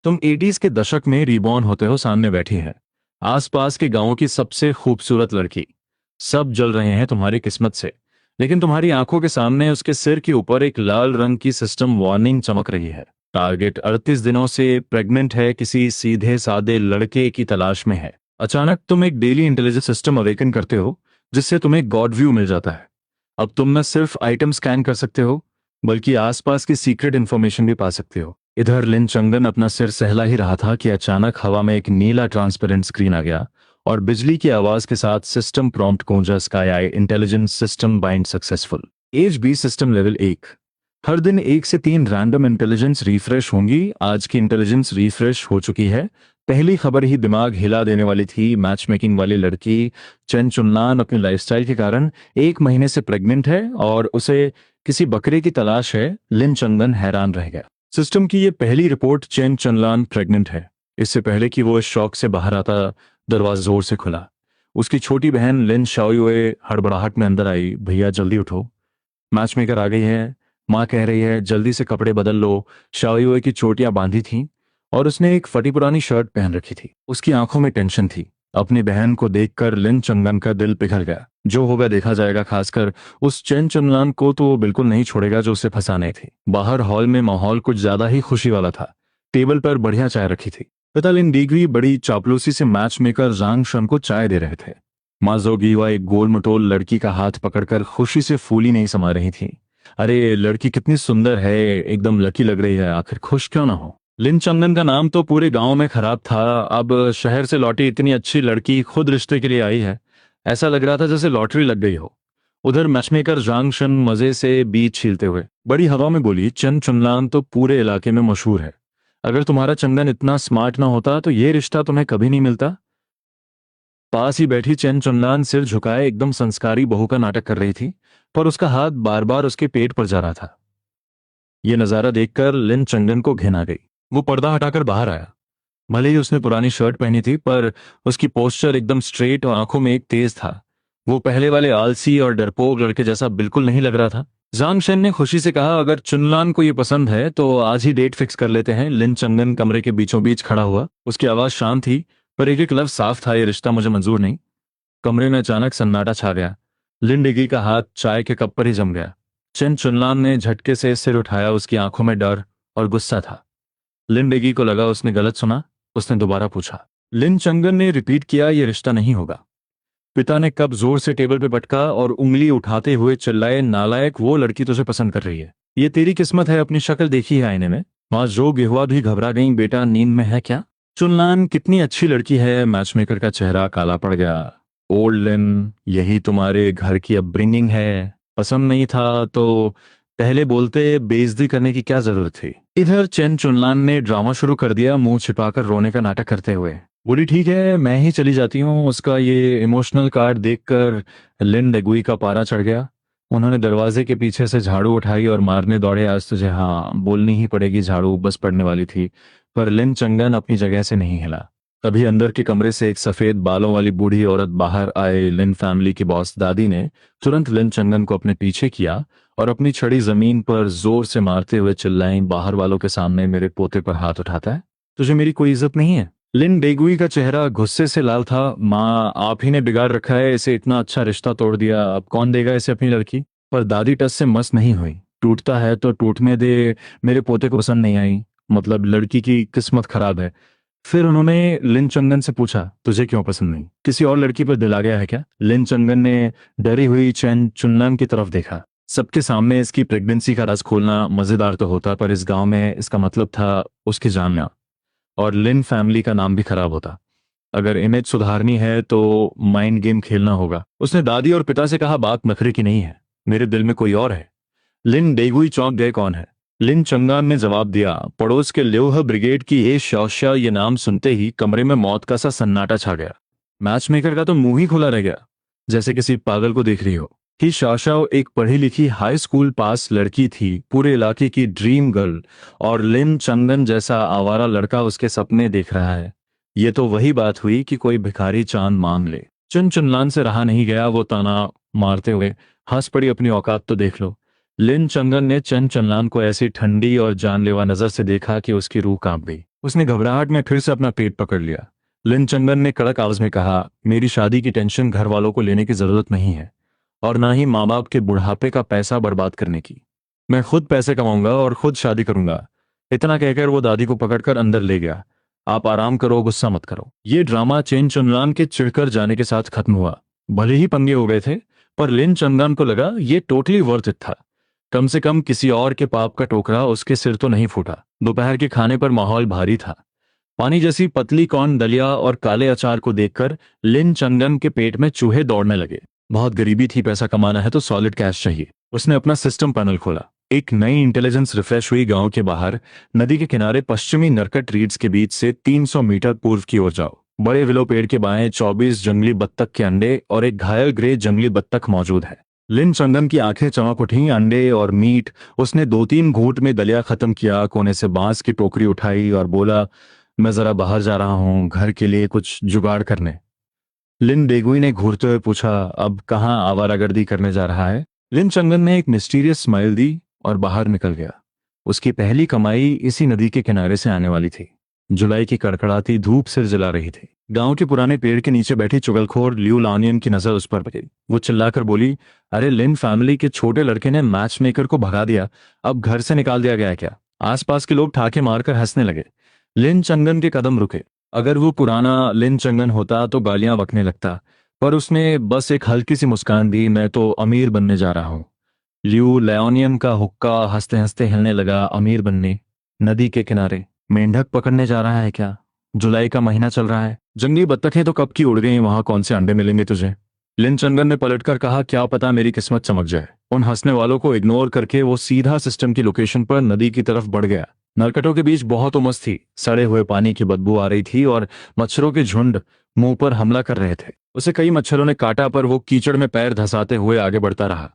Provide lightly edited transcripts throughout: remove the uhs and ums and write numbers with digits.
तुम 80s के दशक में रिबॉर्न होते हो, सामने बैठी है आसपास के गांवों की सबसे खूबसूरत लड़की। सब जल रहे हैं तुम्हारी किस्मत से, लेकिन तुम्हारी आंखों के सामने उसके सिर के ऊपर एक लाल रंग की सिस्टम वार्निंग चमक रही है। टारगेट 38 दिनों से प्रेग्नेंट है, किसी सीधे सादे लड़के की तलाश में है। अचानक तुम एक डेली इंटेलिजेंस सिस्टम अवेकन करते हो, जिससे तुम्हें गॉड व्यू मिल जाता है। अब तुम न सिर्फ आइटम स्कैन कर सकते हो, बल्कि आसपास की सीक्रेट इंफॉर्मेशन भी पा सकते हो। इधर लिन चंगन अपना सिर सहला ही रहा था कि अचानक हवा में एक नीला ट्रांसपेरेंट स्क्रीन आ गया और बिजली की आवाज के साथ सिस्टम प्रॉम्प्ट गूंजा, sky eye intelligence system bind successful. As B system level 1। हर दिन 1 से 3 रैंडम इंटेलिजेंस रिफ्रेश होंगी। आज की इंटेलिजेंस रिफ्रेश हो चुकी है। पहली खबर ही दिमाग हिला देने वाली थी। मैच मेकिंग वाली लड़की चेन चुनलान अपनी लाइफस्टाइल के कारण 1 महीने से प्रेग्नेंट है और उसे किसी बकरे की तलाश है। लिन चंगन हैरान रह गया। सिस्टम की ये पहली रिपोर्ट, चेन चनलान प्रेग्नेंट है। इससे पहले कि वो इस शौक से बाहर आता, दरवाजा जोर से खुला। उसकी छोटी बहन लिन शाओयुए हड़बड़ाहट में अंदर आई। भैया जल्दी उठो, मैच मेकर आ गई है। माँ कह रही है जल्दी से कपड़े बदल लो। शाओयुए की चोटियां बांधी थीं और उसने एक फटी पुरानी शर्ट पहन रखी थी। उसकी आंखों में टेंशन थी। अपनी बहन को देखकर लिन चंगन का दिल पिघल गया। जो होगा देखा जाएगा, खासकर उस चेन चुनलान को तो वो बिल्कुल नहीं छोड़ेगा जो उसे फंसाने थे। बाहर हॉल में माहौल कुछ ज्यादा ही खुशी वाला था। टेबल पर बढ़िया चाय रखी थी। पिता लिन डीग्वी बड़ी चापलूसी से मैच मेकर जांग शन को चाय दे रहे थे। माँ जोगीवा एक गोल मटोल लड़की का हाथ पकड़कर खुशी से फूली नहीं समा रही थी। अरे लड़की कितनी सुंदर है, एकदम लकी लग रही है, आखिर खुश क्यों ना हो। लिन चंगन का नाम तो पूरे गांव में खराब था। अब शहर से लौटी इतनी अच्छी लड़की खुद रिश्ते के लिए आई है। ऐसा लग रहा था जैसे लॉटरी लग गई हो। उधर मैचमेकर जांग शन मजे से बीच छीलते हुए बड़ी हवा में बोली, चन चुनलान तो पूरे इलाके में मशहूर है। अगर तुम्हारा चंदन इतना स्मार्ट ना होता तो ये रिश्ता तुम्हें कभी नहीं मिलता। पास ही बैठी चेन चुनलान सिर झुकाए एकदम संस्कारी बहू का नाटक कर रही थी, पर उसका हाथ बार बार उसके पेट पर जा रहा था। यह नजारा देखकर लिन चंगन को घिन आ गई। वो पर्दा हटाकर बाहर आया। भले ही उसने पुरानी शर्ट पहनी थी, पर उसकी पोस्चर एकदम स्ट्रेट और आंखों में एक तेज था। वो पहले वाले आलसी और डरपोक लड़के जैसा बिल्कुल नहीं लग रहा था। जांग शेन ने खुशी से कहा, अगर चुनलान को ये पसंद है तो आज ही डेट फिक्स कर लेते हैं। लिन चंगन कमरे के बीचों बीच खड़ा हुआ। उसकी आवाज शांत थी, पर एक एक लफ्ज साफ था, ये रिश्ता मुझे मंजूर नहीं। कमरे में अचानक सन्नाटा छा गया। लिन डिगी का हाथ चाय के कप पर ही जम गया। चेन चुनलान ने झटके से सिर उठाया। उसकी आंखों में डर और गुस्सा था। लिन डिगी को लगा उसने गलत सुना। उसने दोबारा पूछा। लिन चंगन ने रिपीट किया, यह रिश्ता नहीं होगा। पिता ने कब जोर से टेबल पे पटका और उंगली उठाते हुए चिल्लाए, नालायक, वो लड़की तुझे पसंद कर रही है। ये तेरी किस्मत है, अपनी शक्ल देखी है आईने में। माँ जो गेहुआ भी घबरा गई, बेटा नींद में है क्या। चुनलान कितनी अच्छी लड़की है। मैचमेकर का चेहरा काला पड़ गया। ओल्ड लिन, यही तुम्हारे घर की अपब्रिंगिंग है। पसंद नहीं था तो पहले बोलते, बेइज्जती करने की क्या जरूरत थी। इधर चेन चुनलान ने ड्रामा शुरू कर दिया, मुंह छिपाकर रोने का नाटक करते हुए। बोली, ठीक है मैं ही चली जाती हूँ। उसका ये इमोशनल कार्ड देखकर लिन डेगुई का पारा चढ़ गया। उन्होंने दरवाजे के पीछे से झाड़ू उठाई और मारने दौड़े, आज तुझे हाँ बोलनी ही पड़ेगी, झाड़ू बस पड़ने वाली थी। पर लिन चंगन अपनी जगह से नहीं हिला। तभी अंदर के कमरे से एक सफेद बालों वाली बूढ़ी औरत बाहर आए। लिन फैमिली की बॉस दादी ने तुरंत लिन चंगन को अपने पीछे किया और अपनी छड़ी जमीन पर जोर से मारते हुए चिल्लाई, बाहर वालों के सामने मेरे पोते पर हाथ उठाता है, तुझे मेरी कोई इज्जत नहीं है। लिन डेगुई का चेहरा गुस्से से लाल था। माँ, आप ही ने बिगाड़ रखा है इसे, इतना अच्छा रिश्ता तोड़ दिया, अब कौन देगा इसे अपनी लड़की। पर दादी टस से मस नहीं हुई। टूटता है तो टूटने दे, मेरे पोते को पसंद नहीं आई, मतलब लड़की की किस्मत खराब है। फिर उन्होंने लिन चंगन से पूछा, तुझे क्यों पसंद नहीं, किसी और लड़की पर दिल आ गया है क्या। लिन चंगन ने डरी हुई चैन चुनलान की तरफ देखा। सबके सामने इसकी प्रेगनेंसी का राज खोलना मजेदार तो होता, पर इस गांव में इसका मतलब था उसकी जानना, और लिन फैमिली का नाम भी खराब होता। अगर इमेज सुधारनी है तो माइंड गेम खेलना होगा। उसने दादी और पिता से कहा, बात नखरे की नहीं है, मेरे दिल में कोई और है। लिन डेगुई चौंक गए, कौन है। लिन चंगान ने जवाब दिया, पड़ोस के ल्योह ब्रिगेड की ए शाओशा। ये नाम सुनते ही कमरे में मौत का सा सन्नाटा छा गया। मैचमेकर का तो मुंह ही खुला रह गया, जैसे किसी पागल को देख रही हो। ही शाओशाओ एक पढ़ी लिखी हाई स्कूल पास लड़की थी, पूरे इलाके की ड्रीम गर्ल, और लिन चंगन जैसा आवारा लड़का उसके सपने देख रहा है। ये तो वही बात हुई कि कोई भिखारी चांद मांग ले। चुन चुनलान से रहा नहीं गया। वो ताना मारते हुए हंस पड़ी, अपनी औकात तो देख लो। लिन चंगन ने चन चनलान को ऐसी ठंडी और जानलेवा नजर से देखा कि उसकी रूह कांप गई। उसने घबराहट में फिर से अपना पेट पकड़ लिया। लिन चंगन ने कड़क आवाज में कहा, मेरी शादी की टेंशन घर वालों को लेने की जरूरत नहीं है, और ना ही माँ बाप के बुढ़ापे का पैसा बर्बाद करने की। मैं खुद पैसे कमाऊंगा और खुद शादी करूंगा। इतना कहकर वो दादी को पकड़कर अंदर ले गया। आप आराम करो, गुस्सा मत करो। ये ड्रामा चेन चुनलान के चिढ़कर जाने के साथ खत्म हुआ। भले ही पंगे हो गए थे, पर लिन चंदन को लगा ये टोटली वर्थ इट था। कम से कम किसी और के पाप का टोकरा उसके सिर तो नहीं फूटा। दोपहर के खाने पर माहौल भारी था। पानी जैसी पतली कॉर्न दलिया और काले अचार को देखकर लिन चंदन के पेट में चूहे दौड़ने लगे। बहुत गरीबी थी, पैसा कमाना है तो सॉलिड कैश चाहिए। उसने अपना सिस्टम पैनल खोला। एक नई इंटेलिजेंस रिफ्रेश हुई। गांव के बाहर नदी के किनारे पश्चिमी नरकट रीड्स के बीच से 300 मीटर पूर्व की ओर जाओ। बड़े विलो पेड़ के बाएं 24 जंगली बत्तख के अंडे और एक घायल ग्रे जंगली बत्तख मौजूद है। लिन चंदन की आंखें चमक उठी। अंडे और मीट। उसने 2-3 घूंट में दलिया खत्म किया, कोने से बांस की टोकरी उठाई और बोला, मैं जरा बाहर जा रहा हूं घर के लिए कुछ जुगाड़ करने। लिन डेगुई ने घूरते हुए पूछा, अब कहाँ आवारागर्दी करने जा रहा है? लिन चंगन ने एक मिस्टीरियस स्माइल दी और बाहर निकल गया। उसकी पहली कमाई इसी नदी के किनारे से आने वाली थी। जुलाई की कड़कड़ाती धूप सिर जला रही थी। गांव के पुराने पेड़ के नीचे बैठी चुगलखोर लियू लानियन की नजर उस पर पड़ी। वो चिल्लाकर बोली, अरे लिन फैमिली के छोटे लड़के ने मैच मेकर को भगा दिया, अब घर से निकाल दिया गया क्या? आसपास के लोग ठाके मारकर हंसने लगे। लिन चंगन के कदम रुके। अगर वो पुराना लिन चंगन होता तो गालियां बकने लगता, पर उसने बस एक हल्की सी मुस्कान दी। मैं तो अमीर बनने जा रहा हूं। लियू लेओनियन का हुक्का हंसते हंसते हिलने लगा। अमीर बनने? नदी के किनारे मेंढक पकड़ने जा रहा है क्या? जुलाई का महीना चल रहा है, जंगली बत्तखें तो कब की उड़ गई, वहां कौन से अंडे मिलेंगे तुझे? लिन चंगन ने पलटकर कहा, क्या पता मेरी किस्मत चमक जाए। उन हंसने वालों को इग्नोर करके वो सीधा सिस्टम की लोकेशन पर नदी की तरफ बढ़ गया। नरकटों के बीच बहुत उमस थी। सड़े हुए पानी की बदबू आ रही थी और मच्छरों के झुंड मुंह पर हमला कर रहे थे। उसे कई मच्छरों ने काटा, पर वो कीचड़ में पैर धंसाते हुए आगे बढ़ता रहा।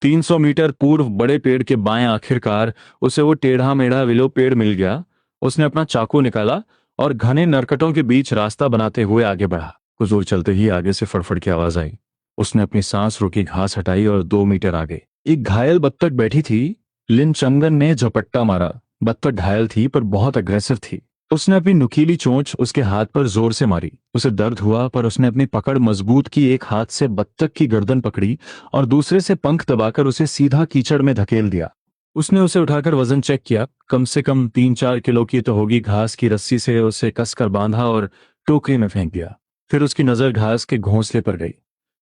300 मीटर पूर्व बड़े पेड़ के बाएं आखिरकार उसे वो टेढ़ा मेढ़ा विलो पेड़ मिल गया। उसने अपना चाकू निकाला और घने नरकटों के बीच रास्ता बनाते हुए आगे बढ़ा। कुछ दूर चलते ही आगे से फड़फड़ की आवाज आई। उसने अपनी सांस रोकी, घास हटाई और 2 मीटर आगे एक घायल बत्तख बैठी थी। लिन चंगन ने झपट्टा मारा। बत्तख घायल थी पर बहुत अग्रेसिव थी। उसने अपनी नुकीली चोंच उसके हाथ पर जोर से मारी। उसे दर्द हुआ, पर उसने अपनी पकड़ मजबूत की। एक हाथ से बत्तख की गर्दन पकड़ी और दूसरे से पंख दबाकर उसे सीधा कीचड़ में धकेल दिया। उसने उसे उठाकर वजन चेक किया। कम से कम 3-4 किलो की तो होगी। घास की रस्सी से उसे कसकर बांधा और टोकरी में फेंक दिया। फिर उसकी नजर घास के घोंसले पर गई।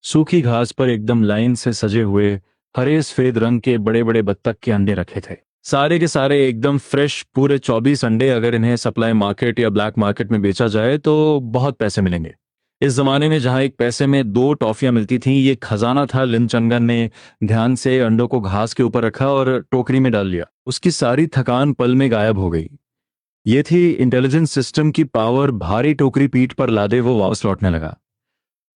सूखी घास पर एकदम लाइन से सजे हुए हरे सफेद रंग के बड़े बड़े बत्तख के अंडे रखे थे। सारे के सारे एकदम फ्रेश, पूरे 24 अंडे। अगर इन्हें सप्लाई मार्केट या ब्लैक मार्केट में बेचा जाए तो बहुत पैसे मिलेंगे। इस जमाने में जहां एक पैसे में 2 टॉफियां मिलती थीं, ये खजाना था। लिन चंगन ने ध्यान से अंडों को घास के ऊपर रखा और टोकरी में डाल लिया। उसकी सारी थकान पल में गायब हो गई। ये थी इंटेलिजेंस सिस्टम की पावर। भारी टोकरी पीठ पर लादे वो वापस लौटने लगा।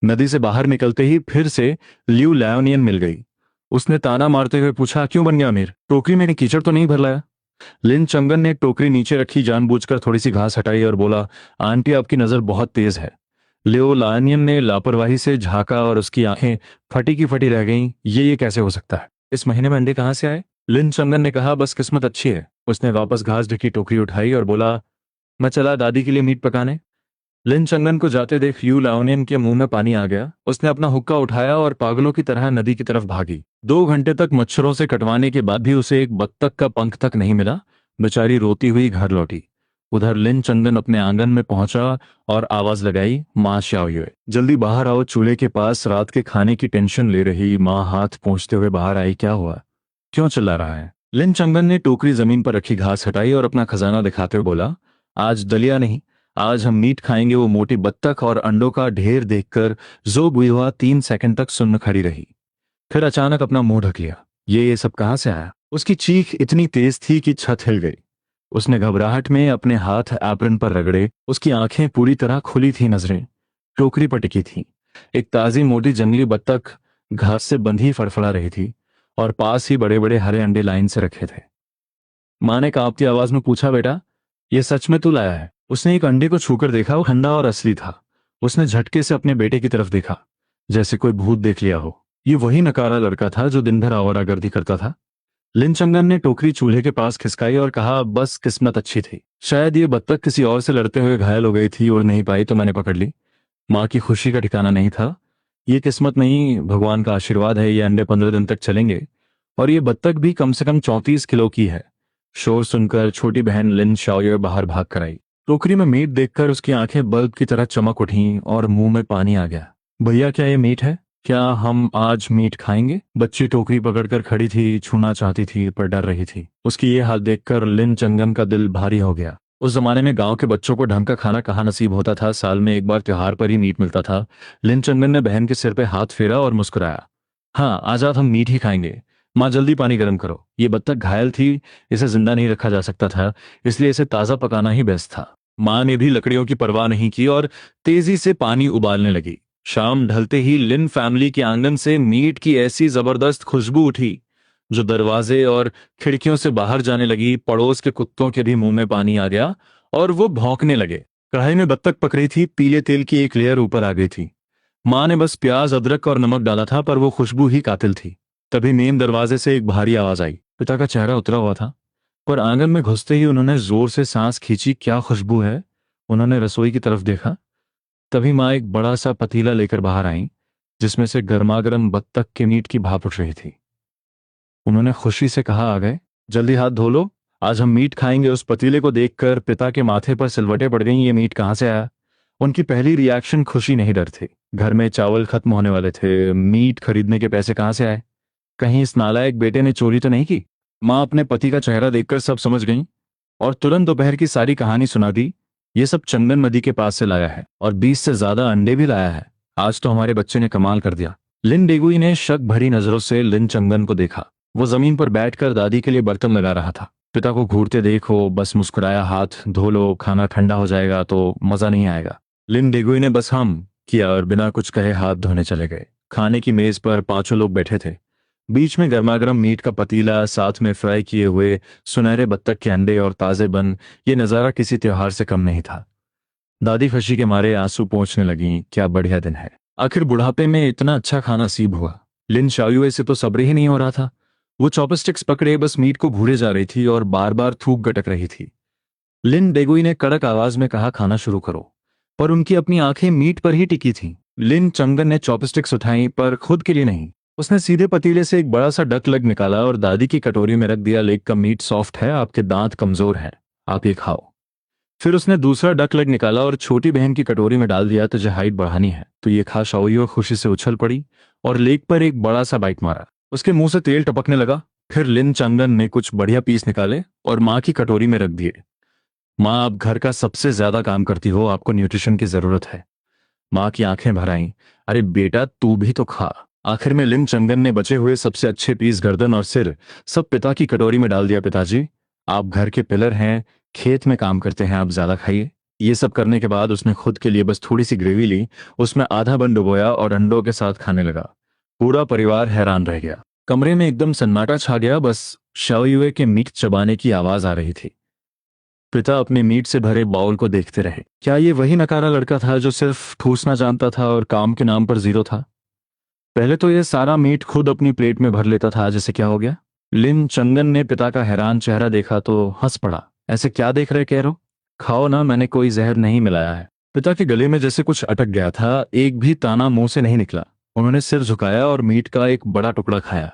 नदी से बाहर निकलते ही फिर से लियू लायोनियन मिल गई। उसने ताना मारते हुए पूछा, क्यों बन गया अमीर? टोकरी में कीचड़ तो नहीं भर लाया? लिन चंगन ने टोकरी नीचे रखी, जानबूझकर थोड़ी सी घास हटाई और बोला, आंटी आपकी नजर बहुत तेज है। लियो लायनियन ने लापरवाही से झांका और उसकी आंखें फटी की फटी रह गईं। ये कैसे हो सकता है? इस महीने में अंडे कहाँ से आए? लिन चंगन ने कहा, बस किस्मत अच्छी है। उसने वापस घास ढकी टोकरी उठाई और बोला, मैं चला दादी के लिए मीट पकाने। लिन चंगन को जाते देख यू लाओनियन के मुंह में पानी आ गया। उसने अपना हुक्का उठाया और पागलों की तरह नदी की तरफ भागी। 2 घंटे तक मच्छरों से कटवाने के बाद भी उसे एक बत्तख का पंख तक नहीं मिला। बेचारी रोती हुई घर लौटी। उधर लिन चंदन अपने आंगन में पहुंचा और आवाज लगाई, मां श्याओयुए, जल्दी बाहर आओ। चूल्हे के पास रात के खाने की टेंशन ले रही मां हाथ पोंछते हुए बाहर आई। क्या हुआ? क्यों चिल्ला रहा है? लिन चंगन ने टोकरी जमीन पर रखी घास हटाई और अपना खजाना दिखाते हुए बोला, आज दलिया नहीं, आज हम मीट खाएंगे। वो मोटी बत्तख और अंडों का ढेर देखकर जो बुईवा 3 सेकंड तक सुन्न खड़ी रही, फिर अचानक अपना मुंह ढक लिया। ये सब कहां से आया? उसकी चीख इतनी तेज थी कि छत हिल गई। उसने घबराहट में अपने हाथ एप्रन पर रगड़े। उसकी आंखें पूरी तरह खुली थी, नजरें टोकरी पर टिकी थी। एक ताजी मोटी जंगली बत्तख घास से बंधी फड़फड़ा रही थी और पास ही बड़े बड़े हरे अंडे लाइन से रखे थे। मां ने कांपती आवाज में पूछा, बेटा ये सच में तू लाया है? उसने एक अंडे को छूकर देखा। वो ठंडा और असली था। उसने झटके से अपने बेटे की तरफ देखा, जैसे कोई भूत देख लिया हो। ये वही नकारा लड़का था जो दिन भर आवारागर्दी करता था। लिन चंगन ने टोकरी चूल्हे के पास खिसकाई और कहा, बस किस्मत अच्छी थी, शायद ये बत्तख किसी और से लड़ते हुए घायल हो गई थी और नहीं पाई तो मैंने पकड़ ली। माँ की खुशी का ठिकाना नहीं था। ये किस्मत नहीं, भगवान का आशीर्वाद है। ये अंडे 15 दिन तक चलेंगे। और ये बत्तख भी कम से कम 34 किलो की है। शोर सुनकर छोटी बहन लिन शाओयर बाहर भाग कर आई। टोकरी में मीट देखकर उसकी आंखें बल्ब की तरह चमक उठी और मुंह में पानी आ गया। भैया, क्या ये मीट है? क्या हम आज मीट खाएंगे? बच्ची टोकरी पकड़कर खड़ी थी, छूना चाहती थी पर डर रही थी। उसकी ये हाल देखकर लिन चंगन का दिल भारी हो गया। उस जमाने में गांव के बच्चों को ढंग का खाना कहाँ नसीब होता था। साल में एक बार त्योहार पर ही मीट मिलता था। लिन चंगन ने बहन के सिर पे हाथ फेरा और मुस्कुराया। हाँ, आज रात हम मीट ही खाएंगे। माँ, जल्दी पानी गर्म करो। ये बत्तख घायल थी, इसे जिंदा नहीं रखा जा सकता था, इसलिए इसे ताजा पकाना ही बेस्ट था। माँ ने भी लकड़ियों की परवाह नहीं की और तेजी से पानी उबालने लगी। शाम ढलते ही लिन फैमिली के आंगन से मीट की ऐसी जबरदस्त खुशबू उठी जो दरवाजे और खिड़कियों से बाहर जाने लगी। पड़ोस के कुत्तों के भी मुंह में पानी आ गया और वो भौंकने लगे। कढ़ाई में बत्तख पक रही थी, पीले तेल की एक लेयर ऊपर आ गई थी। माँ ने बस प्याज, अदरक और नमक डाला था पर वो खुशबू ही कातिल थी। तभी मेन दरवाजे से एक भारी आवाज आई। पिता का चेहरा उतरा हुआ था, पर आंगन में घुसते ही उन्होंने जोर से सांस खींची। क्या खुशबू है? उन्होंने रसोई की तरफ देखा। तभी माँ एक बड़ा सा पतीला लेकर बाहर आई जिसमें से गर्मागर्म बत्तख के मीट की भाप उठ रही थी। उन्होंने खुशी से कहा, आ गए, जल्दी हाथ धो लो, आज हम मीट खाएंगे। उस पतीले को देखकर पिता के माथे पर सिलवटें पड़ गईं। ये मीट कहाँ से आया? उनकी पहली रिएक्शन खुशी नहीं, डर थी। घर में चावल खत्म होने वाले थे, मीट खरीदने के पैसे कहाँ से आए? कहीं इस नालायक बेटे ने चोरी तो नहीं की? माँ अपने पति का चेहरा देखकर सब समझ गईं और तुरंत दोपहर की सारी कहानी सुना दी। ये सब चंदन नदी के पास से लाया है और 20 से ज्यादा अंडे भी लाया है। आज तो हमारे बच्चे ने कमाल कर दिया। लिन डेगुई ने शक भरी नजरों से लिन चंगन को देखा। वो जमीन पर बैठकर दादी के लिए बर्तन लगा रहा था। पिता को घूरते देखो बस मुस्कुराया, हाथ धो लो, खाना ठंडा हो जाएगा तो मजा नहीं आएगा। लिन डेगुई ने बस हम किया और बिना कुछ कहे हाथ धोने चले गए। खाने की मेज पर पांचों लोग बैठे थे। बीच में गर्मागर्म मीट का पतीला, साथ में फ्राई किए हुए सुनहरे बत्तख के अंडे और ताजे बन। ये नज़ारा किसी त्योहार से कम नहीं था। दादी खुशी के मारे आंसू पोंछने लगी। क्या बढ़िया दिन है, आखिर बुढ़ापे में इतना अच्छा खाना नसीब हुआ। लिन शाओयुए से तो सब्र ही नहीं हो रहा था। वो चॉपस्टिक्स पकड़े बस मीट को भूरे जा रही थी और बार बार थूक गटक रही थी। लिन डेगुई ने कड़क आवाज में कहा, खाना शुरू करो, पर उनकी अपनी आंखें मीट पर ही टिकी थीं। लिन चंगन ने चॉपस्टिक्स उठाई पर खुद के लिए नहीं। उसने सीधे पतीले से एक बड़ा सा डक लेग निकाला और दादी की कटोरी में रख दिया। लेग का मीट सॉफ्ट है, आपके दांत कमजोर हैं, आप ये खाओ। फिर उसने दूसरा डक लेग निकाला और छोटी बहन की कटोरी में डाल दिया। तुझे हाइट बढ़ानी है तो ये खा। शाओयू खुशी से उछल पड़ी और लेग पर एक बड़ा सा बाइट मारा। उसके मुंह से तेल टपकने लगा। फिर लिन चंगन ने कुछ बढ़िया पीस निकाले और माँ की कटोरी में रख दिए। माँ, आप घर का सबसे ज्यादा काम करती हो, आपको न्यूट्रिशन की जरूरत है। माँ की आंखें भर आईं। अरे बेटा, तू भी तो खा। आखिर में लिन चंगन ने बचे हुए सबसे अच्छे पीस, गर्दन और सिर, सब पिता की कटोरी में डाल दिया। पिताजी, आप घर के पिलर हैं, खेत में काम करते हैं, आप ज्यादा खाइए। ये सब करने के बाद उसने खुद के लिए बस थोड़ी सी ग्रेवी ली, उसमें आधा बन डुबोया और अंडों के साथ खाने लगा। पूरा परिवार हैरान रह गया। कमरे में एकदम सन्नाटा छा गया, बस शाओयुए के मीट चबाने की आवाज आ रही थी। पिता अपने मीट से भरे बाउल को देखते रहे। क्या ये वही नकारा लड़का था जो सिर्फ ठूसना जानता था और काम के नाम पर जीरो था? पहले तो ये सारा मीट खुद अपनी प्लेट में भर लेता था, जैसे क्या हो गया? लिन चंगन ने पिता का हैरान चेहरा देखा तो हंस पड़ा। ऐसे क्या देख रहे कह रो, खाओ ना, मैंने कोई जहर नहीं मिलाया है। पिता के गले में जैसे कुछ अटक गया था, एक भी ताना मुंह से नहीं निकला। उन्होंने सिर झुकाया और मीट का एक बड़ा टुकड़ा खाया।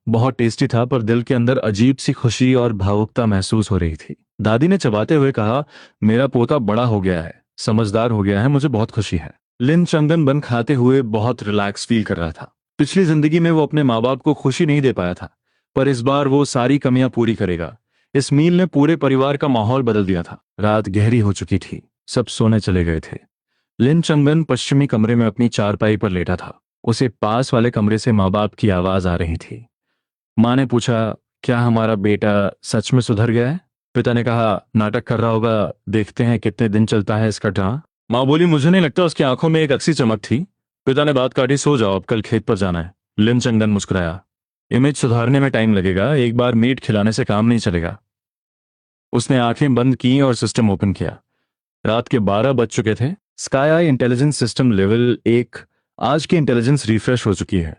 बहुत टेस्टी था, पर दिल के अंदर अजीब सी खुशी और भावुकता महसूस हो रही थी। दादी ने चबाते हुए कहा, मेरा पोता बड़ा हो गया है, समझदार हो गया है, मुझे बहुत खुशी है। लिन चंगन बन खाते हुए बहुत रिलैक्स फील कर रहा था। पिछली जिंदगी में वो अपने माँ बाप को खुशी नहीं दे पाया था, पर इस बार वो सारी कमियां पूरी करेगा। इस मील ने पूरे परिवार का माहौल बदल दिया था। रात गहरी हो चुकी थी, सब सोने चले गए थे। लिन चंगन पश्चिमी कमरे में अपनी चारपाई पर लेटा था। उसे पास वाले कमरे से माँ बाप की आवाज आ रही थी। माँ ने पूछा, क्या हमारा बेटा सच में सुधर गया है? पिता ने कहा, नाटक कर रहा होगा, देखते हैं कितने दिन चलता है इसका ड्रामा। माँ बोली, मुझे नहीं लगता। उसकी आंखों में एक अक्सी चमक थी। पिता ने बात काटी, सो जाओ, अब कल खेत पर जाना है। लिन चंगन मुस्कुराया, इमेज सुधारने में टाइम लगेगा, एक बार मीट खिलाने से काम नहीं चलेगा। उसने आंखें बंद की और सिस्टम ओपन किया। रात के 12 बज चुके थे। Sky eye intelligence system level 1। आज की इंटेलिजेंस रिफ्रेश हो चुकी है।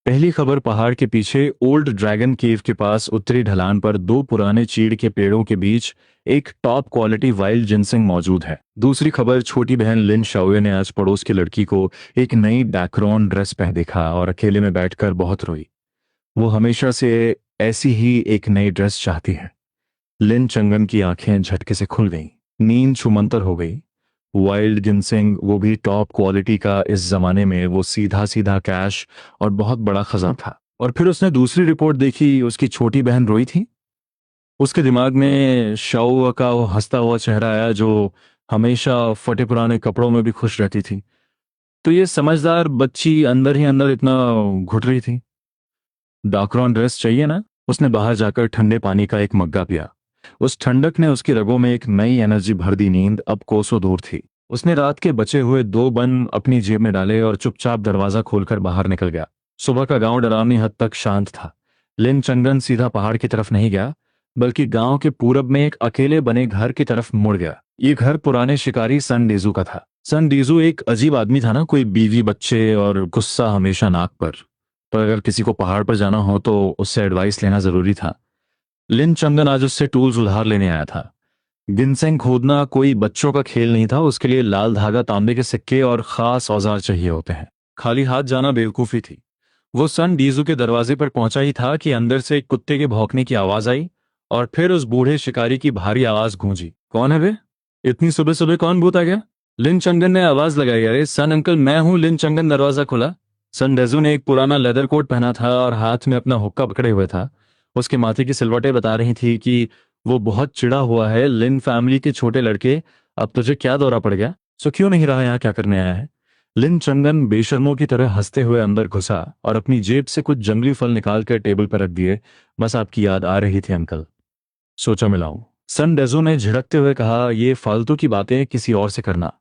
पहली खबर पहाड़ के पीछे ओल्ड ड्रैगन केव के पास उत्तरी ढलान पर दो पुराने चीड़ के पेड़ों के बीच एक टॉप क्वालिटी वाइल्ड जिनसिंग मौजूद है। दूसरी खबर, छोटी बहन लिन शाओये ने आज पड़ोस की लड़की को एक नई डैकरॉन ड्रेस पहन देखा और अकेले में बैठकर बहुत रोई। वो हमेशा से ऐसी ही एक नई ड्रेस चाहती है। लिन चंगन की आंखें झटके से खुल गईं, नींद छुमंतर हो गई। वाइल्ड जिनसिंग, वो भी टॉप क्वालिटी का, इस जमाने में वो सीधा सीधा कैश और बहुत बड़ा खजाना था। और फिर उसने दूसरी रिपोर्ट देखी, उसकी छोटी बहन रोई थी। उसके दिमाग में शाओ का वो हंसता हुआ चेहरा आया जो हमेशा फटे पुराने कपड़ों में भी खुश रहती थी। तो ये समझदार बच्ची अंदर ही अंदर इतना घुट रही थी। डाकरॉन ड्रेस चाहिए ना? उसने बाहर जाकर ठंडे पानी का एक मग्गा पिया। उस ठंडक ने उसकी रगों में एक नई एनर्जी भर दी। नींद अब कोसों दूर थी। उसने रात के बचे हुए दो बन अपनी जेब में डाले और चुपचाप दरवाजा खोलकर बाहर निकल गया। सुबह का गांव डरावनी हद तक शांत था। लिन चंगन सीधा पहाड़ की तरफ नहीं गया, बल्कि गांव के पूरब में एक अकेले बने घर की तरफ मुड़ गया। ये घर पुराने शिकारी सन डेजू का था। सन डेजू एक अजीब आदमी था ना, कोई बीवी बच्चे और गुस्सा हमेशा नाक पर अगर किसी को पहाड़ पर जाना हो तो उससे एडवाइस लेना जरूरी था। लिन चंगन आज उससे टूल्स उधार लेने आया था। गिनसेंग खोदना कोई बच्चों का खेल नहीं था। उसके लिए लाल धागा, तांबे के सिक्के और खास औजार चाहिए होते हैं। खाली हाथ जाना बेवकूफी थी। वो सन डीजू के दरवाजे पर पहुंचा ही था कि अंदर से एक कुत्ते के भौंकने की आवाज आई और फिर उस बूढ़े शिकारी की भारी आवाज गूंजी। कौन है वे? इतनी सुबह सुबह कौन भूत आ गया? लिन चंगन ने आवाज लगाई। अरे सन अंकल, मैं हूं। लिन चंगन दरवाजा खुला। सन डेजू ने एक पुराना लेदर कोट पहना था और हाथ में अपना हुक्का पकड़े हुए था। उसके माथे की सिलवटें बता रही थी कि वो बहुत चिढ़ा हुआ है। लिन फैमिली के छोटे लड़के, अब तुझे क्या दौरा पड़ गया? सो क्यों नहीं रहा, यहाँ क्या करने आया है? लिन चंगन बेशर्मों की तरह हंसते हुए अंदर घुसा और अपनी जेब से कुछ जंगली फल निकाल कर टेबल पर रख दिए। बस आपकी याद आ रही थी अंकल, सोचा मिलाऊं। सन डेजो ने झिड़कते हुए कहा, ये फालतू की बातें किसी और से करना,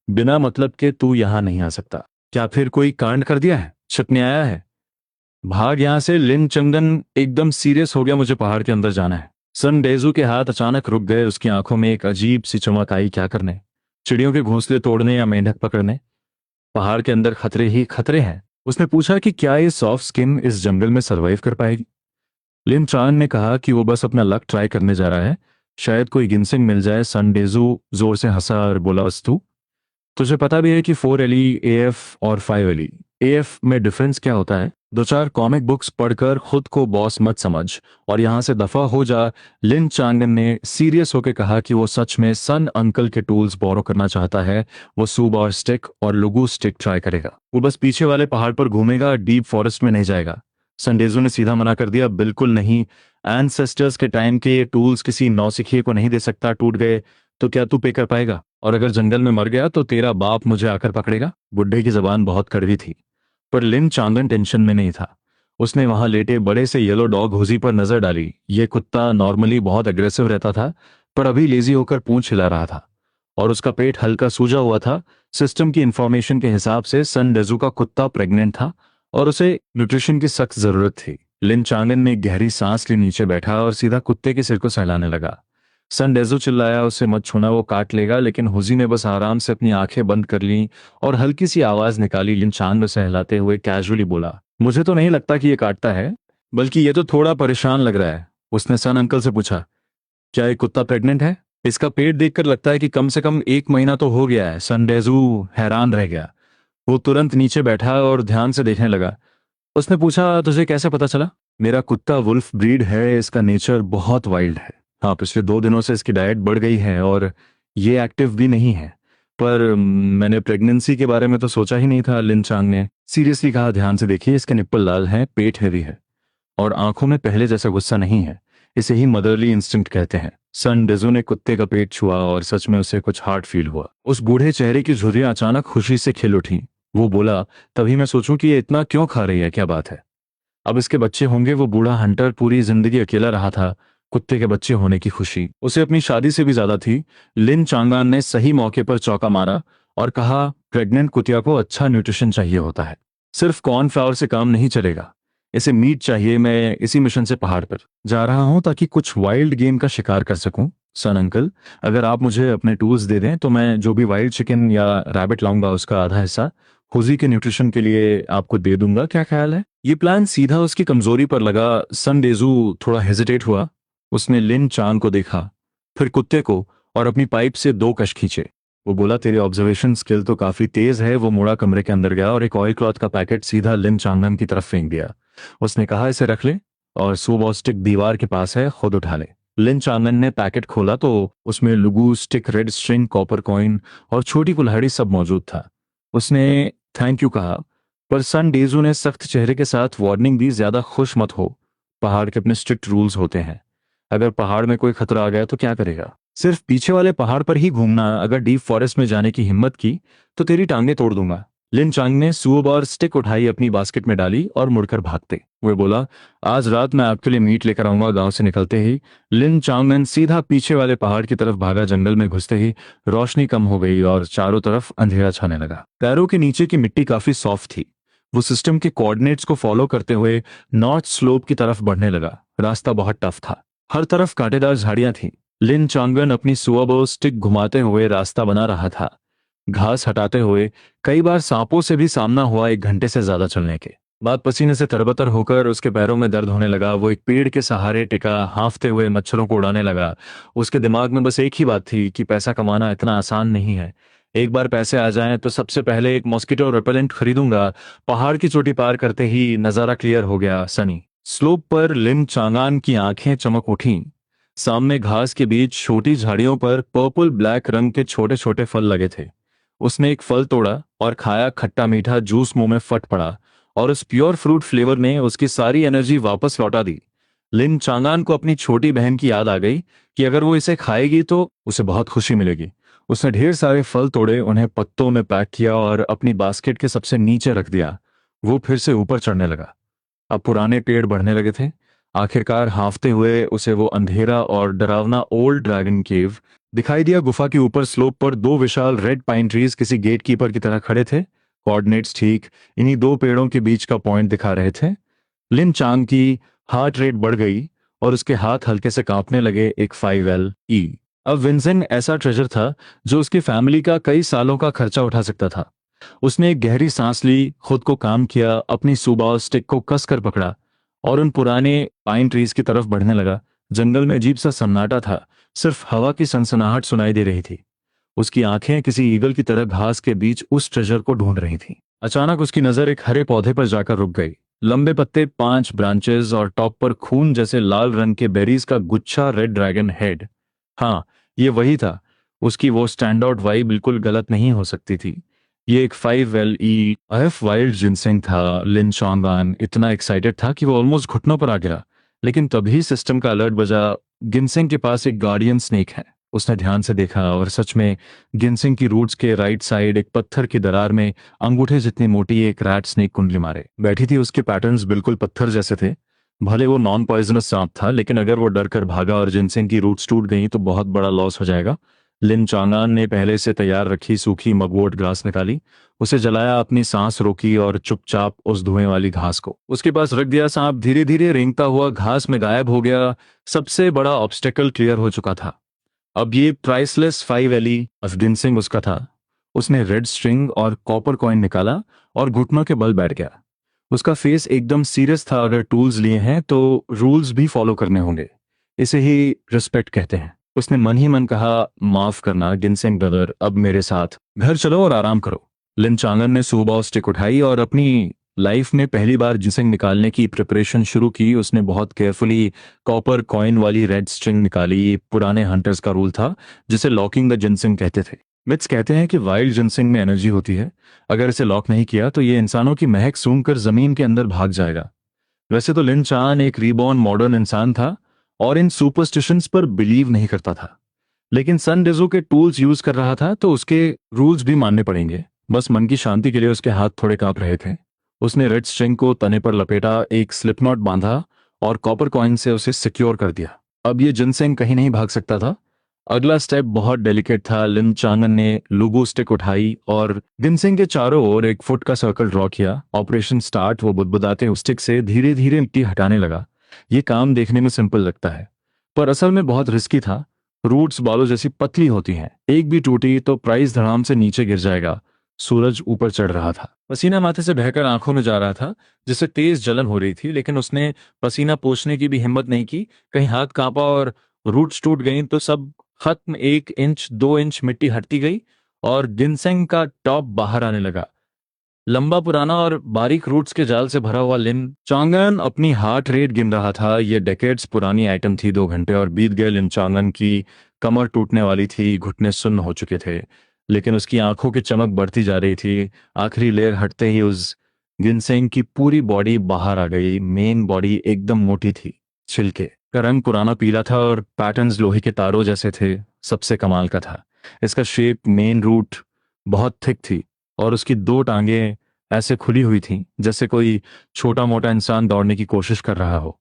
बिना मतलब के तू यहां नहीं आ सकता। क्या फिर कोई कांड कर दिया है? छिपने आया है? भाग यहां से। लिन चंगन एकदम सीरियस हो गया। मुझे पहाड़ के अंदर जाना है। सन डेजू के हाथ अचानक रुक गए। उसकी आंखों में एक अजीब सी चमक आई। क्या करने? चिड़ियों के घोंसले तोड़ने या मेंढक पकड़ने? पहाड़ के अंदर खतरे ही खतरे हैं। उसने पूछा कि क्या ये सॉफ्ट स्किन इस जंगल में सरवाइव कर पाएगी? लिन चान ने कहा कि वो बस अपना लक ट्राई करने जा रहा है, शायद कोई गिनसिंग मिल जाए। सन डेजू जोर से हंसा और बोला, अस्तु, तुझे पता भी है कि 4 एली एएफ और 5 एली एएफ में डिफरेंस क्या होता है? दो चार कॉमिक बुक्स पढ़कर खुद को बॉस मत समझ और यहां से दफा हो जा। लिन चांगन ने सीरियस होकर कहा कि वो सच में सन अंकल के टूल्स बोरो करना चाहता है। वो सूब और स्टिक और लुगू स्टिक ट्राई करेगा। वो बस पीछे वाले पहाड़ पर घूमेगा, डीप फॉरेस्ट में नहीं जाएगा। संडेजो ने सीधा मना कर दिया, बिल्कुल नहीं। एंसेस्टर्स के टाइम के ये टूल्स किसी नौसिखिए को नहीं दे सकता। टूट गए तो क्या तू पे कर पाएगा? और अगर जंगल में मर गया तो तेरा बाप मुझे आकर पकड़ेगा। बुड्ढे की जबान बहुत कड़वी थी, पर लिन चांदन टेंशन में नहीं था। उसने वहां लेटे बड़े से येलो डॉग हुजी पर नजर डाली। ये कुत्ता नॉर्मली बहुत अग्रेसिव रहता था, पर अभी लेजी होकर पूंछ हिला रहा था और उसका पेट हल्का सूजा हुआ था। सिस्टम की इंफॉर्मेशन के हिसाब से सन डेजू का कुत्ता प्रेग्नेंट था और उसे न्यूट्रिशन की सख्त जरूरत थी। लिन चांगन ने गहरी सांस ली, नीचे बैठा और सीधा कुत्ते के सिर को सहलाने लगा। सन डेजो चिल्लाया, उसे मत छूना, वो काट लेगा। लेकिन हुजी ने बस आराम से अपनी आंखें बंद कर ली और हल्की सी आवाज निकाली। लिन चांद में सहलाते हुए कैजुअली बोला, मुझे तो नहीं लगता कि ये काटता है, बल्कि ये तो थोड़ा परेशान लग रहा है। उसने सन अंकल से पूछा, क्या ये कुत्ता प्रेग्नेंट है? इसका पेट देखकर लगता है कि कम से कम 1 महीना तो हो गया है। सन डेजू हैरान रह गया। वो तुरंत नीचे बैठा और ध्यान से देखने लगा। उसने पूछा, तुझे कैसे पता चला? मेरा कुत्ता वुल्फ ब्रीड है, इसका नेचर बहुत वाइल्ड है। हाँ, पिछले 2 दिनों से इसकी डाइट बढ़ गई है और ये एक्टिव भी नहीं है। पर मैंने प्रेगनेंसी के बारे में तो सोचा ही नहीं था। लिन चांग ने सीरियसली कहा, ध्यान से देखिए, इसके निप्पल लाल हैं, पेट हैवी है और आंखों में पहले जैसा गुस्सा नहीं है। इसे ही मदरली इंस्टिंक्ट कहते हैं। सन डेजो ने कुत्ते का पेट छुआ और सच में उसे कुछ हार्ड फील हुआ। उस बूढ़े चेहरे की झुर्रियां अचानक खुशी से खिल उठी। वो बोला, तभी मैं सोचूं कि ये इतना क्यों खा रही है, क्या बात है? अब इसके बच्चे होंगे। वो बूढ़ा हंटर पूरी जिंदगी अकेला रहा था। कुत्ते के बच्चे होने की खुशी उसे अपनी शादी से भी ज्यादा थी। लिन चांगान ने सही मौके पर चौका मारा और कहा, प्रेग्नेंट कुतिया को अच्छा न्यूट्रिशन चाहिए होता है, सिर्फ कॉर्नफ्लावर से काम नहीं चलेगा। इसे मीट चाहिए। मैं इसी मिशन से पहाड़ पर जा रहा हूं ताकि कुछ वाइल्ड गेम का शिकार कर सकूं। सन अंकल, अगर आप मुझे अपने टूल्स दे दें तो मैं जो भी वाइल्ड चिकन या रैबिट लाऊंगा उसका आधा हिस्सा हुजी के न्यूट्रिशन के लिए आपको दे दूंगा, क्या ख्याल है? ये प्लान सीधा उसकी कमजोरी पर लगा। सन डेजू थोड़ा हेजिटेट हुआ। उसने लिन चांग को देखा, फिर कुत्ते को, और अपनी पाइप से दो कश खींचे। वो बोला, तेरी ऑब्जर्वेशन स्किल तो काफी तेज है। वो मुड़ा कमरे के अंदर गया और एक ऑयल क्लॉथ का पैकेट सीधा लिन चांगन की तरफ फेंक दिया। उसने कहा, इसे रख ले, और सुबह स्टिक दीवार के पास है, खुद उठा ले। लिन चांगन ने पैकेट खोला तो उसमें लुगू stick, red string, copper coin और छोटी कुल्हाड़ी सब मौजूद था। उसने थैंक यू कहा, पर सन डेजू ने सख्त चेहरे के साथ वार्निंग दी, ज्यादा खुश मत हो। पहाड़ के अपने स्ट्रिक्ट रूल्स होते हैं। अगर पहाड़ में कोई खतरा आ गया तो क्या करेगा? सिर्फ पीछे वाले पहाड़ पर ही घूमना। अगर डीप फॉरेस्ट में जाने की हिम्मत की तो तेरी टांगें तोड़ दूंगा। लिन चांग ने सूब और स्टिक उठाई, अपनी बास्केट में डाली और मुड़कर भागते हुए बोला, आज रात मैं आपके लिए मीट लेकर आऊंगा। गांव से निकलते ही लिन चांगन सीधा पीछे वाले पहाड़ की तरफ भागा। जंगल में घुसते ही रोशनी कम हो गई और चारों तरफ अंधेरा छाने लगा। पैरों के नीचे की मिट्टी काफी सॉफ्ट थी। वो सिस्टम के कोऑर्डिनेट्स को फॉलो करते हुए नॉर्थ स्लोप की तरफ बढ़ने लगा। रास्ता बहुत टफ था, हर तरफ कांटेदार झाड़ियां थीं। लिन चांगन अपनी सुअबो स्टिक घुमाते हुए रास्ता बना रहा था, घास हटाते हुए। कई बार सांपों से भी सामना हुआ। 1 घंटे से ज्यादा चलने के बाद पसीने से तरबतर होकर उसके पैरों में दर्द होने लगा। वो एक पेड़ के सहारे टिका, हांफते हुए मच्छरों को उड़ाने लगा। उसके दिमाग में बस एक ही बात थी कि पैसा कमाना इतना आसान नहीं है। एक बार पैसे आ जाएं तो सबसे पहले एक मॉस्किटो रिपेलेंट खरीदूंगा। पहाड़ की चोटी पार करते ही नजारा क्लियर हो गया। सनी स्लोप पर लिन चांगान की आंखें चमक उठीं। सामने घास के बीच छोटी झाड़ियों पर पर्पल ब्लैक रंग के छोटे छोटे फल लगे थे। उसने एक फल तोड़ा और खाया। खट्टा मीठा जूस मुंह में फट पड़ा और उस प्योर फ्रूट फ्लेवर ने उसकी सारी एनर्जी वापस लौटा दी। लिन चांगान को अपनी छोटी बहन की याद आ गई कि अगर वो इसे खाएगी तो उसे बहुत खुशी मिलेगी। उसने ढेर सारे फल तोड़े, उन्हें पत्तों में पैक किया और अपनी बास्केट के सबसे नीचे रख दिया। वो फिर से ऊपर चढ़ने लगा। अब पुराने पेड़ बढ़ने लगे थे। आखिरकार हांफते हुए उसे वो अंधेरा और डरावना ओल्ड ड्रैगन केव दिखाई दिया। गुफा के ऊपर स्लोप पर दो विशाल रेड पाइन ट्रीज किसी गेट कीपर की तरह खड़े थे। कोऑर्डिनेट्स ठीक इन्हीं दो पेड़ों के बीच का पॉइंट दिखा रहे थे। लिन चांग की हार्ट रेट बढ़ गई और उसके हाथ हल्के से कांपने लगे। एक 5LE। अब विंसेंट ऐसा ट्रेजर था जो उसकी फैमिली का कई सालों का खर्चा उठा सकता था। उसने एक गहरी सांस ली, खुद को काम किया, अपनी सुबह स्टिक को कसकर पकड़ा और उन पुराने पाइन ट्रीज की तरफ बढ़ने लगा। जंगल में अजीब सा सन्नाटा था, सिर्फ हवा की सनसनाहट सुनाई दे रही थी। उसकी आंखें किसी ईगल की तरह घास के बीच उस ट्रेजर को ढूंढ रही थीं। अचानक उसकी नजर एक हरे पौधे पर जाकर रुक गई। लंबे पत्ते, 5 ब्रांचेस और टॉप पर खून जैसे लाल रंग के बेरीज का गुच्छा, रेड ड्रैगन हेड। हाँ, ये वही था। उसकी वो स्टैंड आउट वाई बिल्कुल गलत नहीं हो सकती थी। ये एक 5LEF वाइल्ड जिनसेंग था। लिन चांगान इतना एक्साइटेड था कि वो ऑलमोस्ट घुटनों पर आ गया। लेकिन तभी सिस्टम का अलर्ट बजा। गिनसेंग के पास एक गार्डियन स्नेक है। उसने ध्यान से देखा और सच में गिनसेंग की रूट्स के राइट साइड एक पत्थर की दरार में अंगूठे जितनी मोटी एक रैट स्नेक कुंडली मारे बैठी थी। उसके पैटर्न्स बिल्कुल पत्थर जैसे थे। भले वो नॉन पॉइजनस सांप था, लेकिन अगर वो डर कर भागा और जिनसेंग की रूट्स टूट गई तो बहुत बड़ा लॉस हो जाएगा। लिन चांगान ने पहले से तैयार रखी सूखी मगवोट घास निकाली, उसे जलाया, अपनी सांस रोकी और चुपचाप उस धुएं वाली घास को उसके पास रख दिया। सांप धीरे धीरे रेंगता हुआ घास में गायब हो गया। सबसे बड़ा ऑब्स्टेकल क्लियर हो चुका था। अब ये प्राइसलेस 5LE अफडिनसिंग उसका था। उसने रेड स्ट्रिंग और कॉपर कॉइन निकाला और घुटनों के बल बैठ गया। उसका फेस एकदम सीरियस था। अगर टूल्स लिए हैं तो रूल्स भी फॉलो करने होंगे। इसे ही रिस्पेक्ट कहते हैं। उसने मन ही मन कहा, माफ करना गिनसेंग ब्रदर, अब मेरे साथ घर चलो और आराम करो। लिन चांगन ने सुबह स्टिक उठाई और अपनी लाइफ में पहली बार जिनसेंग निकालने की प्रिपरेशन शुरू की। उसने बहुत केयरफुली कॉपर कॉइन वाली रेड स्ट्रिंग निकाली। पुराने हंटर्स का रूल था जिसे लॉकिंग द जिनसेंग कहते थे। मिथ्स कहते हैं कि वाइल्ड जिनसेंग में एनर्जी होती है। अगर इसे लॉक नहीं किया तो ये इंसानों की महक सूंघकर जमीन के अंदर भाग जाएगा। वैसे तो लिन चान एक रीबॉर्न मॉडर्न इंसान था और इन सुपरस्टिशंस पर बिलीव नहीं करता था, लेकिन सन डेजो के टूल्स यूज कर रहा था तो उसके रूल्स भी मानने पड़ेंगे। बस मन की शांति के लिए उसके हाथ थोड़े कांप रहे थे। उसने रेड स्ट्रिंग को तने पर लपेटा, एक स्लिप नॉट बांधा और कॉपर कॉइन से उसे सिक्योर कर दिया। अब ये जिनसेंग कहीं नहीं भाग सकता था। अगला स्टेप बहुत डेलिकेट था। लिन चांगन ने लुगू स्टिक उठाई और जिनसेंग के चारों ओर 1 फुट का सर्कल ड्रॉ किया। Operation start. वो बुदबुदाते स्टिक से धीरे धीरे मिट्टी हटाने लगा। ये काम देखने में सिंपल लगता है, पर असल में बहुत रिस्की था। रूट्स बालों जैसी पतली होती हैं, एक भी टूटी तो प्राइस धड़ाम से नीचे गिर जाएगा। सूरज ऊपर चढ़ रहा था, पसीना माथे से बहकर आंखों में जा रहा था, जिससे तेज जलन हो रही थी, लेकिन उसने पसीना पोंछने की भी हिम्मत नहीं की। कहीं हाथ कांपा और रूट्स टूट गई तो सब खत्म। 1 इंच 2 इंच मिट्टी हटती गई और जिनसेंग का टॉप बाहर आने लगा। लंबा पुराना और बारीक रूट्स के जाल से भरा हुआ लिन चांगन अपनी हार्ट रेट गिन रहा था। ये डेकेड्स पुरानी आइटम थी। 2 घंटे और बीत गए। लिन चांगन की कमर टूटने वाली थी, घुटने सुन्न हो चुके थे, लेकिन उसकी आंखों की चमक बढ़ती जा रही थी। आखिरी लेयर हटते ही उस गिनसेंग की पूरी बॉडी बाहर आ गई। मेन बॉडी एकदम मोटी थी, छिलके का रंग पुराना पीला था और पैटर्न्स लोहे के तारों जैसे थे। सबसे कमाल का था इसका शेप। मेन रूट बहुत थिक थी और उसकी 2 टांगे ऐसे खुली हुई थीं जैसे कोई छोटा मोटा इंसान दौड़ने की कोशिश कर रहा हो।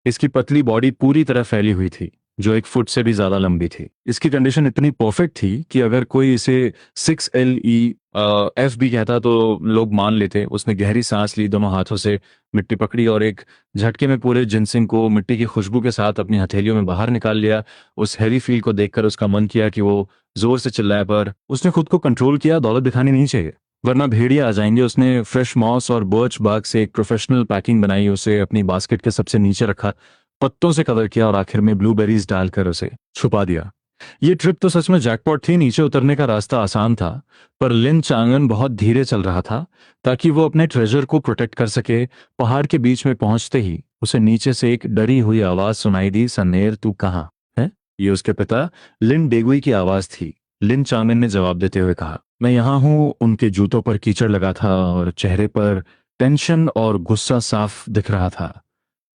इसकी पतली बॉडी पूरी तरह फैली हुई थी, जो 1 फुट से भी ज्यादा लंबी थी। इसकी कंडीशन इतनी परफेक्ट थी कि अगर कोई इसे 6LE F भी कहता तो लोग मान लेते। उसने गहरी सांस ली, दोनों हाथों से मिट्टी पकड़ी और एक झटके में पूरे जिनसिंग को मिट्टी की खुशबू के साथ अपनी हथेलियों में बाहर निकाल लिया। उस हैवी फील को देखकर उसका मन किया कि वो जोर से चिल्लाए, पर उसने खुद को कंट्रोल किया। दौलत दिखानी नहीं चाहिए वरना भेड़िया आ जाएंगे। उसने फ्रेश मॉस और बर्च बाग से एक प्रोफेशनल पैकिंग बनाई, उसे अपनी बास्केट के सबसे नीचे रखा, पत्तों से कवर किया और आखिर में ब्लूबेरीज डालकर उसे छुपा दिया। ये ट्रिप तो सच में जैकपॉट थी। नीचे उतरने का रास्ता आसान था, पर लिन चांगन बहुत धीरे चल रहा था ताकि वो अपने ट्रेजर को प्रोटेक्ट कर सके। पहाड़ के बीच में पहुंचते ही उसे नीचे से एक डरी हुई आवाज सुनाई दी, सनेर तू कहाँ है? ये उसके पिता लिन डेगुई की आवाज थी। लिन चांगन ने जवाब देते हुए कहा, मैं यहाँ हूँ। उनके जूतों पर कीचड़ लगा था और चेहरे पर टेंशन और गुस्सा साफ दिख रहा था।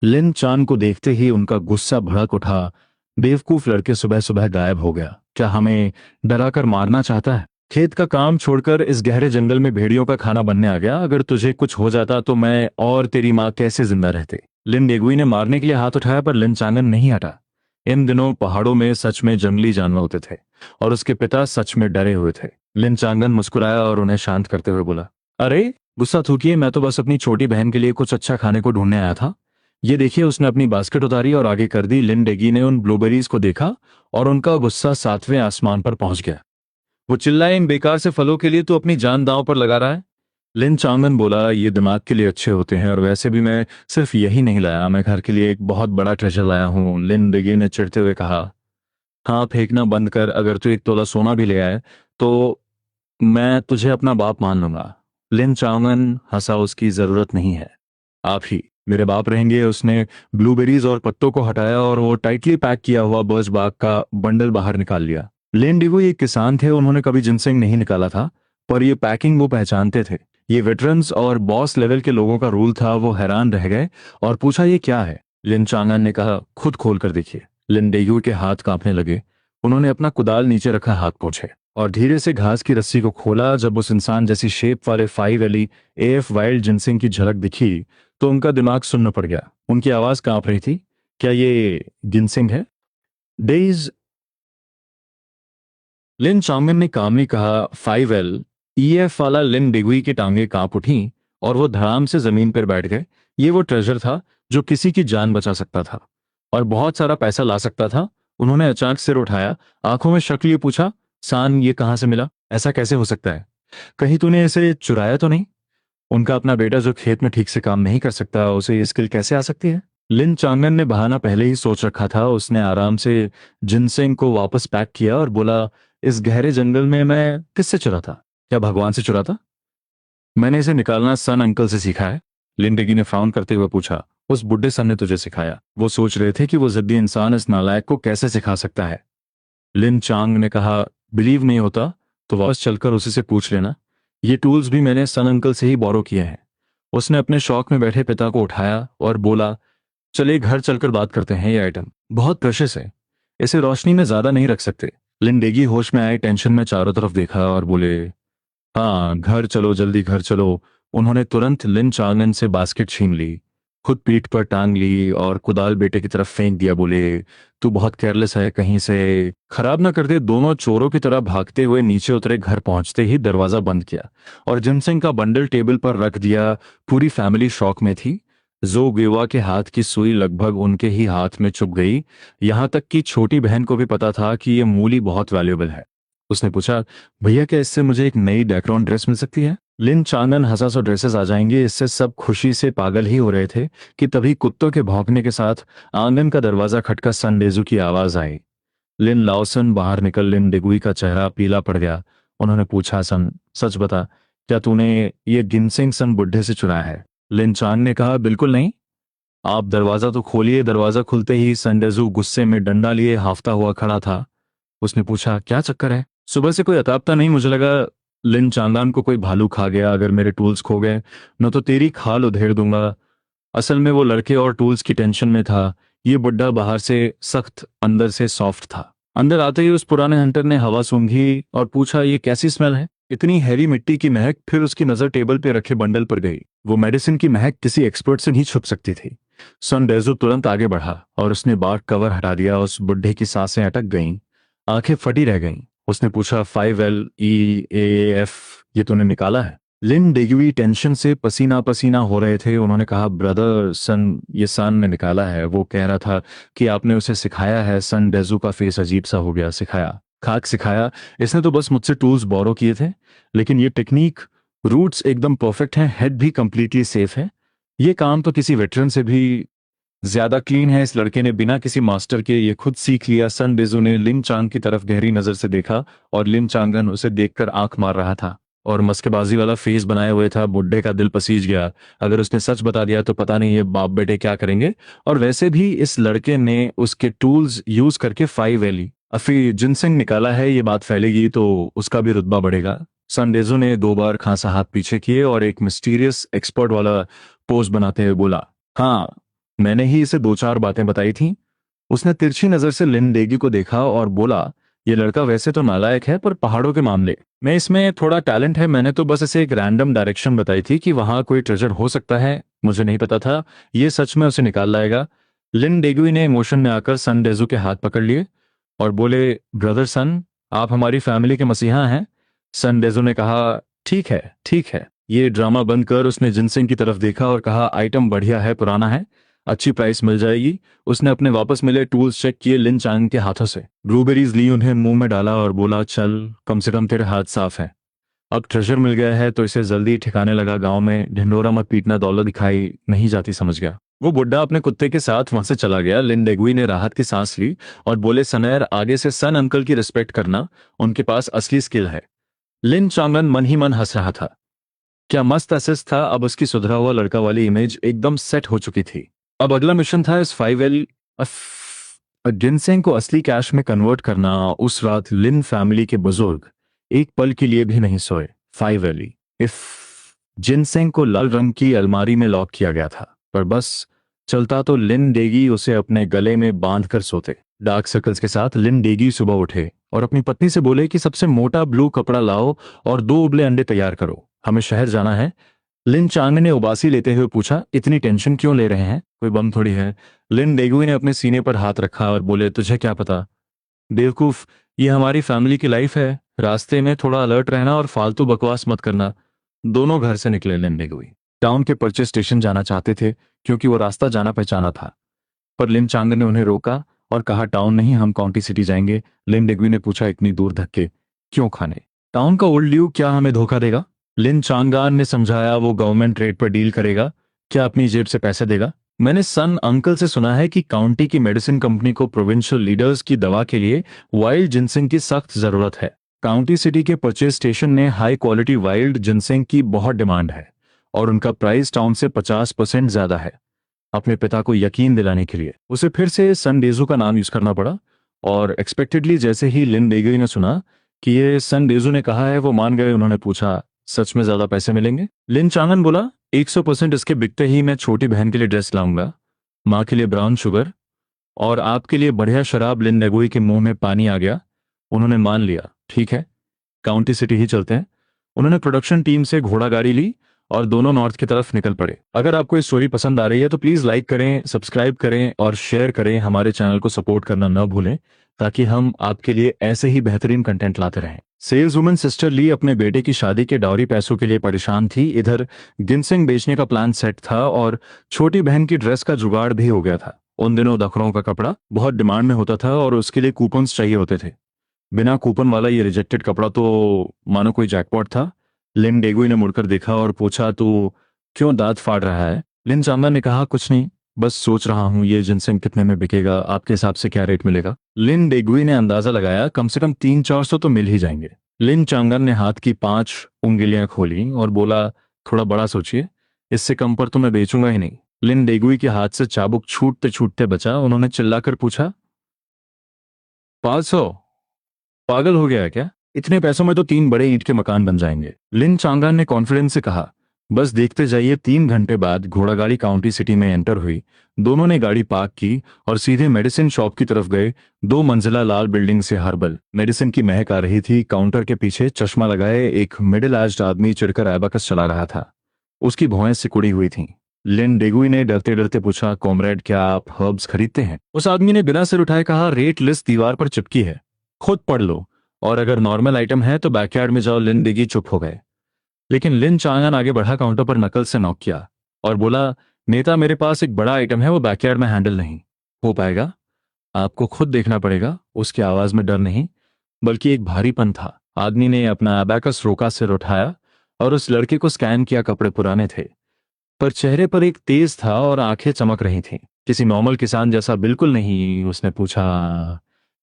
लिन चान को देखते ही उनका गुस्सा भड़क उठा। बेवकूफ लड़के, सुबह सुबह गायब हो गया। क्या हमें डरा कर मारना चाहता है? खेत का काम छोड़कर इस गहरे जंगल में भेड़ियों का खाना बनने आ गया। अगर तुझे कुछ हो जाता तो मैं और तेरी माँ कैसे जिंदा रहते? लिन डेगुई ने मारने के लिए हाथ उठाया, पर लिन चांगन नहीं हटा। इन दिनों पहाड़ों में सच में जंगली जानवर होते थे और उसके पिता सच में डरे हुए थे। लिन चांगन मुस्कुराया और उन्हें शांत करते हुए बोला, अरे गुस्सा थूकिए, मैं तो बस अपनी छोटी बहन के लिए कुछ अच्छा खाने को ढूंढने आया था। ये देखिए। उसने अपनी बास्केट उतारी और आगे कर दी। लिन डेगी ने उन ब्लूबेरीज को देखा और उनका गुस्सा 7वें आसमान पर पहुंच गया। वो चिल्लाए, इन बेकार से फलों के लिए तू अपनी जान दांव पर लगा रहा है? लिन चांगन बोला, ये दिमाग के लिए अच्छे होते हैं और वैसे भी मैं सिर्फ यही नहीं लाया, मैं घर के लिए एक बहुत बड़ा ट्रेजर लाया हूँ। लिन डेगी ने चिढ़ते हुए कहा, हाँ फेंकना बंद कर। अगर तू 1 तोला सोना भी ले आए तो मैं तुझे अपना बाप मान लूंगा। लिन चांगन हंसा, उसकी जरूरत नहीं है, आप ही मेरे बाप रहेंगे। उसने ब्लूबेरीज और पत्तों को हटाया और वो टाइटली पैक किया हुआ बर्च बाग का बंडल बाहर निकाल लिया। लेन डिगो एक किसान थे, उन्होंने कभी जिनसेंग नहीं निकाला था, पर ये पैकिंग वो पहचानते थे। ये वेटरन्स और बॉस लेवल के लोगों का रूल था। वो हैरान रह गए और पूछा, ये क्या है? लिन चांगन ने कहा, खुद खोल कर देखिए। लिन डेगू के हाथ कांपने लगे। उन्होंने अपना कुदाल नीचे रखा, हाथ पोंछे और धीरे से घास की रस्सी को खोला। जब उस इंसान जैसी शेप वाले 5LE AF वाइल्ड जिनसिंग की झलक दिखी तो उनका दिमाग सुन्न पड़ गया। उनकी आवाज कांप रही थी, क्या ये जिनसिंग है? डेज, लिन चांगन ने कामली कहा। 5LEF वाला लिन डेगुई की टांगे कांप उठी और वो धड़ाम से जमीन पर बैठ गए। ये वो ट्रेजर था जो किसी की जान बचा सकता था और बहुत सारा पैसा ला सकता था। उन्होंने अचानक सिर उठाया, आंखों में शक लिए पूछा, सान ये कहां से मिला? ऐसा कैसे हो सकता है? कहीं तूने इसे चुराया तो नहीं? उनका अपना बेटा जो खेत में ठीक से काम नहीं कर सकता, उसे ये स्किल कैसे आ सकती है? लिन चांगन ने बहाना पहले ही सोच रखा था। उसने आराम से जिनसेंग को वापस पैक किया और बोला, इस गहरे जंगल में मैं किससे चुरा था? क्या भगवान से चुरा था? मैंने इसे निकालना सन अंकल से सीखा है। लिन डेगी ने फ्राउन करते हुए पूछा, उस बुढ़े सन ने तुझे सिखाया? वो सोच रहे थे कि वो जिद्दी इंसान इस नालायक को कैसे सिखा सकता है। लिन चांग ने कहा, बिलीव नहीं होता तो वापस चलकर उसी से पूछ लेना। ये टूल्स भी मैंने सन अंकल से ही बोरो किए हैं। उसने अपने शौक में बैठे पिता को उठाया और बोला, चलिए घर चलकर बात करते हैं। ये आइटम बहुत प्रेशियस है, इसे रोशनी में ज्यादा नहीं रख सकते। लिंडेगी होश में आए, टेंशन में चारों तरफ देखा और बोले, हाँ घर चलो, जल्दी घर चलो। उन्होंने तुरंत लिन चांगन से बास्केट छीन ली, खुद पीठ पर टांग ली और कुदाल बेटे की तरफ फेंक दिया। बोले, तू बहुत केयरलेस है, कहीं से खराब ना कर दे। दोनों चोरों की तरह भागते हुए नीचे उतरे। घर पहुंचते ही दरवाजा बंद किया और जिनसिंग का बंडल टेबल पर रख दिया। पूरी फैमिली शॉक में थी। जो गेवा के हाथ की सुई लगभग उनके ही हाथ में चुभ गई। यहां तक कि छोटी बहन को भी पता था कि ये मूली बहुत वैल्यूएबल है। उसने पूछा, भैया क्या इससे मुझे एक नई डेकोरेट ड्रेस मिल सकती है? लिन चांगन हंसा, सौ ड्रेसेस आ जाएंगी, इससे सब खुशी से पागल ही हो रहे थे कि तभी कुत्तों के भौंकने के साथ आंगन का दरवाजा खटका सन डेजू की आवाज आई। लिन लाओसन बाहर निकल लिन डेगुई का चेहरा पीला पड़ गया। उन्होंने पूछा, सन सच बता, क्या तूने ये गिनसिंग सन बुढ़े से चुराया है? लिन चांग ने कहा, बिल्कुल नहीं। आप दरवाजा तो खोलिए। दरवाजा खुलते ही सन डेजू गुस्से में डंडा लिए हाफता हुआ खड़ा था। उसने पूछा, क्या चक्कर है? सुबह से कोई अतापता नहीं, मुझे लगा लिन चांदान को कोई भालू खा गया। अगर मेरे टूल्स खो गए न तो तेरी खाल उधेड़ दूंगा। असल में वो लड़के और टूल्स की टेंशन में था। ये बुड्ढा बाहर से सख्त, अंदर से सॉफ्ट था। अंदर आते ही उस पुराने हंटर ने हवा सूंघी और पूछा, ये कैसी स्मेल है? इतनी हैवी मिट्टी की महक। फिर उसकी नजर टेबल पे रखे बंडल पर गई। वो मेडिसिन की महक किसी एक्सपर्ट से नहीं छुप सकती थी। सन डेजो तुरंत आगे बढ़ा और उसने बाग कवर हटा दिया। उस बुढ़े की सांसें अटक गईं, आंखें फटी रह गईं। उसने पूछा, 5LEAF ये तूने निकाला है? लिन डेग्यूई टेंशन से पसीना पसीना हो रहे थे। उन्होंने कहा, ब्रदर, सन ये सन ने निकाला है। वो कह रहा था कि आपने उसे सिखाया है। सन डेजू का फेस अजीब सा हो गया। सिखाया? खाक सिखाया? इसने तो बस मुझसे टूल्स बोरो किए थे। लेकिन ये टेक्निक, रूट्स एकदम परफेक्ट हैं, हेड भी कंप्लीटली सेफ है। ये काम तो किसी वेटरन से भी ज्यादा क्लीन है। इस लड़के ने बिना किसी मास्टर के ये खुद सीख लिया। सन डेजू ने लिन चांग की तरफ गहरी नजर से देखा और लिन चांगन उसे देखकर आंख मार रहा था और मस्केबाजी वाला फेस बनाए हुए था। बुड्ढे का दिल पसीज गया। अगर उसने सच बता दिया तो पता नहीं ये बाप बेटे क्या करेंगे। और वैसे भी इस लड़के ने उसके टूल्स यूज करके 5 अफी जिनसिंग निकाला है। ये बात फैलेगी तो उसका भी रुतबा बढ़ेगा। सन डेजू ने 2 बार खांसा हाथ पीछे किए और एक मिस्टीरियस एक्सपर्ट वाला पोज बनाते हुए बोला, हाँ, मैंने ही इसे 2-4 बातें बताई थी। उसने तिरछी नजर से लिन डेगी को देखा और बोला, ये लड़का वैसे तो नालायक है पर पहाड़ों के मामले में इसमें थोड़ा टैलेंट है। मैंने तो बस इसे एक रैंडम डायरेक्शन बताई थी कि वहां कोई ट्रेजर हो सकता है। मुझे नहीं पता था ये सच में उसे निकाल लाएगा। लिन डेगुई ने इमोशन में आकर सन डेजू के हाथ पकड़ लिए और बोले, ब्रदर सन, आप हमारी फैमिली के मसीहा हैं। सन डेजू ने कहा, ठीक है ठीक है। ये ड्रामा बंद कर। उसने जिनसिंग की तरफ देखा और कहा, आइटम बढ़िया है, पुराना है, अच्छी प्राइस मिल जाएगी। उसने अपने वापस मिले टूल्स चेक किए लिन चांग के हाथों से, ब्लूबेरीज ली, उन्हें मुंह में डाला और बोला, चल, कम से कम तेरे हाथ साफ हैं। अब ट्रेजर मिल गया है तो इसे जल्दी ठिकाने लगा। गांव में ढिंडोरा मत पीटना, दौलत दिखाई नहीं जाती, समझ गया? वो बुड्ढा अपने कुत्ते के साथ वहां से चला गया। लिन डेगुई ने राहत की सांस ली और बोले, सनैर, आगे से सन अंकल की रिस्पेक्ट करना, उनके पास असली स्किल है। लिन चांगन मन ही मन हंस रहा था। क्या मस्त असिस्ट था। अब उसकी सुधरा हुआ लड़का वाली इमेज एकदम सेट हो चुकी थी। अब अगला मिशन था इस 5L जिनसेंग को असली कैश में कन्वर्ट करना। उस रात लिन फैमिली के बुजुर्ग एक पल के लिए भी नहीं सोए। 5L इफ जिनसेंग को लाल रंग की अलमारी में लॉक किया गया था, पर बस चलता तो लिन डेगी उसे अपने गले में बांध कर सोते। डार्क सर्कल्स के साथ लिन डेगी सुबह उठे और अपनी पत्नी से बोले कि सबसे मोटा ब्लू कपड़ा लाओ और 2 उबले अंडे तैयार करो, हमें शहर जाना है। लिन चांग ने उबासी लेते हुए पूछा, इतनी टेंशन क्यों ले रहे हैं? कोई बम थोड़ी है। लिन डेगुई ने अपने सीने पर हाथ रखा और बोले, तुझे क्या पता बेवकूफ, ये हमारी फैमिली की लाइफ है। रास्ते में थोड़ा अलर्ट रहना और फालतू बकवास मत करना। दोनों घर से निकले लिन डेगुई। टाउन के परचेज स्टेशन जाना चाहते थे क्योंकि वो रास्ता जाना पहचाना था, पर लिन चांग ने उन्हें रोका और कहा, टाउन नहीं, हम काउंटी सिटी जाएंगे। लिन डेगुई ने पूछा, इतनी दूर धक्के क्यों खाने? टाउन का ओल्ड ड्यू क्या हमें धोखा देगा? लिन चांगान ने समझाया, वो गवर्नमेंट रेट पर डील करेगा, क्या अपनी जेब से पैसे देगा? मैंने सन अंकल से सुना है कि काउंटी की मेडिसिन कंपनी को प्रोविंशियल लीडर्स की दवा के लिए वाइल्ड जिनसिंग की सख्त जरूरत है। काउंटी सिटी के परचेज स्टेशन ने हाई क्वालिटी वाइल्ड जिनसिंग की बहुत डिमांड है और उनका प्राइस टाउन से 50% ज्यादा है। अपने पिता को यकीन दिलाने के लिए उसे फिर से सन डेजू का नाम यूज करना पड़ा और एक्सपेक्टेडली जैसे ही लिन डेगुई ने सुना कि ये सन डेजू ने कहा है, वो मान गए। उन्होंने पूछा, सच में ज्यादा पैसे मिलेंगे? लिन चांगन बोला, 100% इसके बिकते ही मैं छोटी बहन के लिए ड्रेस लाऊंगा, माँ के लिए ब्राउन शुगर और आपके लिए बढ़िया शराब। लिन डेगुई के मुंह में पानी आ गया। उन्होंने मान लिया, ठीक है, काउंटी सिटी ही चलते हैं। उन्होंने प्रोडक्शन टीम से घोड़ा गाड़ी ली और दोनों नॉर्थ की तरफ निकल पड़े। अगर आपको ये स्टोरी पसंद आ रही है तो प्लीज लाइक करें, सब्सक्राइब करें और शेयर करें। हमारे चैनल को सपोर्ट करना न भूलें ताकि हम आपके लिए ऐसे ही बेहतरीन कंटेंट लाते रहें। सेल्स वुमन सिस्टर ली अपने बेटे की शादी के डाउरी पैसों के लिए परेशान थी। इधर गिनसिंग बेचने का प्लान सेट था और छोटी बहन की ड्रेस का जुगाड़ भी हो गया था। उन दिनों दखरों का कपड़ा बहुत डिमांड में होता था और उसके लिए कूपन्स चाहिए होते थे। बिना कूपन वाला ये रिजेक्टेड कपड़ा तो मानो कोई जैकपॉट था। लिन डेगुई ने मुड़कर देखा और पूछा, तो क्यों दांत फाड़ रहा है? लिन चांगा ने कहा, कुछ नहीं, बस सोच रहा हूँ ये जिनसेंग कितने में बिकेगा, आपके हिसाब से क्या रेट मिलेगा? लिन डेगुई ने अंदाजा लगाया, कम से कम 300-400 तो मिल ही जाएंगे। लिन चांगन ने हाथ की 5 उंगलियां खोली और बोला, थोड़ा बड़ा सोचिए, इससे कम पर तो मैं बेचूंगा ही नहीं। लिन डेगुई के हाथ से चाबुक छूटते छूटते बचा। उन्होंने चिल्लाकर पूछा, 500? पागल हो गया है क्या? इतने पैसों में तो 3 बड़े ईंट के मकान बन जाएंगे। लिन चांगान ने कॉन्फिडेंस से कहा, बस देखते जाइए। 3 घंटे बाद घोड़ागाड़ी काउंटी सिटी में एंटर हुई। दोनों ने गाड़ी पार्क की और सीधे मेडिसिन शॉप की तरफ गए। 2 मंजिला लाल बिल्डिंग से हर्बल मेडिसिन की महक आ रही थी। काउंटर के पीछे चश्मा लगाए एक मिडिल एज्ड आदमी चिढ़कर एबाकस चला रहा था। उसकी भौहें सिकुड़ी हुई थीं। लिन डेगुई ने डरते डरते पूछा, कॉमरेड, क्या आप हर्ब्स खरीदते हैं? उस आदमी ने बिना सिर उठाए कहा, रेट लिस्ट दीवार पर चिपकी है, खुद पढ़ लो, और अगर नॉर्मल आइटम है तो बैकयार्ड में जाओ। लिन डेगी चुप हो गए, लेकिन लिन चांगन आगे बढ़ा, काउंटर पर नकल से नॉक किया और बोला, नेता, मेरे पास एक बड़ा आइटम है, वो बैकयार्ड में हैंडल नहीं हो पाएगा, आपको खुद देखना पड़ेगा। उसकी आवाज में डर नहीं बल्कि एक भारीपन था। आदमी ने अपना अबैकस रोका, सिर उठाया और उस लड़के को स्कैन किया। कपड़े पुराने थे पर चेहरे पर एक तेज था और आंखें चमक रही थीं, किसी नॉर्मल किसान जैसा बिल्कुल नहीं। उसने पूछा,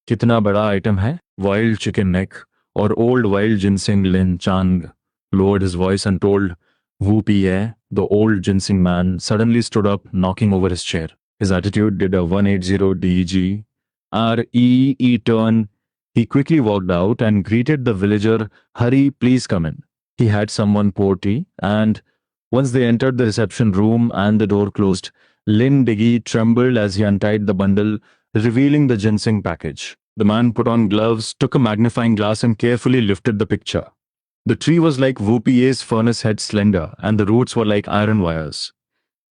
कितना बड़ा आइटम है? वाइल्ड चिकन नेक और old wild ginseng. Lin Chang lowered his voice and told Wu Pie. The old ginseng man suddenly stood up, knocking over his chair. His attitude did a 180 DG REE turn. He quickly walked out and greeted the villager, Hurry, please come in. He had someone pour tea, and once they entered the reception room and the door closed, Lin Diggy trembled as he untied the bundle, revealing the ginseng package. The man put on gloves, took a magnifying glass, and carefully lifted the picture. The tree was like Wu Pie's furnace head, slender, and the roots were like iron wires.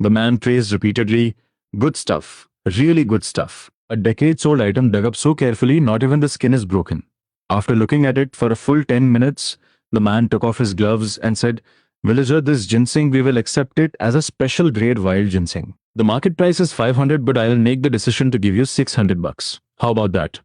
The man praised repeatedly, good stuff, really good stuff. A decades-old item dug up so carefully, not even the skin is broken. After looking at it for a full 10 minutes, the man took off his gloves and said, Villager, this ginseng, we will accept it as a special grade wild ginseng. The market price is 500, but I will make the decision to give you $600. How about that?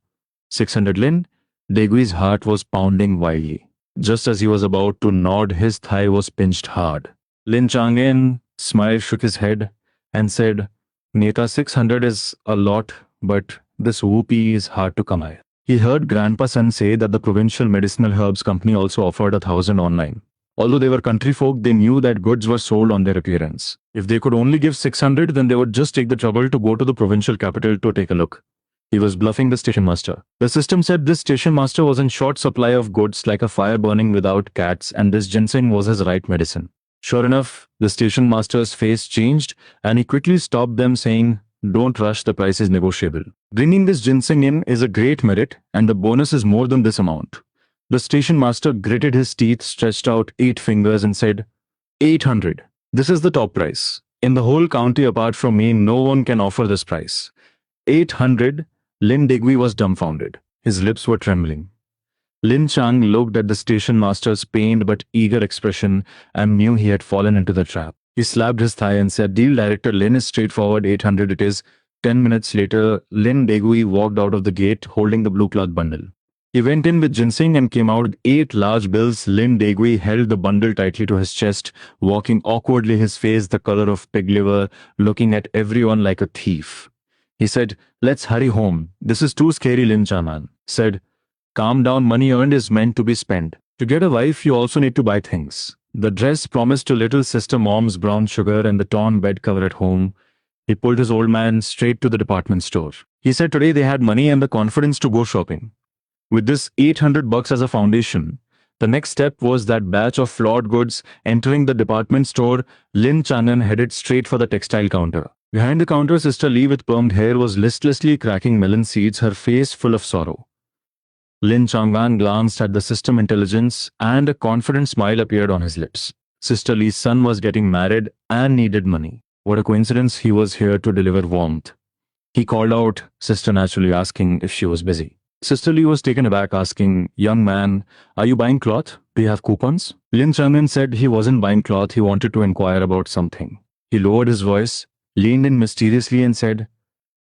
600, Lin? Degui's heart was pounding wildly. Just as he was about to nod, his thigh was pinched hard. Lin Chang'en smiled, shook his head, and said, Neta, 600 is a lot, but this whoopee is hard to come by. He heard Grandpa Son say that the Provincial Medicinal Herbs Company also offered 1,000 online. Although they were country folk, they knew that goods were sold on their appearance. If they could only give 600, then they would just take the trouble to go to the provincial capital to take a look. He was bluffing the station master. The system said this station master was in short supply of goods, like a fire burning without cats, and this ginseng was his right medicine. Sure enough, the station master's face changed, and he quickly stopped them, saying, Don't rush, the price is negotiable. Bringing this ginseng in is a great merit, and the bonus is more than this amount. The station master gritted his teeth, stretched out 8 fingers, and said, 800. This is the top price. In the whole county apart from me, no one can offer this price. 800. Lin Digui was dumbfounded. His lips were trembling. Lin Chang looked at the station master's pained but eager expression and knew he had fallen into the trap. He slapped his thigh and said, Deal director, Lin is straightforward, 800 it is. 10 minutes later, Lin Digui walked out of the gate holding the blue cloth bundle. He went in with ginseng and came out with 8 large bills. Lin Digui held the bundle tightly to his chest, walking awkwardly, his face the color of pig liver, looking at everyone like a thief. He said, Let's hurry home. This is too scary. Lin Chaman said, Calm down, money earned is meant to be spent. To get a wife, you also need to buy things. The dress promised to little sister Mom's brown sugar and the torn bed cover at home. He pulled his old man straight to the department store. He said today they had money and the confidence to go shopping. With this $800 as a foundation, the next step was that batch of flawed goods. Entering the department store, Lin Chanan headed straight for the textile counter. Behind the counter, Sister Lee with permed hair was listlessly cracking melon seeds, her face full of sorrow. Lin Changwan glanced at the system intelligence, and a confident smile appeared on his lips. Sister Lee's son was getting married and needed money. What a coincidence, he was here to deliver warmth. He called out, Sister naturally asking if she was busy. Sister Lee was taken aback, asking, Young man, are you buying cloth? Do you have coupons? Lin Changwan said he wasn't buying cloth, he wanted to inquire about something. He lowered his voice, leaned in mysteriously and said,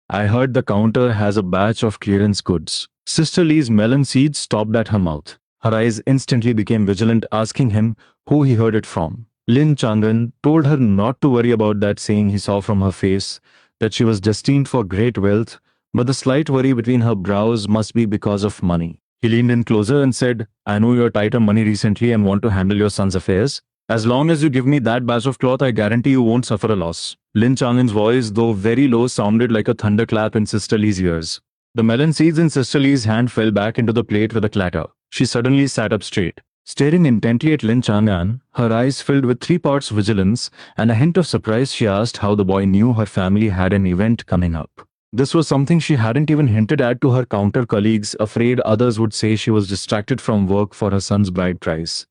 I heard the counter has a batch of clearance goods. Sister Lee's melon seeds stopped at her mouth. Her eyes instantly became vigilant, asking him who he heard it from. Lin Changan told her not to worry about that, saying he saw from her face that she was destined for great wealth, but the slight worry between her brows must be because of money. He leaned in closer and said, I know you're tight on money recently and want to handle your son's affairs. As long as you give me that batch of cloth, I guarantee you won't suffer a loss. Lin Changan's voice, though very low, sounded like a thunderclap in Sister Lee's ears. The melon seeds in Sister Lee's hand fell back into the plate with a clatter. She suddenly sat up straight. Staring intently at Lin Changan, her eyes filled with three parts vigilance and a hint of surprise, she asked how the boy knew her family had an event coming up. This was something she hadn't even hinted at to her counter colleagues, afraid others would say she was distracted from work for her son's bride price.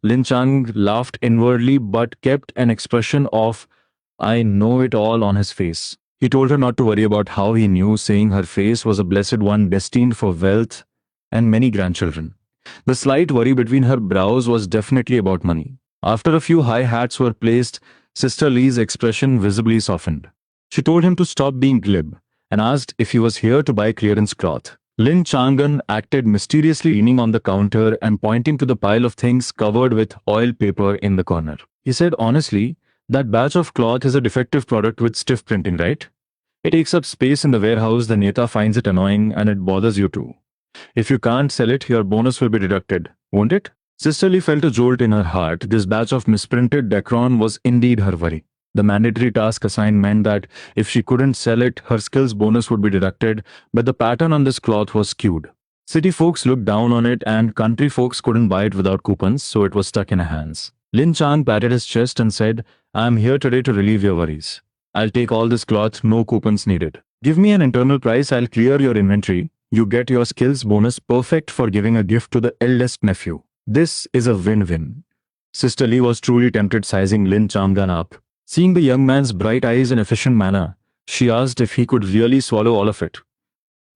Lin Chang laughed inwardly but kept an expression of, I know it all on his face. He told her not to worry about how he knew, saying her face was a blessed one destined for wealth and many grandchildren. The slight worry between her brows was definitely about money. After a few high hats were placed, Sister Lee's expression visibly softened. She told him to stop being glib and asked if he was here to buy clearance cloth. Lin Changan acted mysteriously, leaning on the counter and pointing to the pile of things covered with oil paper in the corner. He said honestly, that batch of cloth is a defective product with stiff printing, right? It takes up space in the warehouse, the Neta finds it annoying and it bothers you too. If you can't sell it, your bonus will be deducted, won't it? Sister Lee felt a jolt in her heart. This batch of misprinted Dacron was indeed her worry. The mandatory task assigned meant that if she couldn't sell it, her skills bonus would be deducted, but the pattern on this cloth was skewed. City folks looked down on it and country folks couldn't buy it without coupons, so it was stuck in her hands. Lin Chang patted his chest and said, I'm here today to relieve your worries. I'll take all this cloth, no coupons needed. Give me an internal price, I'll clear your inventory. You get your skills bonus, perfect for giving a gift to the eldest nephew. This is a win-win. Sister Lee was truly tempted, sizing Lin Changan up. Seeing the young man's bright eyes and efficient manner, she asked if he could really swallow all of it.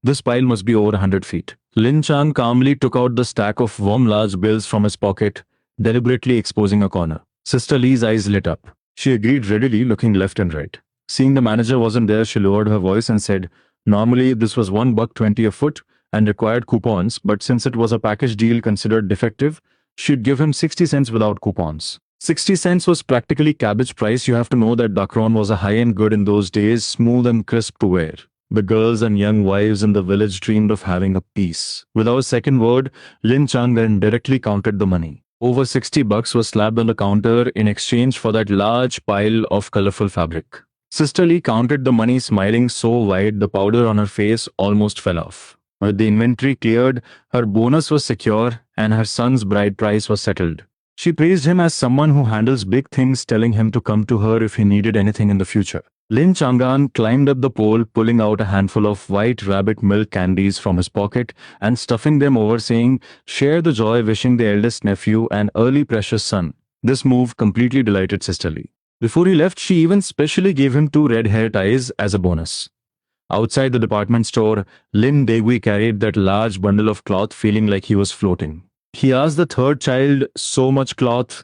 This pile must be over 100 feet. Lin Chang calmly took out the stack of warm large bills from his pocket, deliberately exposing a corner. Sister Lee's eyes lit up. She agreed readily, looking left and right. Seeing the manager wasn't there, she lowered her voice and said, normally this was $1.20 a foot and required coupons, but since it was a package deal considered defective, she'd give him 60 cents without coupons. 60 cents was practically cabbage price. You have to know that Dacron was a high-end good in those days, smooth and crisp to wear. The girls and young wives in the village dreamed of having a piece. Without a second word, Lin Chang then directly counted the money. Over $60 was slapped on the counter in exchange for that large pile of colorful fabric. Sister Lee counted the money, smiling so wide the powder on her face almost fell off. With the inventory cleared, her bonus was secure and her son's bride price was settled. She praised him as someone who handles big things, telling him to come to her if he needed anything in the future. Lin Changan climbed up the pole, pulling out a handful of white rabbit milk candies from his pocket and stuffing them over, saying, share the joy, wishing the eldest nephew an early precious son. This move completely delighted Sister Lee. Before he left, she even specially gave him 2 red hair ties as a bonus. Outside the department store, Lin Degui carried that large bundle of cloth, feeling like he was floating. He asked the third child, so much cloth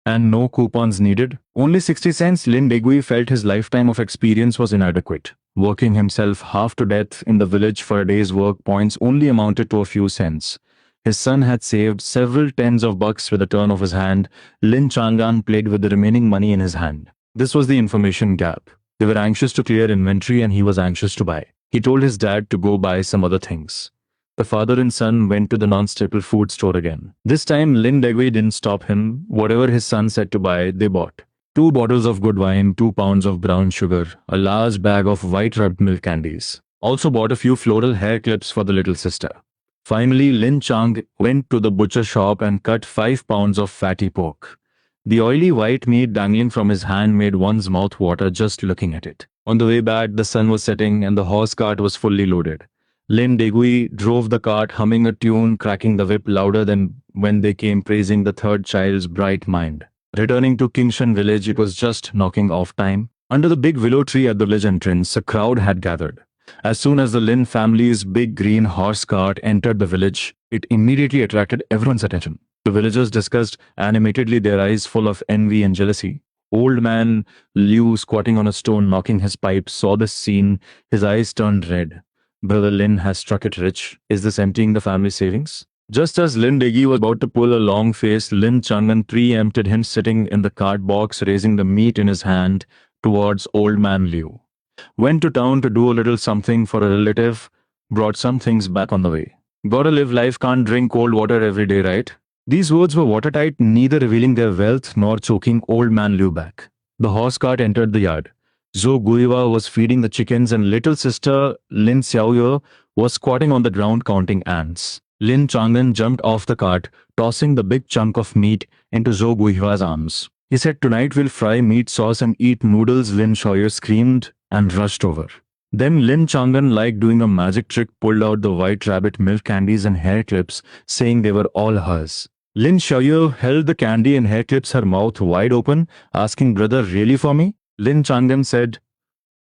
and no coupons needed. Only 60 cents. Lin Degui felt his lifetime of experience was inadequate. Working himself half to death in the village for a day's work, points only amounted to a few cents. His son had saved several tens of bucks with a turn of his hand. Lin Changan played with the remaining money in his hand. This was the information gap. They were anxious to clear inventory and he was anxious to buy. He told his dad to go buy some other things. The father and son went to the non-staple food store again. This time, Lin Degui didn't stop him. Whatever his son said to buy, they bought. 2 bottles of good wine, 2 pounds of brown sugar, a large bag of white rubbed milk candies. Also bought a few floral hair clips for the little sister. Finally, Lin Chang went to the butcher shop and cut 5 pounds of fatty pork. The oily white meat dangling from his hand made one's mouth water just looking at it. On the way back, the sun was setting and the horse cart was fully loaded. Lin Degui drove the cart, humming a tune, cracking the whip louder than when they came, praising the third child's bright mind. Returning to Kingshan village, it was just knocking off time. Under the big willow tree at the village entrance, a crowd had gathered. As soon as the Lin family's big green horse cart entered the village, it immediately attracted everyone's attention. The villagers discussed animatedly, their eyes full of envy and jealousy. Old man Liu, squatting on a stone knocking his pipe, saw this scene. His eyes turned red. Brother Lin has struck it rich. Is this emptying the family savings? Just as Lin Degi was about to pull a long face, Lin Changan preempted him sitting in the cart box, raising the meat in his hand towards old man Liu. Went to town to do a little something for a relative, brought some things back on the way. Gotta live life, can't drink cold water every day, right? These words were watertight, neither revealing their wealth nor choking old man Liu back. The horse cart entered the yard. Zhou Guiwa was feeding the chickens and little sister Lin Xiaoye was squatting on the ground counting ants. Lin Changan jumped off the cart, tossing the big chunk of meat into Zhou Guiwa's arms. He said, "Tonight we'll fry meat sauce and eat noodles." Lin Xiaoye screamed and rushed over. Then Lin Changan, like doing a magic trick, pulled out the white rabbit milk candies and hair clips, saying they were all hers. Lin Xiaoye held the candy and hair clips, her mouth wide open, asking, "Brother, really for me?" Lin Changan said,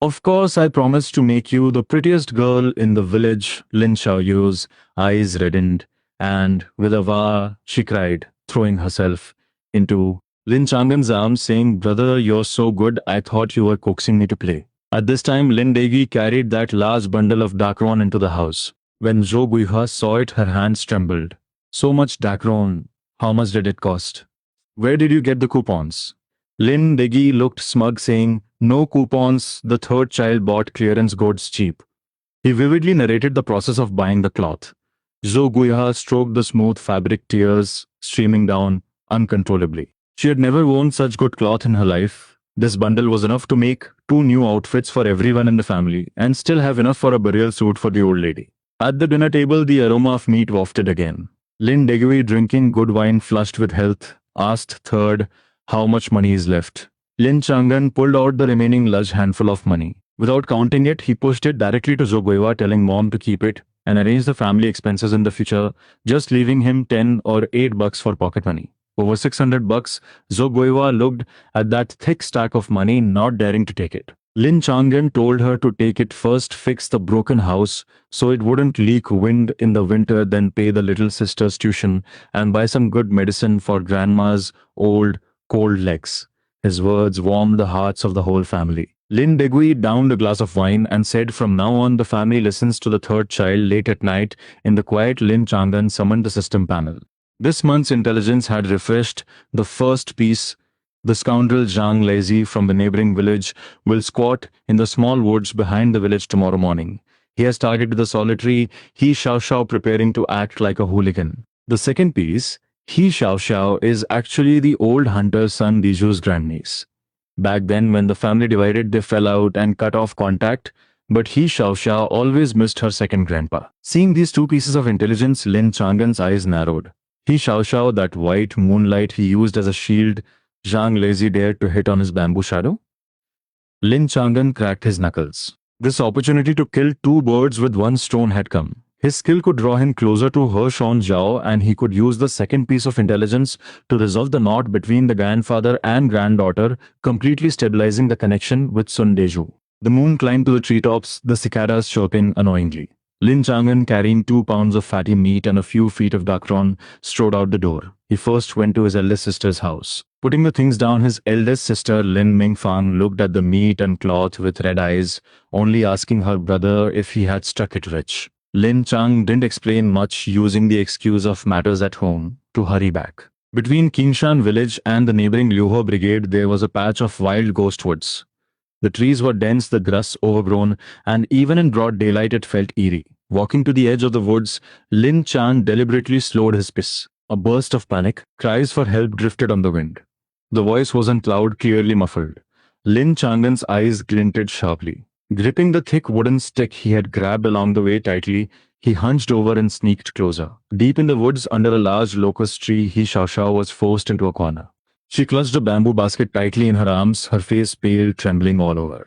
"Of course, I promised to make you the prettiest girl in the village." Lin Xiaoyu's eyes reddened, and with a wah, she cried, throwing herself into Lin Changan's arms, saying, "Brother, you're so good, I thought you were coaxing me to play." At this time, Lin Degi carried that large bundle of dacron into the house. When Zhou Guiha saw it, her hands trembled. "So much dacron. How much did it cost? Where did you get the coupons?" Lin Degi looked smug, saying, "No coupons, the third child bought clearance goods cheap." He vividly narrated the process of buying the cloth. Zhou Guiha stroked the smooth fabric, tears streaming down uncontrollably. She had never worn such good cloth in her life. This bundle was enough to make 2 new outfits for everyone in the family, and still have enough for a burial suit for the old lady. At the dinner table, the aroma of meat wafted again. Lin Degui, drinking good wine flushed with health, asked third, "How much money is left?" Lin Changan pulled out the remaining large handful of money. Without counting it, he pushed it directly to Zhou Guiwa, telling mom to keep it and arrange the family expenses in the future, just leaving him 10 or 8 bucks for pocket money. Over 600 bucks, Zhou Guiwa looked at that thick stack of money, not daring to take it. Lin Changan told her to take it first, fix the broken house so it wouldn't leak wind in the winter, then pay the little sister's tuition and buy some good medicine for grandma's old, cold legs. His words warmed the hearts of the whole family. Lin Degui downed a glass of wine and said, "From now on, the family listens to the third child." Late at night, in the quiet, Lin Changan summoned the system panel. This month's intelligence had refreshed the first piece. The scoundrel Zhang Lazy from the neighboring village will squat in the small woods behind the village tomorrow morning. He has targeted the solitary He Xiao Xiao, preparing to act like a hooligan. The second piece, He Xiao Xiao, is actually the old hunter's son Diju's grandniece. Back then, when the family divided, they fell out and cut off contact, but He Xiao Xiao always missed her second grandpa. Seeing these 2 pieces of intelligence, Lin Changan's eyes narrowed. He Xiao Xiao, that white moonlight he used as a shield, Zhang Lazy dared to hit on his bamboo shadow? Lin Changan cracked his knuckles. This opportunity to kill 2 birds with 1 stone had come. His skill could draw him closer to He Shon Zhao, and he could use the second piece of intelligence to resolve the knot between the grandfather and granddaughter, completely stabilizing the connection with Sun Deju. The moon climbed to the treetops, the cicadas chirping annoyingly. Lin Changan, carrying 2 pounds of fatty meat and a few feet of dacron, strode out the door. He first went to his eldest sister's house. Putting the things down, his eldest sister, Lin Mingfang, looked at the meat and cloth with red eyes, only asking her brother if he had struck it rich. Lin Chang didn't explain much, using the excuse of matters at home to hurry back. Between Kingshan village and the neighboring Liuho brigade, there was a patch of wild ghost woods. The trees were dense, the grass overgrown, and even in broad daylight it felt eerie. Walking to the edge of the woods, Lin Chan deliberately slowed his pace. A burst of panic, cries for help drifted on the wind. The voice wasn't loud, clearly muffled. Lin Changan's eyes glinted sharply. Gripping the thick wooden stick he had grabbed along the way tightly, he hunched over and sneaked closer. Deep in the woods, under a large locust tree, He Xiao Xiao was forced into a corner. She clutched a bamboo basket tightly in her arms, her face pale, trembling all over.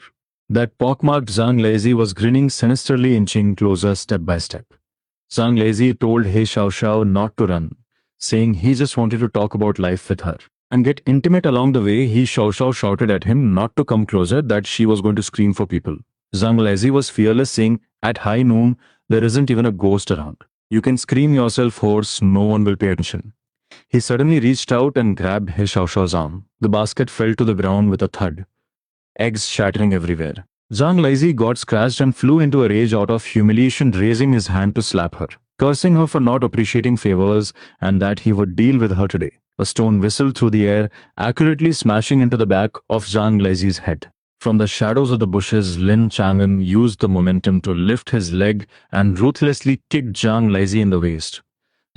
That pockmarked Zhang Lazy was grinning sinisterly, inching closer step by step. Zhang Lazy told He Xiao Xiao not to run, saying he just wanted to talk about life with her and get intimate along the way. He Xiao Xiao shouted at him not to come closer, that she was going to scream for people. Zhang Lazy was fearless, saying, "At high noon, there isn't even a ghost around. You can scream yourself hoarse, no one will pay attention." He suddenly reached out and grabbed He Xiao Xiao's arm. The basket fell to the ground with a thud, eggs shattering everywhere. Zhang Lazy got scratched and flew into a rage out of humiliation, raising his hand to slap her, cursing her for not appreciating favors and that he would deal with her today. A stone whistled through the air, accurately smashing into the back of Zhang Lazy's head. From the shadows of the bushes, Lin Chang'an used the momentum to lift his leg and ruthlessly kicked Zhang Lazy in the waist.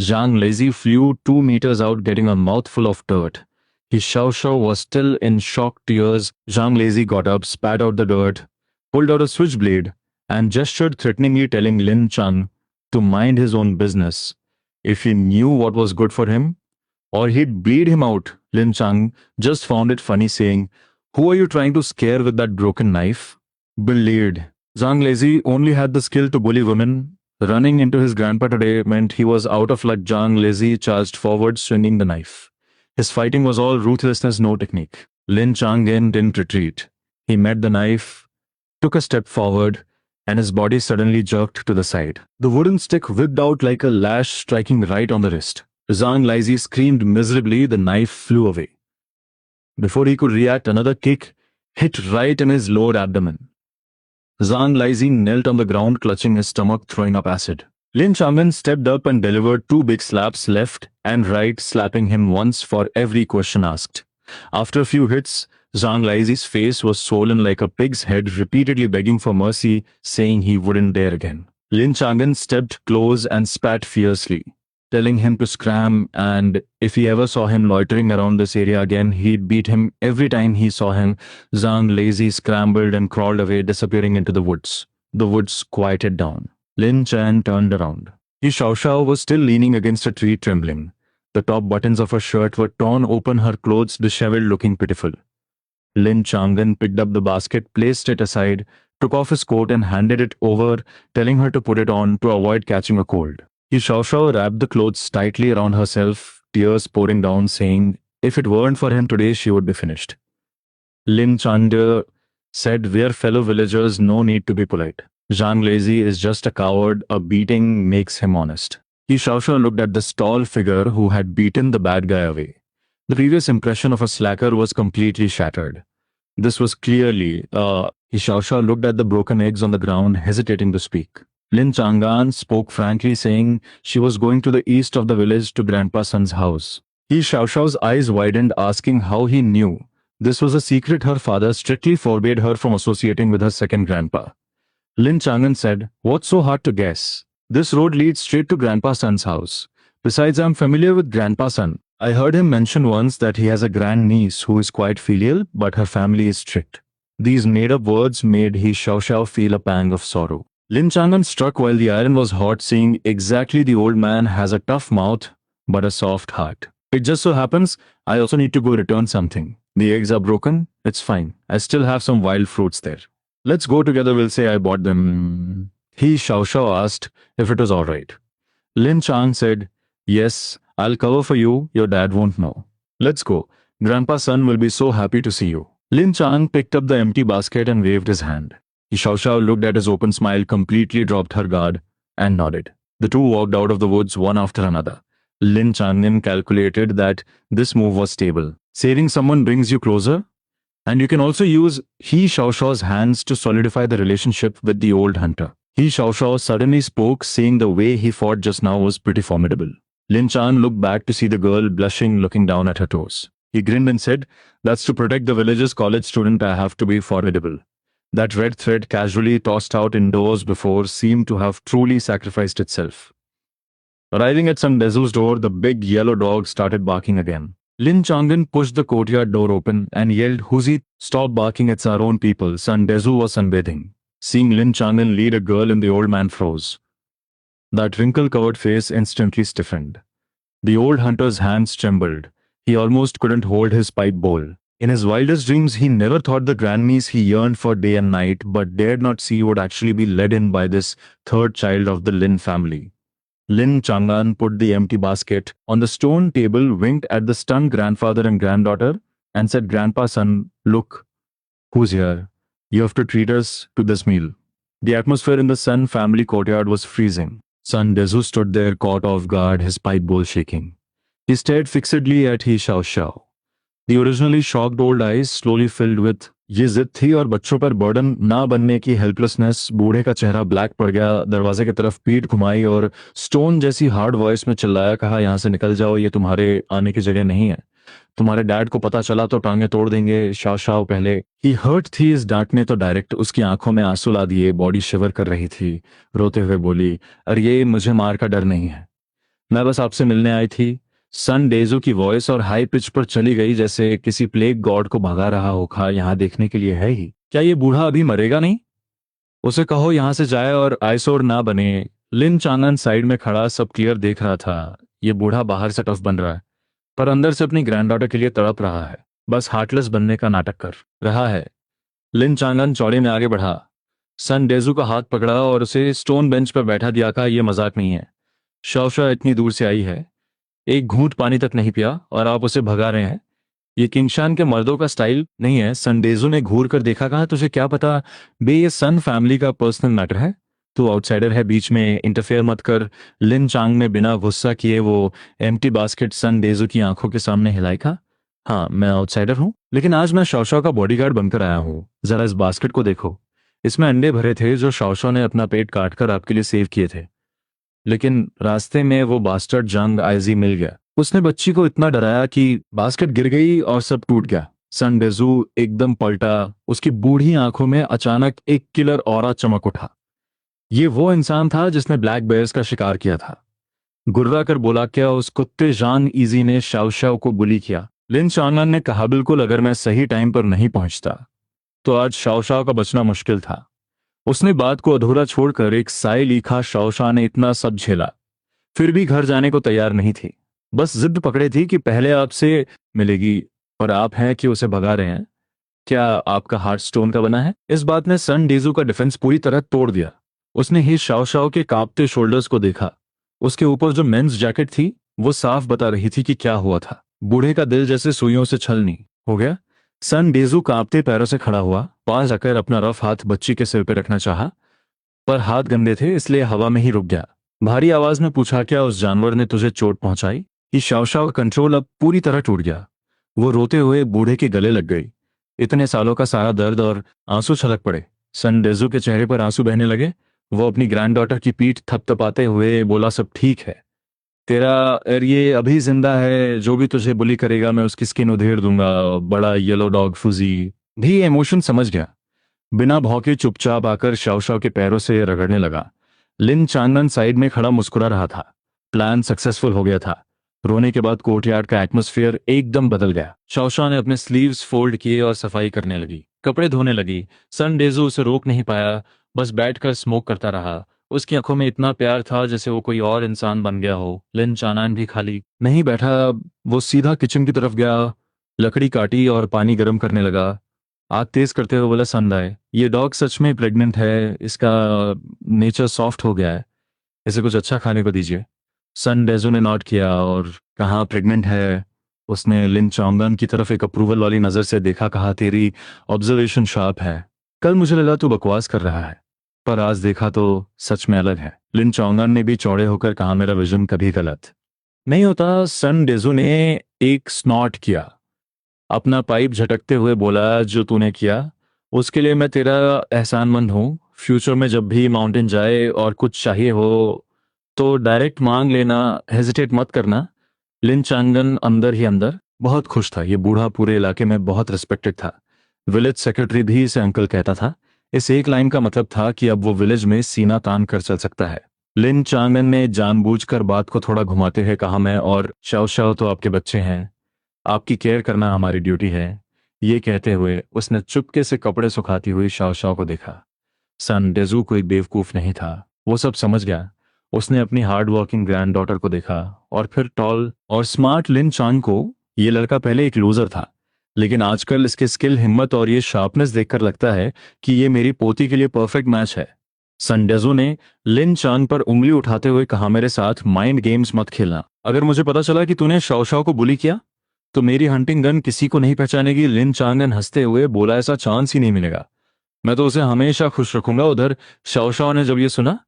Zhang Lazy flew 2 meters out, getting a mouthful of dirt. His Xiao Xiao was still in shock tears. Zhang Lazy got up, spat out the dirt, pulled out a switchblade, and gestured threateningly, telling Lin Chang to mind his own business. If he knew what was good for him, or he'd bleed him out. Lin Chang just found it funny, saying, "Who are you trying to scare with that broken knife?" Believed. Zhang Lazy only had the skill to bully women. Running into his grandpa today meant he was out of luck. Zhang Lazy charged forward, swinging the knife. His fighting was all ruthlessness, no technique. Lin Chang'an didn't retreat. He met the knife, took a step forward, and his body suddenly jerked to the side. The wooden stick whipped out like a lash, striking right on the wrist. Zhang Lazy screamed miserably. The knife flew away. Before he could react, another kick hit right in his lower abdomen. Zhang Lazy knelt on the ground, clutching his stomach, throwing up acid. Lin Chang'an stepped up and delivered 2 big slaps, left and right, slapping him once for every question asked. After a few hits, Zhang Lazy's face was swollen like a pig's head, repeatedly begging for mercy, saying he wouldn't dare again. Lin Chang'an stepped close and spat fiercely, telling him to scram, and if he ever saw him loitering around this area again, he'd beat him. Every time he saw him, Zhang Lazy scrambled and crawled away, disappearing into the woods. The woods quieted down. Lin Chan turned around. His Xiao Xiao was still leaning against a tree, trembling. The top buttons of her shirt were torn open, her clothes disheveled, looking pitiful. Lin Chang'an picked up the basket, placed it aside, took off his coat and handed it over, telling her to put it on to avoid catching a cold. His Xiao Xiao wrapped the clothes tightly around herself, tears pouring down, saying if it weren't for him today, she would be finished. Lin Chang'an said, "We're fellow villagers, no need to be polite. Zhang Lazy is just a coward, a beating makes him honest." His Xiao Xiao looked at this tall figure who had beaten the bad guy away. The previous impression of a slacker was completely shattered. This was clearly, His Xiao Xiao looked at the broken eggs on the ground, hesitating to speak. Lin Chang'an spoke frankly, saying she was going to the east of the village to Grandpa Sun's house. His Xiao Xiao's eyes widened, asking how he knew. This was a secret her father strictly forbade her from associating with her second grandpa. Lin Chang'an said, "What's so hard to guess? This road leads straight to Grandpa Sun's house. Besides, I'm familiar with Grandpa Sun. I heard him mention once that he has a grandniece who is quite filial, but her family is strict." These made-up words made His Xiao Xiao feel a pang of sorrow. Lin Chang'an struck while the iron was hot, saying, "Exactly, the old man has a tough mouth, but a soft heart. It just so happens, I also need to go return something. The eggs are broken, it's fine. I still have some wild fruits there. Let's go together, we'll say I bought them." He Xiao Xiao asked if it was alright. Lin Chang said, "Yes, I'll cover for you, your dad won't know. Let's go. Grandpa Sun will be so happy to see you." Lin Chang picked up the empty basket and waved his hand. Xiao Xiao looked at his open smile, completely dropped her guard, and nodded. The two walked out of the woods one after another. Lin Chang'an calculated that this move was stable. Saving someone brings you closer, and you can also use He Xiao Xiao's hands to solidify the relationship with the old hunter. He Xiao Xiao suddenly spoke, saying the way he fought just now was pretty formidable. Lin Chan looked back to see the girl blushing, looking down at her toes. He grinned and said, "That's to protect the village's college student, I have to be formidable." That red thread casually tossed out indoors before seemed to have truly sacrificed itself. Arriving at Sun Dezu's door, the big yellow dog started barking again. Lin Chang'an pushed the courtyard door open and yelled, "Huzi, stop barking, it's our own people." Sun Dezu was sunbathing. Seeing Lin Chang'an lead a girl in, the old man froze. That wrinkle-covered face instantly stiffened. The old hunter's hands trembled. He almost couldn't hold his pipe bowl. In his wildest dreams, he never thought the grandniece he yearned for day and night, but dared not see, would actually be led in by this third child of the Lin family. Lin Chang'an put the empty basket on the stone table, winked at the stunned grandfather and granddaughter, and said, "Grandpa Sun, look, who's here? You have to treat us to this meal." The atmosphere in the Sun family courtyard was freezing. Sun Dezu stood there, caught off guard, his pipe bowl shaking. He stared fixedly at He Xiao Xiao. The originally shocked old eyes slowly filled with ये जिद थी और बच्चों पर burden ना बनने की helplessness. बूढ़े का चेहरा ब्लैक पड़ गया, दरवाजे की तरफ पीठ घुमाई और स्टोन जैसी हार्ड वॉइस में चिल्लाया, कहा यहाँ से निकल जाओ, ये तुम्हारे आने की जगह नहीं है। तुम्हारे डैड को पता चला तो टांगे तोड़ देंगे। शाओ शाओ पहले ही हर्ट थी, इस डांट ने तो डायरेक्ट उसकी आंखों में आंसू ला दिए, बॉडी शिवर कर रही थी। रोते हुए बोली, अरे ये मुझे मार का डर नहीं है, मैं बस आपसे मिलने आई थी। सन डेजो की वॉइस और हाई पिच पर चली गई, जैसे किसी प्लेग गॉड को भगा रहा होगा। यहाँ देखने के लिए है ही क्या? ये बूढ़ा अभी मरेगा नहीं? उसे कहो यहाँ से जाए और आइसोर ना बने। लिन चांगन साइड में खड़ा सब क्लियर देख रहा था। ये बूढ़ा बाहर से टफ बन रहा है पर अंदर से अपनी ग्रैंडडॉटर के लिए तड़प रहा है, बस हार्टलेस बनने का नाटक कर रहा है। लिन चांगन चौड़े में आगे बढ़ा, सन डेजू का हाथ पकड़ा और उसे स्टोन बेंच पर बैठा दिया। कहा, यह मजाक नहीं है। शवशा इतनी दूर से आई है, एक घूंट पानी तक नहीं पिया और आप उसे भगा रहे हैं। ये किंगशान के मर्दों का स्टाइल नहीं है। संडेजू ने घूर कर देखा। कहा, तुझे क्या पता बे, ये सन फैमिली का पर्सनल मैटर है। तू आउटसाइडर है, बीच में इंटरफेयर मत कर। लिन चांग ने बिना गुस्सा किए वो एम्प्टी बास्केट सन डेजू की आंखों के सामने हिलाई। कहा, हाँ मैं आउटसाइडर हूँ, लेकिन आज मैं शौशा का बॉडीगार्ड बनकर आया हूँ। जरा इस बास्केट को देखो, इसमें अंडे भरे थे जो शौशा ने अपना पेट काटकर आपके लिए सेव किए थे। लेकिन रास्ते में वो बास्टर्ड जंग आइजी मिल गया। उसने बच्ची को इतना डराया कि बास्केट गिर गई और सब टूट गया। सन डेजू एकदम पलटा, उसकी बूढ़ी आंखों में अचानक एक किलर ऑरा चमक उठा। ये वो इंसान था जिसने ब्लैक बेयर्स का शिकार किया था। गुर्रा कर बोला, क्या उस कुत्ते जान इजी ने शाओ शाओ को बुली किया? लिन चांगन ने कहा, बिल्कुल, अगर मैं सही टाइम पर नहीं पहुंचता तो आज शाओ शाओ का बचना मुश्किल था। उसने बात को अधूरा छोड़कर एक साय लिखा, शाओ शाओ ने इतना सब झेला फिर भी घर जाने को तैयार नहीं थी। बस जिद पकड़े थी कि पहले आपसे मिलेगी, और आप हैं कि उसे भगा रहे हैं। क्या आपका हार्ट स्टोन का बना है? इस बात ने सन डेजू का डिफेंस पूरी तरह तोड़ दिया। उसने ही शाओ शाओ के कांपते शोल्डर्स को देखा। उसके ऊपर जो मेंस जैकेट थी वो साफ बता रही थी कि क्या हुआ था। बूढ़े का दिल जैसे सुइयों से छलनी हो गया। सन डेजू कांपते पैरों से खड़ा हुआ, पास जाकर अपना रफ हाथ बच्ची के सिर पर रखना चाहा, पर हाथ गंदे थे इसलिए हवा में ही रुक गया। भारी आवाज में पूछा, क्या उस जानवर ने तुझे चोट पहुंचाई? कि शाओशाओ का कंट्रोल अब पूरी तरह टूट गया। वो रोते हुए बूढ़े के गले लग गई। इतने सालों का सारा दर्द और आंसू छलक पड़े। सन डेजू के चेहरे पर आंसू बहने लगे। वो अपनी ग्रैंडडॉटर की पीठ थपथपाते हुए बोला, सब ठीक है। तेरा ये अभी जिंदा है। जो भी तुझे बुली करेगा मैं उसकी स्किन उधेड़ दूंगा। बड़ा येलो डॉग फुजी भी इमोशन समझ गया। बिना भौंके चुपचाप आकर शाओ शाओ के पैरों से रगड़ने लगा। लिन चांगन साइड में खड़ा मुस्कुरा रहा था। प्लान सक्सेसफुल हो गया था। रोने के बाद कोर्टयार्ड का एटमॉस्फेयर एकदम बदल गया। शाओ शाओ ने अपने स्लीव्स फोल्ड किए और सफाई करने लगी, कपड़े धोने लगी। सन डेजू उसे रोक नहीं पाया, बस बैठकर स्मोक करता रहा। उसकी आंखों में इतना प्यार था जैसे वो कोई और इंसान बन गया हो। लिन चांगन भी खाली नहीं बैठा, वो सीधा किचन की तरफ गया, लकड़ी काटी और पानी गर्म करने लगा। आग तेज करते हुए बोला, संदाय, ये डॉग सच में प्रेग्नेंट है। इसका नेचर सॉफ्ट हो गया है, इसे कुछ अच्छा खाने को दीजिए। सन डेजो ने नॉट किया और कहा, प्रेग्नेंट है। उसने लिन चांगन की तरफ एक अप्रूवल वाली नजर से देखा। कहा, तेरी ऑब्जर्वेशन शार्प है। कल मुझे लगा तू बकवास कर रहा है, पर आज देखा तो सच में अलग है। लिन चांगन ने भी चौड़े होकर कहा, मेरा विजन कभी गलत नहीं होता। सन डेजो ने एक स्नॉट किया, अपना पाइप झटकते हुए बोला, जो तूने किया उसके लिए मैं तेरा एहसानमंद हूँ। फ्यूचर में जब भी माउंटेन जाए और कुछ चाहिए हो तो डायरेक्ट मांग लेना, हेजिटेट मत करना। लिन चांगन अंदर ही अंदर बहुत खुश था। ये बूढ़ा पूरे इलाके में बहुत रिस्पेक्टेड था। विलेज सेक्रेटरी भी इसे अंकल कहता था। इस एक लाइन का मतलब था कि अब वो विलेज में सीना तान कर चल सकता है। लिन चांगन ने जानबूझकर बात को थोड़ा घुमाते हुए कहा, मैं और शाओ शाओ तो आपके बच्चे हैं, आपकी केयर करना हमारी ड्यूटी है। ये कहते हुए उसने चुपके से कपड़े सुखाती हुई शाओ शाओ को देखा। सन डेजू कोई बेवकूफ नहीं था, वो सब समझ गया। उसने अपनी हार्ड वर्किंग ग्रैंड डॉटर को देखा और फिर टॉल और स्मार्ट लिन चांग को। ये लड़का पहले एक लूजर था, लेकिन आजकल इसके स्किल, हिम्मत और ये शार्पनेस देखकर लगता है कि ये मेरी पोती के लिए परफेक्ट मैच है। सन डेजू ने लिन चांग पर उंगली उठाते हुए कहा, मेरे साथ माइंड गेम्स मत खेलना। अगर मुझे पता चला कि तूने शाओ शाओ को बुली किया तो मेरी हंटिंग गन किसी को नहीं पहचानेगी। लिन चांगन हंसते हुए बोला, ऐसा चांस ही नहीं मिलेगा। मैं तो उसे हमेशा खुश रखूंगा। उधर शाओ शाओ ने जब ये सुना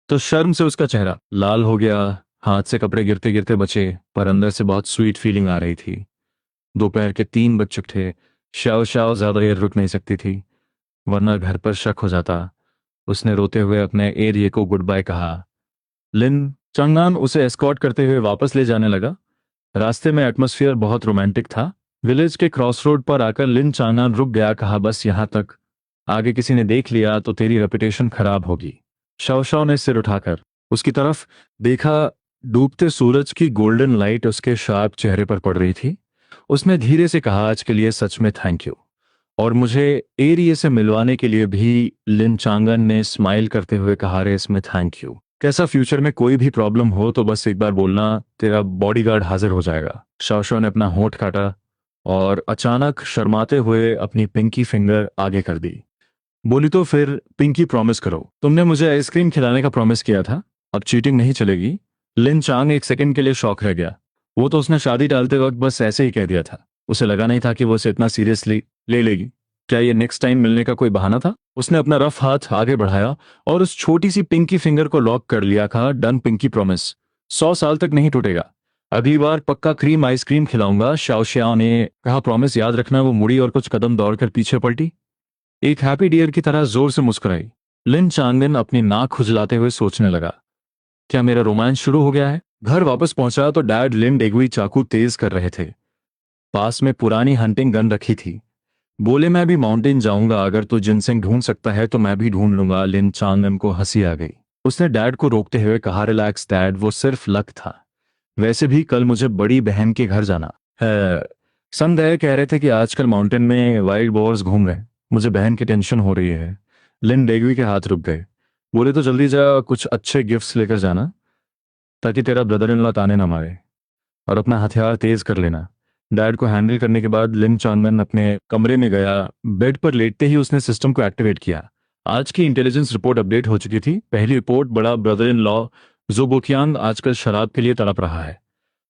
तो शर्म से उसका चेहरा लाल हो गया। हाथ से कपड़े गिरते गिरते बचे, पर अंदर से बहुत स्वीट फीलिंग आ रही थी। दोपहर के 3 बज चुके थे। शाओ शाओ ज्यादा देर रुक नहीं सकती थी, वरना घर पर शक हो जाता। उसने रोते हुए अपने एरिया को गुड बाय कहा। लिन चंगनान उसे एस्कॉर्ट करते हुए वापस ले जाने लगा। रास्ते में एटमॉस्फेयर बहुत रोमांटिक था। विलेज के क्रॉस रोड पर आकर लिन चांगनान रुक गया, कहा बस यहाँ तक, आगे किसी ने देख लिया तो तेरी रेपुटेशन खराब होगी। शाओ शाओ ने सिर उठाकर उसकी तरफ देखा। डूबते सूरज की गोल्डन लाइट उसके शार्प चेहरे पर पड़ रही थी। उसने धीरे से कहा, आज के लिए सच में थैंक यू, और मुझे एरिया से मिलवाने के लिए भी। लिन चांगन ने स्माइल करते हुए कहा, रे इसमें थैंक यू कैसा, फ्यूचर में कोई भी प्रॉब्लम हो तो बस एक बार बोलना, तेरा बॉडीगार्ड हाजिर हो जाएगा। शाओ ने अपना होंठ काटा और अचानक शर्माते हुए अपनी पिंकी फिंगर आगे कर दी। बोली, तो फिर पिंकी प्रॉमिस करो, तुमने मुझे आइसक्रीम खिलाने का प्रॉमिस किया था, अब चीटिंग नहीं चलेगी। लिन चांग एक सेकंड के लिए शॉक रह गया। वो तो उसने शादी टालते वक्त बस ऐसे ही कह दिया था, उसे लगा नहीं था कि वो उसे इतना सीरियसली ले लेगी। क्या ये नेक्स्ट टाइम मिलने का कोई बहाना था? उसने अपना रफ हाथ आगे बढ़ाया और उस छोटी सी पिंकी फिंगर को लॉक कर लिया। कहा, डन पिंकी प्रॉमिस, 100 साल तक नहीं टूटेगा, अगली बार पक्का क्रीम आइसक्रीम खिलाऊंगा। शाओ शाओ ने कहा, प्रॉमिस याद रखना। वो मुड़ी और कुछ कदम दौड़कर पीछे पलटी, एक हैप्पी डियर की तरह जोर से मुस्कुराई। लिन चांगन अपनी नाक खुजलाते हुए सोचने लगा, क्या मेरा रोमांस शुरू हो गया है? घर वापस पहुंचा तो डैड लिन डेगुई चाकू तेज कर रहे थे। पास में पुरानी हंटिंग गन रखी थी। बोले, मैं भी माउंटेन जाऊंगा, अगर तू जिनसिंग ढूंढ सकता है तो मैं भी ढूंढ लूंगा। लिन चांगन को हंसी आ गई। उसने डैड को रोकते हुए कहा, रिलैक्स डैड, वो सिर्फ लक था। वैसे भी कल मुझे बड़ी बहन के घर जाना है। संदेह कह रहे थे कि आजकल माउंटेन में वाइल्ड बोर्स घूम रहे हैं, मुझे बहन की टेंशन हो रही है। लिन डेगवी के हाथ रुक गए। बोले, तो जल्दी जा, कुछ अच्छे गिफ्ट्स लेकर जाना ताकि तेरा ब्रदर इन लॉ ताने ना मारे, और अपना हथियार तेज कर लेना। डैड को हैंडल करने के बाद लिन चांगन अपने कमरे में गया। बेड पर लेटते ही उसने सिस्टम को एक्टिवेट किया। आज की इंटेलिजेंस रिपोर्ट अपडेट हो चुकी थी। पहली रिपोर्ट, बड़ा ब्रदर इन लॉ जोबोकियांग आजकल शराब के लिए तड़प रहा है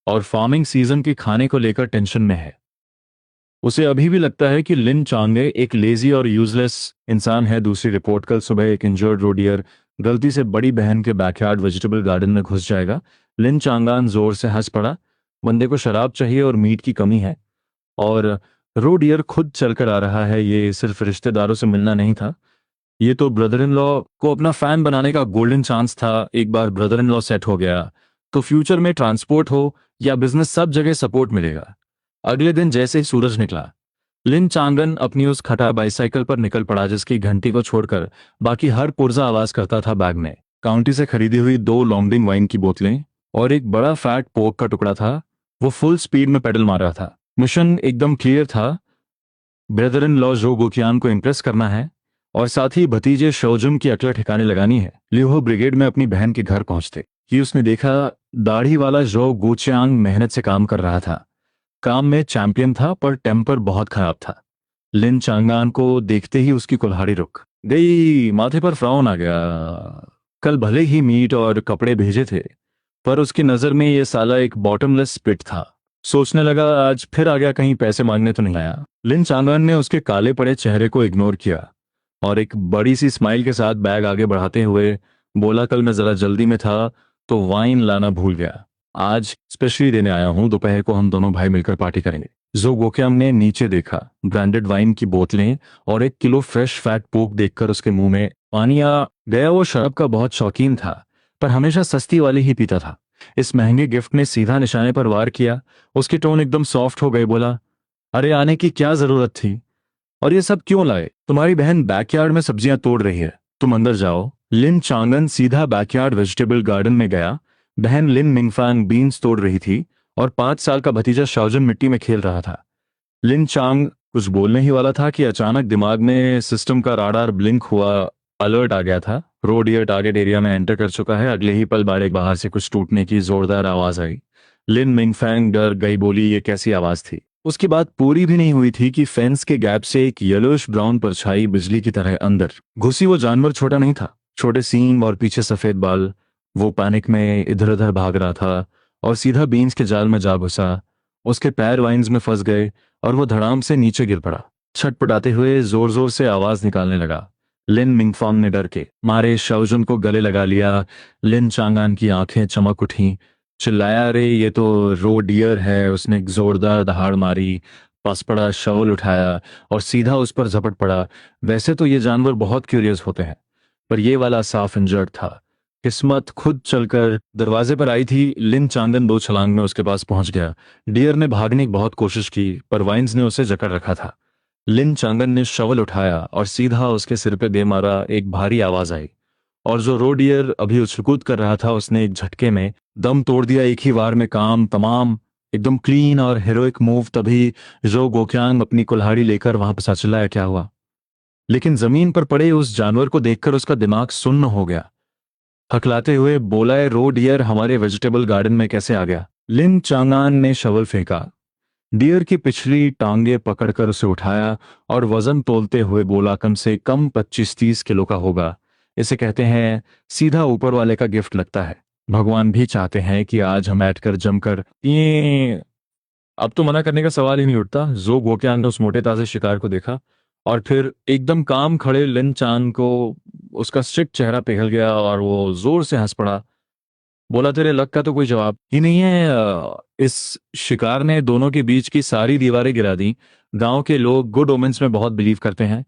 और फार्मिंग सीजन के खाने को लेकर टेंशन में है। उसे अभी भी लगता है कि लिन चांगे एक लेजी और यूजलेस इंसान है। दूसरी रिपोर्ट, कल सुबह एक इंजर्ड रोडियर गलती से बड़ी बहन के बैकयार्ड वेजिटेबल गार्डन में घुस जाएगा। लिन चांगान जोर से हंस पड़ा। बंदे को शराब चाहिए और मीट की कमी है, और रोडियर खुद चलकर आ रहा है। ये सिर्फ रिश्तेदारों से मिलना नहीं था, ये तो ब्रदर इन लॉ को अपना फैन बनाने का गोल्डन चांस था। एक बार ब्रदर इन लॉ सेट हो गया तो फ्यूचर में ट्रांसपोर्ट हो या बिजनेस, सब जगह सपोर्ट मिलेगा। अगले दिन जैसे ही सूरज निकला, लिन चांगन अपनी उस खटा बाइसाइकिल पर निकल पड़ा जिसकी घंटी को छोड़कर बाकी हर पुर्जा आवाज करता था। बैग में काउंटी से खरीदी हुई 2 लॉन्गडिंग वाइन की बोतलें और एक बड़ा फैट पोर्क का टुकड़ा था। वो फुल स्पीड में पेडल मार रहा था। मिशन एकदम क्लियर था, ब्रदर इन लॉ जो गोकियान को इम्प्रेस करना है और साथ ही भतीजे शौजुम की अकल ठिकाने लगानी है। लिहो ब्रिगेड में अपनी बहन के घर पहुंचते ही उसने देखा दाढ़ी वाला जो गोचियांग मेहनत से काम कर रहा था। काम में चैंपियन था पर टेम्पर बहुत खराब था। लिन चांगान को देखते ही उसकी कुल्हाड़ी रुक गई, माथे पर फ्राउन आ गया। कल भले ही मीट और कपड़े भेजे थे, पर उसकी नजर में ये साला एक बॉटमलेस पिट था। सोचने लगा, आज फिर आ गया, कहीं पैसे मांगने तो नहीं आया। लिन चांगान ने उसके काले पड़े चेहरे को इग्नोर किया और एक बड़ी सी स्माइल के साथ बैग आगे बढ़ाते हुए बोला, कल मैं जरा जल्दी में था तो वाइन लाना भूल गया, आज स्पेशली देने आया हूं, दोपहर को हम दोनों भाई मिलकर पार्टी करेंगे। जो गोक्याम ने नीचे देखा। ब्रांडेड वाइन की बोतलें और 1 किलो फ्रेश फैट पोक देखकर उसके मुंह में पानी आ गया। वो शराब का बहुत शौकीन था, पर हमेशा सस्ती वाली ही पीता था। इस महंगे गिफ्ट ने सीधा निशाने पर वार किया। उसकी टोन एकदम सॉफ्ट हो गई। बोला, अरे आने की क्या जरूरत थी, और ये सब क्यों लाए? तुम्हारी बहन बैकयार्ड में सब्जियां तोड़ रही है, तुम अंदर जाओ। लिन चांगन सीधा बैकयार्ड वेजिटेबल गार्डन में गया। बहन लिन मिंगफांग बीन्स तोड़ रही थी और 5 साल का भतीजा शाओजन मिट्टी में खेल रहा था। लिन चांग कुछ बोलने ही वाला था कि अचानक दिमाग में सिस्टम का राडार ब्लिंक हुआ। अलर्ट आ गया था, रोडियर टारगेट एरिया में एंटर कर चुका है। अगले ही पल बाहर से कुछ टूटने की जोरदार आवाज आई। लिन मिंगफैंग डर गई, बोली, ये कैसी आवाज थी? उसकी बात पूरी भी नहीं हुई थी कि फेंस के गैप से एक येलोइश ब्राउन परछाई बिजली की तरह अंदर घुसी। वो जानवर छोटा नहीं था, छोटे सींग और पीछे सफेद बाल। वो पैनिक में इधर उधर भाग रहा था और सीधा बीन्स के जाल में जा घुसा। उसके पैर वाइन्स में फंस गए और वो धड़ाम से नीचे गिर पड़ा। छटपटाते हुए जोर जोर से आवाज निकालने लगा। लिन मिंगफॉन्ग ने डर के मारे शाओजुन को गले लगा लिया। लिन चांगान की आंखें चमक उठी। चिल्लाया, अरे ये तो रो डियर है। उसने एक जोरदार दहाड़ मारी। पास पड़ा, शवल उठाया और सीधा उस पर झपट पड़ा। वैसे तो ये जानवर बहुत क्यूरियस होते हैं, पर ये वाला साफ इंजर्ड था। किस्मत खुद चलकर दरवाजे पर आई थी। लिन चांदन 2 छलांग में उसके पास पहुंच गया। डियर ने भागने की बहुत कोशिश की, पर वाइन्स ने उसे जकड़ रखा था। लिन चांगन ने शवल उठाया और सीधा उसके सिर पे दे मारा। एक भारी आवाज आई, और जो रो डियर अभी उछलकूद कर रहा था उसने एक झटके में दम तोड़ दिया। एक ही वार में काम तमाम, एकदम क्लीन और हेरोइक मूव। तभी जो गोक्यांग अपनी कुल्हाड़ी लेकर वहां पर चिल्लाया, क्या हुआ? लेकिन जमीन पर पड़े उस जानवर को देखकर उसका दिमाग सुन्न हो गया। हकलाते हुए बोला, है रो डियर हमारे वेजिटेबल गार्डन में कैसे आ गया? लिन चांगान ने शवल फेंका, डियर की पिछली टांगे पकड़कर उसे उठाया और वजन तोलते हुए बोला, कम से कम 25-30 किलो का होगा। इसे कहते हैं सीधा ऊपर वाले का गिफ्ट लगता है। भगवान भी चाहते हैं कि आज हम बैठकर जमकर ये। अब तो मना करने का सवाल ही नहीं उठता। जो गोक्यान ने उस मोटे ताजे शिकार को देखा और फिर एकदम काम खड़े लिन चान को उसका स्ट्रिक्ट चेहरा पिघल गया और वो जोर से हंस पड़ा। बोला, तेरे लक का तो कोई जवाब ही नहीं है। इस शिकार ने दोनों के बीच की सारी दीवारें गिरा दी। गांव के लोग गुड ओमेंस में बहुत बिलीव करते हैं।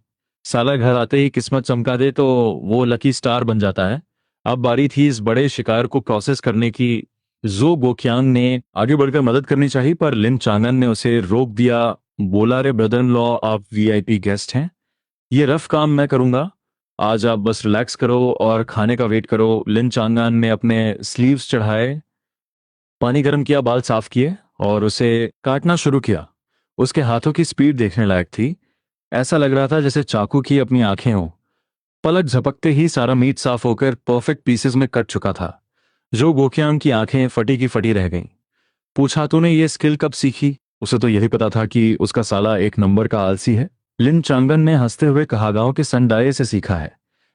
साला घर आते ही किस्मत चमका दे तो वो लकी स्टार बन जाता है। अब बारी थी इस बड़े शिकार को प्रोसेस करने की। जो गोक्यांग ने आगे बढ़कर मदद करनी चाहिए, पर लिन चांगन ने उसे रोक दिया। बोला, रे ब्रदर इन लॉ, आप वीआईपी गेस्ट हैं, ये रफ काम मैं करूंगा। आज आप बस रिलैक्स करो और खाने का वेट करो। लिन चांगान ने अपने स्लीव्स चढ़ाए, पानी गर्म किया, बाल साफ किए और उसे काटना शुरू किया। उसके हाथों की स्पीड देखने लायक थी। ऐसा लग रहा था जैसे चाकू की अपनी आंखें हों। पलक झपकते ही सारा मीट साफ होकर परफेक्ट पीसेस में कट चुका था। जो गोकियांग की आंखें फटी की फटी रह गईं। पूछा, तूने ये स्किल कब सीखी? उसे तो यही पता था कि उसका साला एक नंबर का आलसी है। लिन चांगन ने हंसते हुए कहा, गांव के संडाये से सीखा है।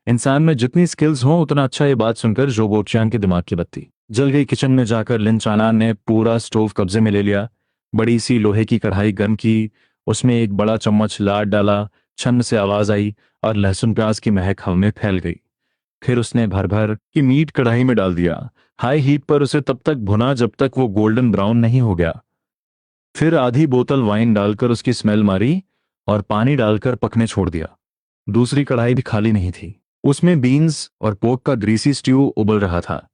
इंसान में जितनी स्किल्स हों उतना अच्छा। ये बात सुनकर जो गोचियांग के दिमाग की बत्ती जल गई। किचन में जाकर लिन चानान ने पूरा स्टोव कब्जे में ले लिया। बड़ी सी लोहे की कढ़ाई गर्म की, उसमें एक बड़ा चम्मच लाड डाला। छन्न से आवाज आई और लहसुन प्याज की महक हवा में फैल गई। फिर उसने भर भर की मीट कढ़ाई में डाल दिया। हाई हीट पर उसे तब तक भुना जब तक वो गोल्डन ब्राउन नहीं हो गया। फिर आधी बोतल वाइन डालकर उसकी स्मेल मारी और पानी डालकर पकने छोड़ दिया। दूसरी कढ़ाई भी खाली नहीं थी। उसमें बीन्स और पोर्क का ग्रीसी स्ट्यू उबल रहा था।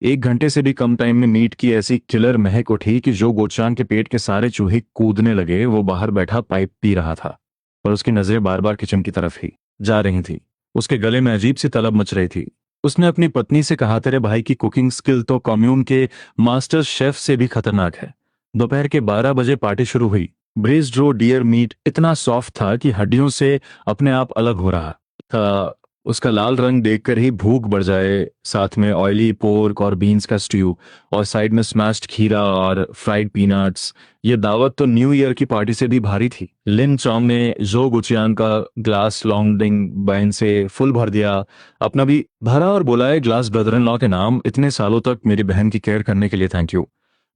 1 घंटे से भी कम टाइम में मीट की ऐसी किलर महक उठी कि जो गोचांग के पेट के सारे चूहे कूदने लगे। वो बाहर बैठा पाइप पी रहा था, पर उसकी नजरें बार बार किचन की तरफ ही जा रही थी। उसके गले में अजीब सी तलब मच रही थी। उसने अपनी पत्नी से कहा, तेरे भाई की कुकिंग स्किल तो कम्यून के मास्टर शेफ से भी खतरनाक है। दोपहर के 12 बजे पार्टी शुरू हुई। ब्रेस्ड रो डियर मीट इतना सॉफ्ट था कि हड्डियों से अपने आप अलग हो रहा था। उसका लाल रंग देखकर ही भूख बढ़ जाए। साथ में ऑयली पोर्क और बीन्स का स्ट्यू और साइड में स्मैश्ड खीरा और फ्राइड पीनट्स। ये दावत तो न्यू ईयर की पार्टी से भी भारी थी। लिन चौंग ने जो गुचियान का ग्लास लॉन्ग डिंग बाइन से फुल भर दिया, अपना भी भरा और बुलाए, ग्लास ब्रदर इन लॉ के नाम। इतने सालों तक मेरी बहन की केयर करने के लिए थैंक यू।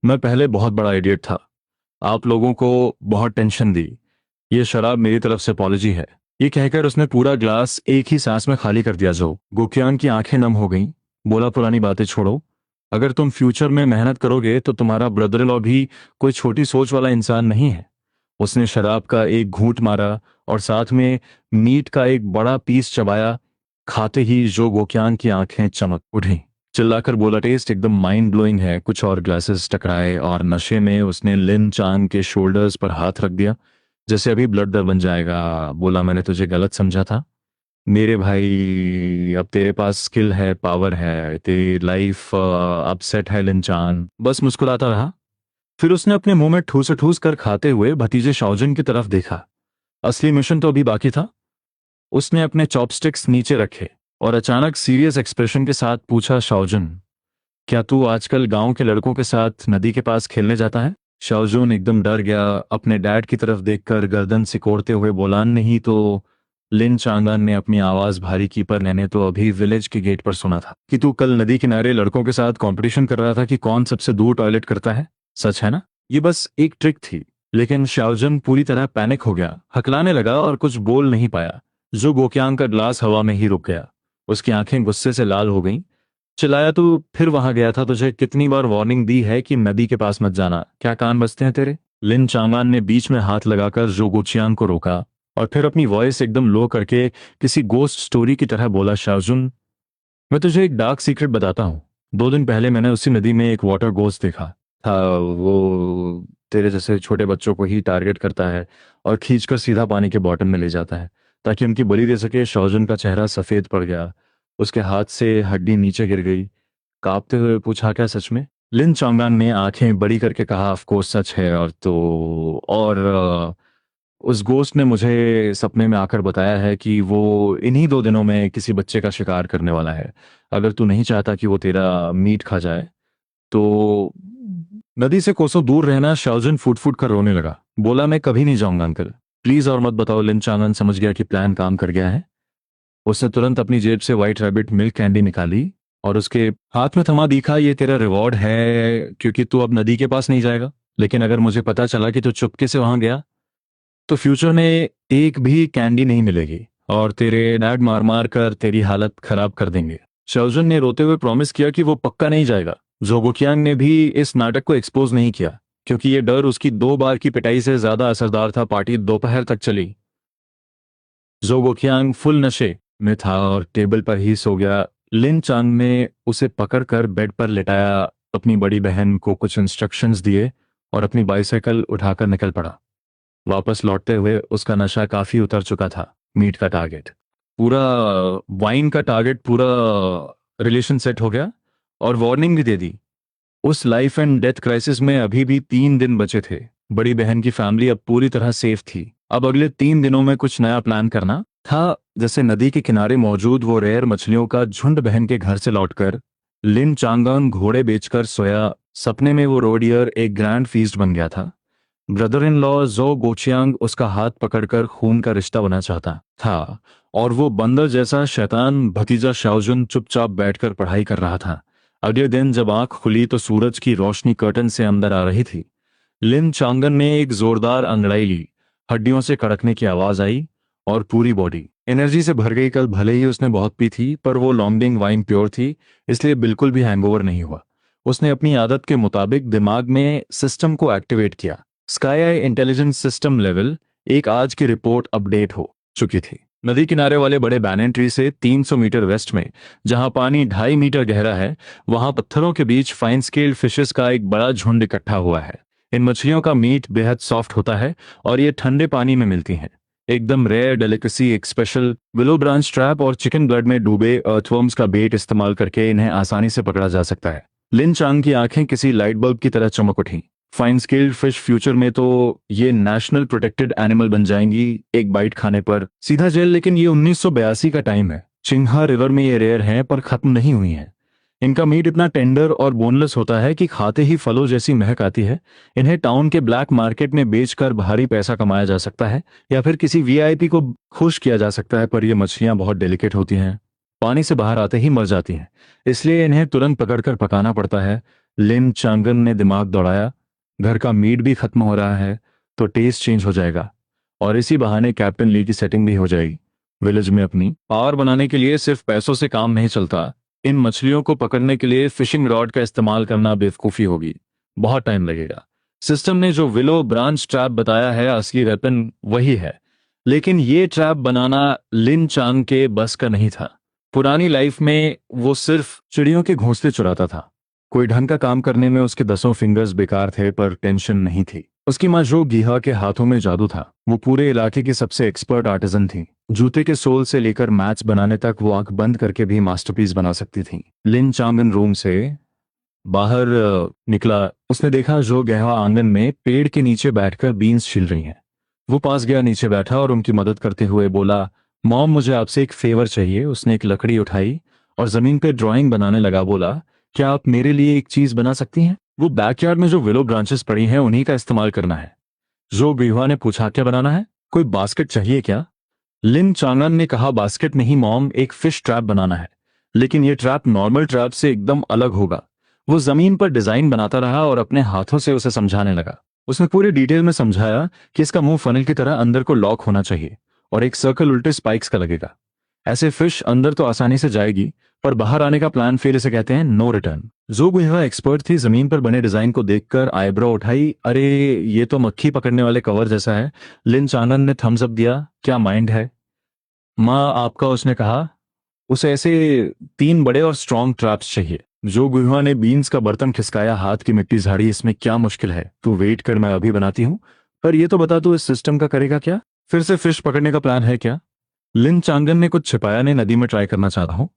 मैं पहले बहुत बड़ा इडियट था, आप लोगों को बहुत टेंशन दी। ये शराब मेरी तरफ से अपॉलजी है। ये कहकर उसने पूरा ग्लास एक ही सांस में खाली कर दिया। जो गुकियान की आंखें नम हो गईं। बोला, पुरानी बातें छोड़ो। अगर तुम फ्यूचर में मेहनत करोगे तो तुम्हारा ब्रदर इन लॉ भी कोई छोटी सोच वाला इंसान नहीं है। उसने शराब का एक घूंट मारा और साथ में मीट का एक बड़ा पीस चबाया। खाते ही जो गोक्यान की आंखें चमक उठी। चिल्लाकर बोला, टेस्ट एकदम माइंड ब्लोइंग है। कुछ और ग्लासेस टकराए और नशे में उसने लिन चांग के शोल्डर्स पर हाथ रख दिया, जैसे अभी ब्लड दर बन जाएगा। बोला, मैंने तुझे गलत समझा था मेरे भाई। अब तेरे पास स्किल है, पावर है, तेरी लाइफ अब सेट है। लिन चांग बस मुस्कुराता रहा। फिर उसने अपने मुंह में ठूस ठूस कर खाते हुए भतीजे शाओजन की तरफ देखा। असली मिशन तो अभी बाकी था। उसने अपने चॉपस्टिक्स नीचे रखे और अचानक सीरियस एक्सप्रेशन के साथ पूछा, शाओजन, क्या तू आजकल गांव के लड़कों के साथ नदी के पास खेलने जाता है? शाओजून एकदम डर गया। अपने डैड की तरफ देखकर गर्दन सिकोड़ते हुए बोला, नहीं तो। लिन चांगान ने अपनी आवाज भारी की, पर मैंने तो अभी विलेज के गेट पर सुना था कि तू कल नदी किनारे लड़कों के साथ कंपटीशन कर रहा था कि कौन सबसे दूर टॉयलेट करता है। सच है ना? ये बस एक ट्रिक थी। लेकिन शाओजन पूरी तरह पैनिक हो गया, हकलाने लगा और कुछ बोल नहीं पाया। जो गोक्यांग का ग्लास हवा में ही रुक गया। उसकी आंखें गुस्से से लाल हो गईं। चिल्लाया, तू फिर वहां गया था? तुझे कितनी बार वार्निंग दी है कि नदी के पास मत जाना, क्या कान बजते हैं तेरे? लिन चांगान ने बीच में हाथ लगाकर जो गुचियांग को रोका और फिर अपनी वॉइस एकदम लो करके किसी गोस्ट स्टोरी की तरह बोला, शाओजुन, मैं तुझे एक डार्क सीक्रेट बताता हूँ। 2 दिन पहले मैंने उसी नदी में एक वाटर गोस्ट देखा था। वो तेरे जैसे छोटे बच्चों को ही टारगेट करता है और खींचकर सीधा पानी के बॉटम में ले जाता है ताकि उनकी बलि दे सके। शाओजुन का चेहरा सफेद पड़ गया, उसके हाथ से हड्डी नीचे गिर गई। कांपते हुए पूछा, क्या सच में? लिन चोंगान ने आंखें बड़ी करके कहा, ऑफ कोर्स सच है। और उस गोस्ट ने मुझे सपने में आकर बताया है कि वो इन्हीं 2 दिनों में किसी बच्चे का शिकार करने वाला है। अगर तू नहीं चाहता कि वो तेरा मीट खा जाए तो नदी से कोसों दूर रहना। शाओजन फुट फुट कर रोने लगा, बोला, मैं कभी नहीं जाऊंगा अंकल, प्लीज और मत बताओ। लिन चांगन समझ गया कि प्लान काम कर गया है। उसने तुरंत अपनी जेब से व्हाइट रैबिट मिल्क कैंडी निकाली और उसके हाथ में थमा, दिखा, ये तेरा रिवॉर्ड है क्योंकि तू अब नदी के पास नहीं जाएगा। लेकिन अगर मुझे पता चला कि तू चुपके से वहां गया तो फ्यूचर में एक भी कैंडी नहीं मिलेगी और तेरे डैड मार मार कर तेरी हालत खराब कर देंगे। शाओजन ने रोते हुए प्रॉमिस किया कि वो पक्का नहीं जाएगा। जोगोकियांग ने भी इस नाटक को एक्सपोज नहीं किया क्योंकि ये डर उसकी 2 बार की पिटाई से ज्यादा असरदार था। पार्टी दोपहर तक चली। जोगोकियांग फुल नशे में था और टेबल पर ही सो गया। लिन चांग ने उसे पकड़कर बेड पर लेटाया, अपनी बड़ी बहन को कुछ इंस्ट्रक्शंस दिए और अपनी बाइसाइकिल उठाकर निकल पड़ा। वापस लौटते हुए उसका नशा काफी उतर चुका था। मीट का टारगेट पूरा, वाइन का टारगेट पूरा, रिलेशन सेट हो गया और वार्निंग भी दे दी। उस लाइफ एंड डेथ क्राइसिस में अभी भी 3 दिन बचे थे। बड़ी बहन की फैमिली अब पूरी तरह सेफ थी। अब अगले 3 दिनों में कुछ नया प्लान करना था। जैसे नदी के किनारे मौजूद वो रेयर मछलियों का झुंड बहन के घर से लौटकर लिन चांगन घोड़े बेचकर सोया। सपने में वो रोडियर एक ग्रैंड फीस्ट बन गया था। ब्रदर इन लॉ जो गोचियांग उसका हाथ पकड़कर खून का रिश्ता बना चाहता था और वो बंदर जैसा शैतान भतीजा शाओजुन चुपचाप बैठकर पढ़ाई कर रहा था। अगले दिन जब आंख खुली तो सूरज की रोशनी कर्टन से अंदर आ रही थी। लिन चांगन ने एक जोरदार अंगड़ाई ली, हड्डियों से कड़कने की आवाज आई और पूरी बॉडी एनर्जी से भर गई। कल भले ही उसने बहुत पी थी पर वो लॉन्गडिंग वाइन प्योर थी, इसलिए बिल्कुल भी हैंगओवर नहीं हुआ। उसने अपनी आदत के मुताबिक दिमाग में सिस्टम को एक्टिवेट किया। Sky eye intelligence system level 1 आज की रिपोर्ट अपडेट हो चुकी थी। नदी किनारे वाले बड़े बैनन ट्री से 300 मीटर वेस्ट में, जहां पानी 2.5 मीटर गहरा है, वहां पत्थरों के बीच फाइन स्केल्ड फिशेस का एक बड़ा झुंड इकट्ठा हुआ है। इन मछलियों का मीट बेहद सॉफ्ट होता है और ये ठंडे पानी में मिलती हैं। एकदम रेयर डेलिकेसी। एक स्पेशल विलो ब्रांच ट्रैप और चिकन ब्लड में डूबे अर्थवर्म्स का बेट इस्तेमाल करके इन्हें आसानी से पकड़ा जा सकता है। लिन चांग की आंखें किसी लाइट बल्ब की तरह चमक उठी। फाइन स्केल्ड फिश फ्यूचर में तो ये नेशनल प्रोटेक्टेड एनिमल बन जाएंगी एक बाइट खाने पर सीधा जेल। लेकिन ये 1982 का टाइम है। चिंगहा रिवर में ये रेयर हैं पर खत्म नहीं हुई हैं। इनका मीट इतना टेंडर और बोनलेस होता है कि खाते ही फलों जैसी महक आती है। इन्हें टाउन के ब्लैक मार्केट में बेचकर भारी पैसा कमाया जा सकता है या फिर किसी वीआईपी को खुश किया जा सकता है। पर ये मछलियां बहुत डेलिकेट होती हैं, पानी से बाहर आते ही मर जाती हैं, इसलिए इन्हें तुरंत पकड़कर पकाना पड़ता है। लिन चांगन ने दिमाग दौड़ाया, घर का मीट भी खत्म हो रहा है तो टेस्ट चेंज हो जाएगा और इसी बहाने कैप्टन ली की सेटिंग भी हो जाएगी। विलेज में अपनी पावर बनाने के लिए सिर्फ पैसों से काम नहीं चलता। इन मछलियों को पकड़ने के लिए फिशिंग रॉड का इस्तेमाल करना बेवकूफ़ी होगी, बहुत टाइम लगेगा। सिस्टम ने जो विलो ब्रांच ट्रैप बताया है असली वेपन वही है, लेकिन ये ट्रैप बनाना लिन चांग के बस का नहीं था। पुरानी लाइफ में वो सिर्फ चिड़ियों के घोंसले चुराता था। कोई ढंग का काम करने में उसके 10 फिंगर्स बेकार थे पर टेंशन नहीं थी। उसकी माँ जो गीहा के हाथों में जादू था। वो पूरे इलाके की सबसे एक्सपर्ट आर्टिजन थी। जूते के सोल से लेकर मैच बनाने तक वो आंख बंद करके भी मास्टरपीस बना सकती थी। लिन चांगन रूम से बाहर निकला। उसने देखा जो गहवा आंगन में पेड़ के नीचे बैठकर बीन्स छिल रही हैं। वो पास गया, नीचे बैठा और उनकी मदद करते हुए बोला, मॉम मुझे आपसे एक फेवर चाहिए। उसने एक लकड़ी उठाई और जमीन पे ड्राइंग बनाने लगा। बोला, क्या आप मेरे लिए एक चीज बना सकती हैं? वो बैकयार्ड में जो विलो ब्रांचेस पड़ी हैं उन्हीं का इस्तेमाल करना है। जो बीवा ने पूछा, क्या बनाना है? कोई बास्केट चाहिए क्या? लिन चांगन ने कहा, बास्केट नहीं मॉम, एक फिश ट्रैप बनाना है, लेकिन ये ट्रैप नॉर्मल ट्रैप से एकदम अलग होगा। वो जमीन पर डिजाइन बनाता रहा और अपने हाथों से उसे समझाने लगा। उसने पूरी डिटेल में समझाया कि इसका मुंह फनल की तरह अंदर को लॉक होना चाहिए और एक सर्कल उल्टे स्पाइक्स का लगेगा। ऐसे फिश अंदर तो आसानी से जाएगी, पर बाहर आने का प्लान फिर इसे कहते हैं नो रिटर्न। जो गुहा एक्सपर्ट थी जमीन पर बने डिजाइन को देखकर आईब्रो उठाई, अरे ये तो मक्खी पकड़ने वाले कवर जैसा है। लिन चांगन ने थम्स अप दिया, क्या माइंड है माँ आपका, उसने कहा। उसे ऐसे 3 बड़े और स्ट्रॉन्ग ट्रैप्स चाहिए। जो गुहा ने बीन्स का बर्तन खिसकाया, हाथ की मिट्टी झाड़ी, इसमें क्या मुश्किल है, तू वेट कर, मैं अभी बनाती हूँ। पर ये तो बता, तू इस सिस्टम का करेगा क्या? फिर से फिश पकड़ने का प्लान है क्या? लिन चांगन ने कुछ छिपाया नहीं, नदी में ट्राई करना चाहता हूँ।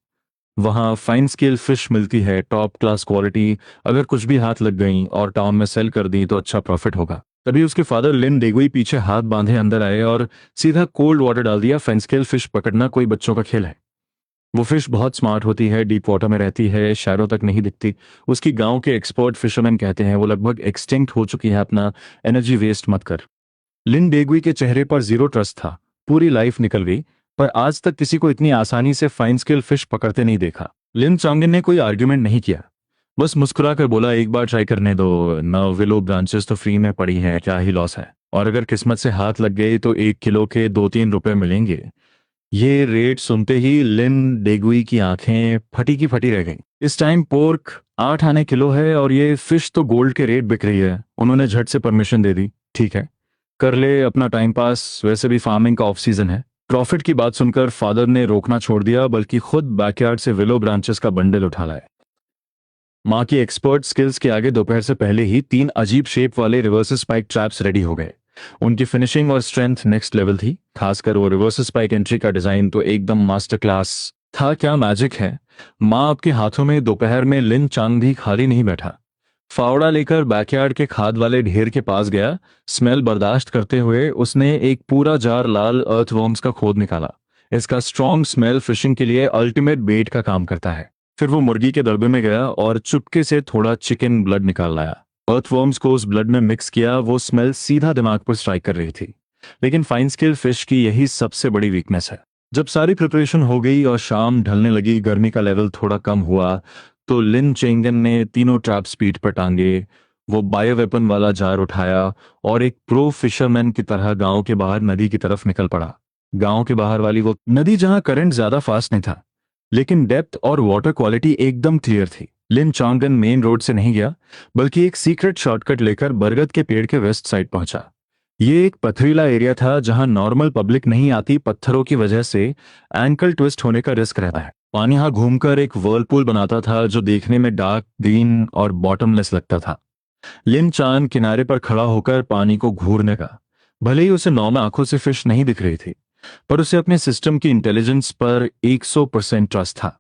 वहाँ फाइन स्केल फिश मिलती है, टॉप क्लास क्वालिटी। अगर कुछ भी हाथ लग गई और टाउन में सेल कर दी तो अच्छा प्रॉफिट होगा। तभी उसके फादर लिन डेगुई पीछे हाथ बांधे अंदर आए और सीधा कोल्ड वाटर डाल दिया। फाइन स्केल फिश पकड़ना कोई बच्चों का खेल है? वो फिश बहुत स्मार्ट होती है, डीप वाटर में रहती है, शहरों तक नहीं दिखती। उसकी गांव के एक्सपर्ट फिशरमैन कहते हैं वो लगभग एक्सटिंक्ट हो चुकी है, अपना एनर्जी वेस्ट मत कर। लिन डेगुई के चेहरे पर जीरो ट्रस्ट था। पूरी लाइफ निकल गई, पर आज तक किसी को इतनी आसानी से फाइन स्केल फिश पकड़ते नहीं देखा। लिन चांगिन ने कोई आर्ग्यूमेंट नहीं किया, बस मुस्कुरा कर बोला, एक बार ट्राई करने दो ना, विलो ब्रांचेस तो फ्री में पड़ी है, क्या ही लॉस है। और अगर किस्मत से हाथ लग गए तो 1 किलो के 2-3 रुपए मिलेंगे। ये रेट सुनते ही लिन डेगुई की आंखें फटी की फटी रह गईं। इस टाइम पोर्क 8 आने किलो है और ये फिश तो गोल्ड के रेट बिक रही है। उन्होंने झट से परमिशन दे दी, ठीक है कर ले अपना टाइम पास, वैसे भी फार्मिंग का ऑफ सीजन है। प्रॉफिट की बात सुनकर फादर ने रोकना छोड़ दिया, बल्कि खुद बैकयार्ड से विलो ब्रांचेस का बंडल उठा लाए। माँ की एक्सपर्ट स्किल्स के आगे दोपहर से पहले ही 3 अजीब शेप वाले रिवर्स स्पाइक ट्रैप्स रेडी हो गए। उनकी फिनिशिंग और स्ट्रेंथ नेक्स्ट लेवल थी, खासकर वो रिवर्स स्पाइक एंट्री का डिजाइन तो एकदम मास्टर क्लास था। क्या मैजिक है। माँ आपके हाथों में। दोपहर में लिन चांग भी खाली नहीं बैठा। फावड़ा लेकर बैकयार्ड के खाद वाले ढेर के पास गया। स्मेल बर्दाश्त करते हुए उसने एक पूरा जार लाल अर्थवर्म्स का खोद निकाला। इसका स्ट्रॉन्ग स्मेल फिशिंग के लिए अल्टीमेट बेट का काम करता है। फिर वो मुर्गी के दड़बे में गया और चुपके से थोड़ा चिकन ब्लड निकाल लाया। अर्थवर्म्स को उस ब्लड में मिक्स किया। वो स्मेल सीधा दिमाग पर स्ट्राइक कर रही थी। लेकिन फाइन स्केल फिश की यही सबसे बड़ी वीकनेस है। जब सारी प्रिपरेशन हो गई और शाम ढलने लगी, गर्मी का लेवल थोड़ा कम हुआ, तो लिन चेंगन ने तीनों ट्रैप स्पीड पर टांगे। वो बायो वेपन वाला जार उठाया और एक प्रो फिशरमैन की तरह गांव के बाहर नदी की तरफ निकल पड़ा। गांव के बाहर वाली वो नदी जहां करंट ज्यादा फास्ट नहीं था, लेकिन डेप्थ और वाटर क्वालिटी एकदम क्लियर थी। लिन चांगन मेन रोड से नहीं गया, बल्कि एक सीक्रेट शॉर्टकट लेकर बरगद के पेड़ के वेस्ट साइड पहुंचा। ये एक पथरीला एरिया था जहां नॉर्मल पब्लिक नहीं आती। पत्थरों की वजह से एंकल ट्विस्ट होने का रिस्क रहता है। पानी यहां घूमकर एक वर्लपूल बनाता था जो देखने में डार्क ग्रीन और बॉटमलेस लगता था। लिन चान किनारे पर खड़ा होकर पानी को घूरने का। भले ही उसे नॉर्मल आंखों से फिश नहीं दिख रही थी, पर उसे अपने सिस्टम की इंटेलिजेंस पर 100% ट्रस्ट था।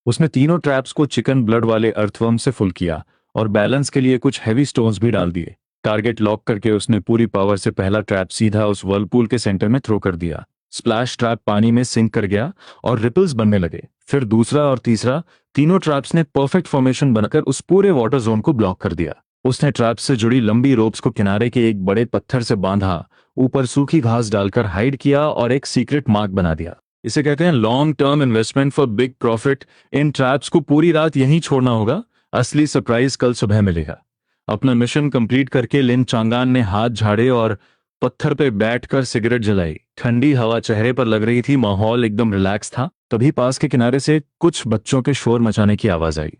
उसने तीनों ट्रैप्स को चिकन ब्लड वाले अर्थवर्म से फुल किया और बैलेंस के लिए कुछ हैवी स्टोन्स भी डाल दिए। टारगेट लॉक करके उसने पूरी पावर से पहला ट्रैप सीधा उस वर्लपूल के सेंटर में थ्रो कर दिया। स्प्लैश ट्रैप पानी में सिंक कर गया और रिपल्स बनने लगे। फिर दूसरा और तीसरा, तीनों ट्रैप्स ने परफेक्ट फॉर्मेशन बनकर उस पूरे वाटर जोन को ब्लॉक कर दिया। उसने ट्रैप से जुड़ी लंबी रोप्स को किनारे के एक बड़े पत्थर से बांधा, ऊपर सूखी घास डालकर हाइड किया और एक सीक्रेट मार्क बना दिया। इसे कहते हैं long term investment for big profit. In traps को पूरी रात यहीं छोड़ना होगा, असली सरप्राइज कल सुबह मिलेगा। अपना मिशन कंप्लीट करके लिन चांगान ने हाथ झाड़े और पत्थर पे बैठकर सिगरेट जलाई। ठंडी हवा चेहरे पर लग रही थी, माहौल एकदम रिलैक्स था। तभी पास के किनारे से कुछ बच्चों के शोर मचाने की आवाज आई।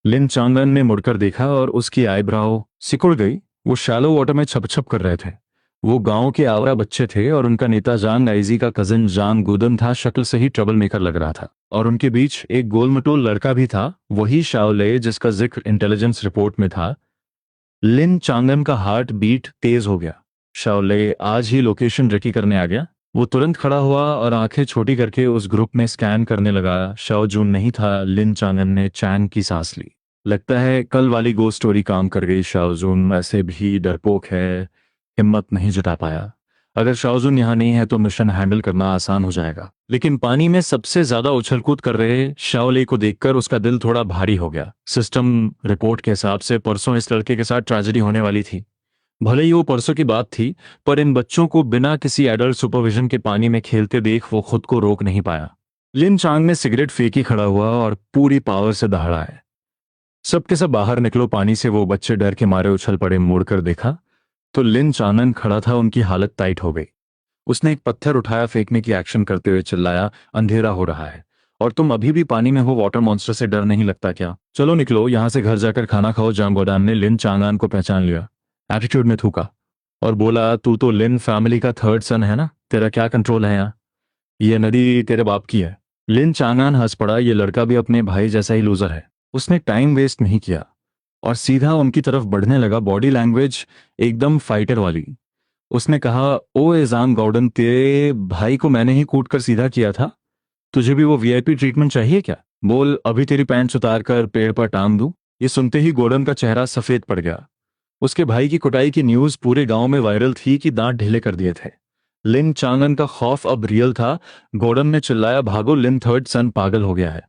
लिन चांगन ने मुड़कर देखा और उसकी आईब्राव सिकुड़ गई। वो शैलो वाटर में छप छप कर रहे थे। वो गांव के आवारा बच्चे थे और उनका नेता जांग आइजी का कजिन जांग गुदन था। शक्ल से ही ट्रबल मेकर लग रहा था। और उनके बीच एक गोलमटोल लड़का भी था, वही शाओले जिसका जिक्र इंटेलिजेंस रिपोर्ट में था। लिन चांगन का हार्ट बीट तेज हो गया। शाओले आज ही लोकेशन रेकी करने आ गया। वो तुरंत खड़ा हुआ और आंखें छोटी करके उस ग्रुप में स्कैन करने लगा। शाओ जून नहीं था। लिन चांगन ने चैन की सांस ली। लगता है कल वाली गो स्टोरी काम कर गई। शाओ जून ऐसे भी डरपोक है, हिम्मत नहीं जुटा पाया। अगर शाओजुन यहाँ नहीं है तो मिशन हैंडल करना आसान हो जाएगा। लेकिन पानी में सबसे ज्यादा उछल कूद कर रहे शाओले को देखकर उसका दिल थोड़ा भारी हो गया। सिस्टम रिपोर्ट के हिसाब से परसों इस लड़के के साथ ट्रेजेडी होने वाली थी। भले ही वो परसों की बात थी, पर इन बच्चों को बिना किसी एडल्ट सुपरविजन के पानी में खेलते देख वो खुद को रोक नहीं पाया। लिन चांग ने सिगरेट फेंकी खड़ा हुआ और पूरी पावर से दहाड़ाए, सबके सब बाहर निकलो पानी से। वो बच्चे डर के मारे उछल पड़े। मुड़कर देखा तो लिन चानन खड़ा था। उनकी हालत टाइट हो गई। उसने एक पत्थर उठाया, फेंकने की एक्शन करते हुए चिल्लाया, अंधेरा हो रहा है और तुम अभी भी पानी में हो। वाटर मॉन्स्टर से डर नहीं लगता क्या? चलो निकलो यहाँ से, घर जाकर खाना खाओ। जांग गोडान ने लिन चांगान को पहचान लिया, एटीट्यूड में थूका और बोला, तू तो लिन फैमिली का थर्ड सन है ना, तेरा क्या कंट्रोल है यहाँ? ये नदी तेरे बाप की है। लिन चांगान हंस पड़ा, ये लड़का भी अपने भाई जैसा ही लूजर है। उसने टाइम वेस्ट नहीं किया और सीधा उनकी तरफ बढ़ने लगा, बॉडी लैंग्वेज एकदम फाइटर वाली। उसने कहा, ओ एजान गॉर्डन, तेरे भाई को मैंने ही कूट कर सीधा किया था। तुझे भी वो वीआईपी ट्रीटमेंट चाहिए क्या? बोल, अभी तेरी पैंट्स उतार कर पेड़ पर टांग दूं। ये सुनते ही गॉर्डन का चेहरा सफेद पड़ गया। उसके भाई की कुटाई की न्यूज पूरे गांव में वायरल थी कि दांत ढीले कर दिए थे। लिन चांगन का खौफ अब रियल था। गॉर्डन ने चिल्लाया, भागो, लिन थर्ड सन पागल हो गया है।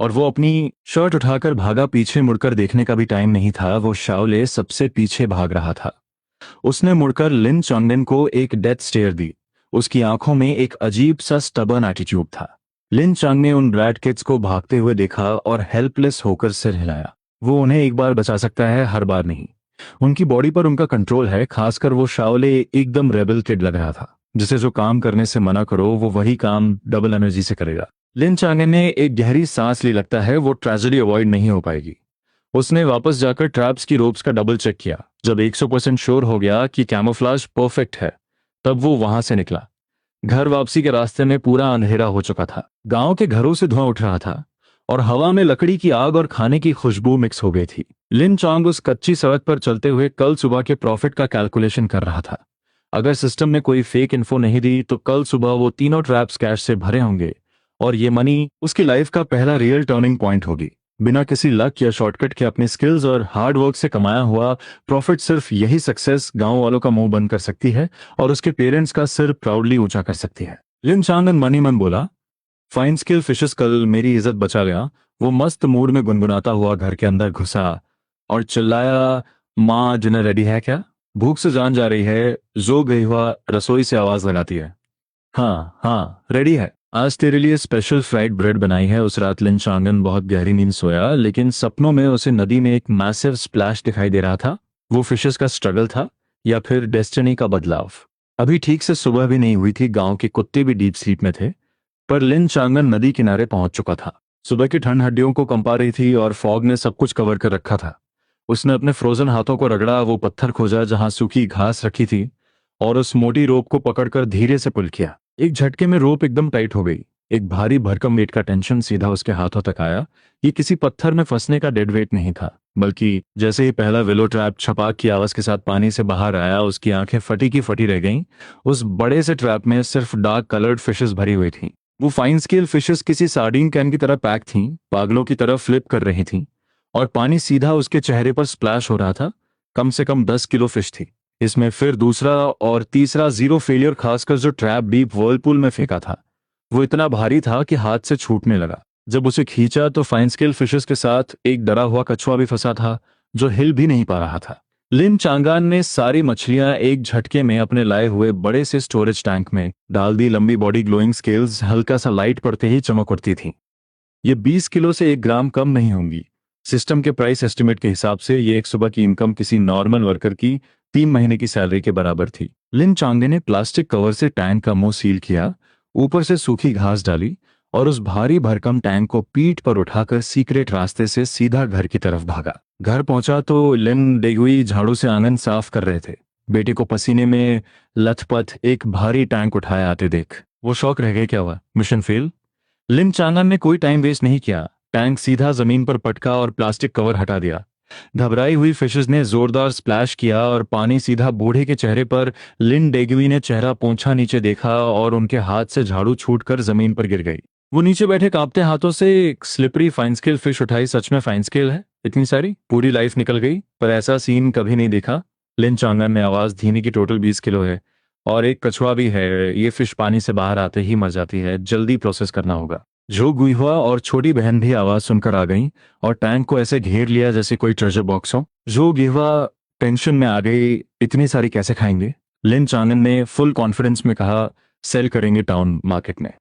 और वो अपनी शर्ट उठाकर भागा। पीछे मुड़कर देखने का भी टाइम नहीं था, वो शाओले सबसे पीछे भाग रहा था। उसने मुड़कर लिन चांगन को एक डेथ स्टेयर दी। उसकी आंखों में एक अजीब सा स्टबर्न एटीट्यूड था। लिन चांग ने उन रैट किड्स को भागते हुए देखा और हेल्पलेस होकर सिर हिलाया। वो उन्हें एक बार बचा सकता है, हर बार नहीं। उनकी बॉडी पर उनका कंट्रोल है। खासकर वो शाओले एकदम रेबल किड लग रहा था, जिसे जो काम करने से मना करो वो वही काम डबल एनर्जी से करेगा। लिन चांगे ने एक गहरी सांस ली, लगता है वो ट्रेजेडी अवॉइड नहीं हो पाएगी। उसने वापस जाकर ट्रैप्स की रोप्स का डबल चेक किया। जब 100% श्योर हो गया कि कैमोफ्लाज परफेक्ट है, तब वो वहां से निकला। घर वापसी के रास्ते में पूरा अंधेरा हो चुका था। गांव के घरों से धुआं उठ रहा था और हवा में लकड़ी की आग और खाने की खुशबू मिक्स हो गई थी। लिन चांग उस कच्ची सड़क पर चलते हुए कल सुबह के प्रॉफिट का कैलकुलेशन कर रहा था। अगर सिस्टम ने कोई फेक इन्फो नहीं दी तो कल सुबह वो तीनों ट्रैप्स कैश से भरे होंगे और ये मनी उसकी लाइफ का पहला रियल टर्निंग पॉइंट होगी। बिना किसी लक या शॉर्टकट के अपने स्किल्स और हार्ड वर्क से कमाया हुआ प्रॉफिट, सिर्फ यही सक्सेस गांव वालों का मुंह बंद कर सकती है और उसके पेरेंट्स का सिर प्राउडली ऊंचा कर सकती है। लिन चांगन मनी मन बोला, फाइन स्किल फिशेस, कल मेरी इज्जत बचा गया। वो मस्त मूड में गुनगुनाता हुआ घर के अंदर घुसा और चिल्लाया, माँ डिनर रेडी है क्या? भूख से जान जा रही है। जो गई हुआ रसोई से आवाज लगाती है, हाँ हाँ रेडी है। आज तेरे लिए स्पेशल फ्राइड ब्रेड बनाई है। उस रात लिन चांगन बहुत गहरी नींद सोया, लेकिन सपनों में उसे नदी में एक मैसिव स्प्लैश दिखाई दे रहा था। वो फिशेस का स्ट्रगल था या फिर डेस्टिनी का बदलाव? अभी ठीक से सुबह भी नहीं हुई थी, गांव के कुत्ते भी डीप स्लीप में थे, पर लिन चांगन नदी किनारे पहुंच चुका था। सुबह की ठंड हड्डियों को कंपा रही थी और फॉग ने सब कुछ कवर कर रखा था। उसने अपने फ्रोजन हाथों को रगड़ा, वो पत्थर खोजा जहां सूखी घास रखी थी और उस मोटी रोप को पकड़कर धीरे से पुल किया। एक झटके में रोप एकदम टाइट हो गई। एक भारी भरकम वेट का टेंशन सीधा उसके हाथों तक आया। ये किसी पत्थर में फंसने का डेड वेट नहीं था, बल्कि जैसे ही पहला विलो ट्रैप छपाक की आवाज के साथ पानी से बाहर आया, उसकी आंखें फटी की फटी रह गईं। उस बड़े से ट्रैप में सिर्फ डार्क कलर्ड फिशेस भरी हुई थी। वो फाइन स्केल फिशेस किसी सार्डिन कैन की तरह पैक थीं, पागलों की तरह फ्लिप कर रही थीं और पानी सीधा उसके चेहरे पर स्प्लैश हो रहा था। कम से कम 10 किलो फिश थी इसमें। फिर दूसरा और तीसरा जीरो फेलियर, खासकर जो ट्रैप बीप वर्लपूल में फेंका था, वो इतना भारी था कि हाथ से छूटने लगा। जब उसे खींचा तो फाइन स्केल फिशेस के साथ एक डरा हुआ कछुआ भी फंसा था, जो हिल भी नहीं पा रहा था। लिन चांगान ने सारी मछलियां एक झटके में अपने लाए हुए बड़े से स्टोरेज टैंक में डाल दी। लंबी बॉडी, ग्लोइंग स्केल्स, हल्का सा लाइट पड़ते ही चमक उठती थी। ये 20 किलो से 1 ग्राम कम नहीं होंगी। सिस्टम के प्राइस एस्टिमेट के हिसाब से ये एक सुबह की इनकम किसी नॉर्मल वर्कर की 3 महीने की सैलरी के बराबर थी। लिन चांगे ने प्लास्टिक कवर से टैंक का मुंह सील किया, ऊपर से सूखी घास डाली और उस भारी भरकम टैंक को पीठ पर उठाकर सीक्रेट रास्ते से सीधा घर की तरफ भागा। घर पहुंचा तो लिन डेगुई झाड़ू से आंगन साफ कर रहे थे। बेटे को पसीने में लथपथ एक भारी टैंक उठाए आते देख वो शौक रह गए, क्या हुआ, मिशन फेल? लिन चांगन ने कोई टाइम वेस्ट नहीं किया। टैंक सीधा जमीन पर पटका और प्लास्टिक कवर हटा दिया। घबराई हुई फिशेस ने जोरदार स्प्लैश किया और पानी सीधा बूढ़े के चेहरे पर। लिन डेगुई ने चेहरा पोंछा नीचे देखा और उनके हाथ से झाड़ू छूटकर जमीन पर गिर गई। वो नीचे बैठे कांपते हाथों से एक स्लिपरी फाइन स्केल फिश उठाई। सच में फाइन स्केल है? इतनी सारी? पूरी लाइफ निकल गई, पर ऐसा सीन कभी नहीं देखा। लिन चांगन ने आवाज धीमी की, टोटल 20 किलो है और एक कछुआ भी है। ये फिश पानी से बाहर आते ही मर जाती है, जल्दी प्रोसेस करना होगा। जो गुइहुआ और छोटी बहन भी आवाज सुनकर आ गईं और टैंक को ऐसे घेर लिया जैसे कोई ट्रेजर बॉक्स हो। जो गुइहुआ टेंशन में आ गई, इतनी सारी कैसे खाएंगे? लिन चांगन ने फुल कॉन्फिडेंस में कहा, सेल करेंगे टाउन मार्केट में।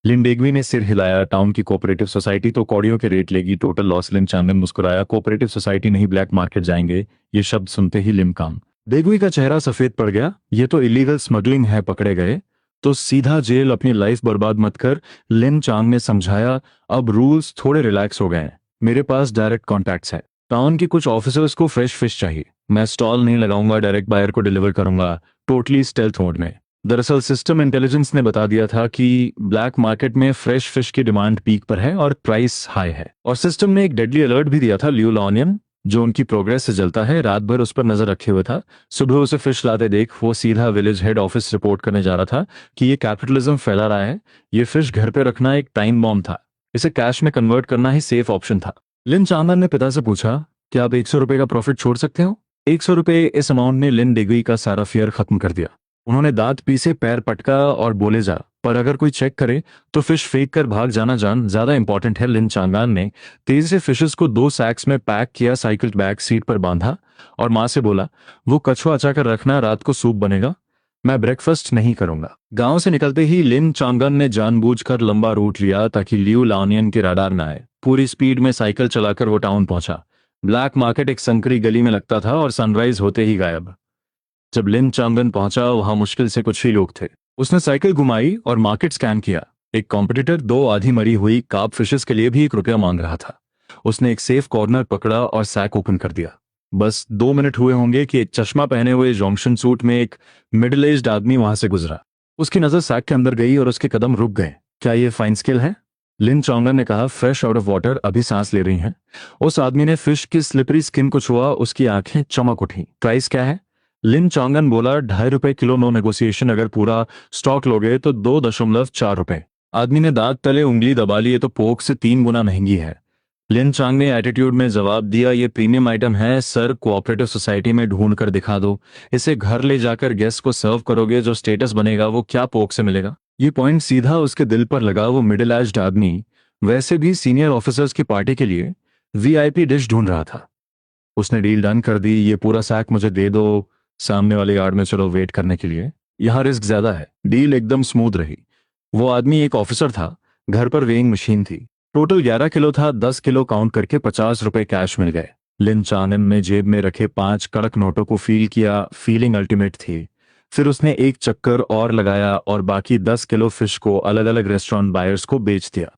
लिन डेगवी ने सिर हिलाया, टाउन की कोऑपरेटिव सोसाइटी तो कौड़ियों के रेट लेगी, टोटल लॉस। लिन चांगन मुस्कुराया, कोऑपरेटिव सोसाइटी नहीं, ब्लैक मार्केट जाएंगे। ये शब्द सुनते ही लिम काम डेगवी का चेहरा सफेद पड़ गया। ये तो इलीगल स्मगलिंग है, पकड़े गए। तो सीधा जेल, अपनी लाइफ बर्बाद मत कर। लिन चांग ने समझाया। अब रूल्स थोड़े रिलैक्स हो गए हैं, मेरे पास डायरेक्ट कॉन्टैक्ट्स है। टाउन की कुछ ऑफिसर्स को फ्रेश फिश चाहिए, मैं स्टॉल नहीं लगाऊंगा, डायरेक्ट बायर को डिलीवर करूंगा, टोटली स्टेल्थ मोड में। दरअसल सिस्टम इंटेलिजेंस ने बता दिया था कि ब्लैक मार्केट में फ्रेश फिश की डिमांड पीक पर है और प्राइस हाई है। और सिस्टम ने एक डेडली अलर्ट भी दिया था, ल्यू लॉनियन जो उनकी प्रोग्रेस से जलता है, रात भर उस पर नजर रखे हुए था। सुबह उसे फिश लाते देख वो सीधा विलेज हेड ऑफिस रिपोर्ट करने जा रहा था कि ये कैपिटलिज्म फैला रहा है। ये फिश घर पे रखना एक टाइम बॉम्ब था, इसे कैश में कन्वर्ट करना ही सेफ ऑप्शन था। लिन चांगन ने पिता से पूछा, क्या आप 100 रुपए का प्रॉफिट छोड़ सकते हो? 100 रुपए, इस अमाउंट ने लिन डिग्री का सारा फियर खत्म कर दिया। उन्होंने दांत पीसे, पैर पटका और बोले, जा, पर अगर कोई चेक करे तो फिश फेंक कर भाग जाना जान ज्यादा इंपॉर्टेंट है। लिन चांगान ने तेजी से फिशेस को 2 सैक्स में पैक किया, साइकिल बैक सीट पर बांधा और माँ से बोला, वो कछुआ अचा कर रखना, रात को सूप बनेगा, मैं ब्रेकफास्ट नहीं करूंगा। गांव से निकलते ही लिन चांगन ने जानबूझकर लंबा रूट लिया ताकि लियू लाओनियन के रडार न आए। पूरी स्पीड में साइकिल चलाकर वो टाउन पहुंचा। ब्लैक मार्केट एक संकरी गली में लगता था और सनराइज होते ही गायब। जब लिन चांगन पहुंचा, वहां मुश्किल से कुछ ही लोग थे। उसने साइकिल घुमाई और मार्केट स्कैन किया। एक कॉम्पिटिटर 2 आधी मरी हुई कार्प फिशेस के लिए भी ₹1 मांग रहा था। उसने एक सेफ कॉर्नर पकड़ा और सैक ओपन कर दिया। बस 2 मिनट हुए होंगे कि एक चश्मा पहने हुए जॉन्शन सूट में एक मिडिल एज्ड आदमी वहां से गुजरा। उसकी नजर सैक के अंदर गई और उसके कदम रुक गए। क्या ये फाइन स्किल है? लिन चांगन ने कहा, फ्रेश आउट ऑफ वाटर, अभी सांस ले रही हैं। उस आदमी ने फिश की स्लिपरी स्किन को छुआ, उसकी आंखें चमक उठी। प्राइस क्या है? लिन चांगन बोला, ₹2.5 किलो, नो नेगोशिएशन, अगर पूरा स्टॉक लोगे तो ₹2.4। आदमी ने दांत तले उंगली दबा ली, तो पोक से 3 गुना महंगी है। लिन चांग ने एटीट्यूड में जवाब दिया, ये प्रीमियम आइटम है सर, कोऑपरेटिव सोसाइटी में ढूंढ कर दिखा दो। इसे घर ले जाकर गेस्ट को सर्व करोगे, जो स्टेटस बनेगा वो क्या पोक से मिलेगा? ये पॉइंट सीधा उसके दिल पर लगा। वो मिडिल एज्ड आदमी वैसे भी सीनियर ऑफिसर्स की पार्टी के लिए वीआईपी डिश ढूंढ रहा था। उसने डील डन कर दी, ये पूरा सैक मुझे दे दो। सामने वाले यार्ड में चलो वेट करने के लिए, यहाँ रिस्क ज्यादा है। डील एकदम स्मूथ रही। वो आदमी एक ऑफिसर था, घर पर वेइंग मशीन थी। टोटल 11 किलो था, 10 किलो काउंट करके ₹50 कैश मिल गए। लिन चानन ने जेब में रखे 5 कड़क नोटों को फील किया। फीलिंग अल्टीमेट थी। फिर उसने एक चक्कर और लगाया और बाकी 10 किलो फिश को अलग अलग रेस्टोरेंट बायर्स को बेच दिया।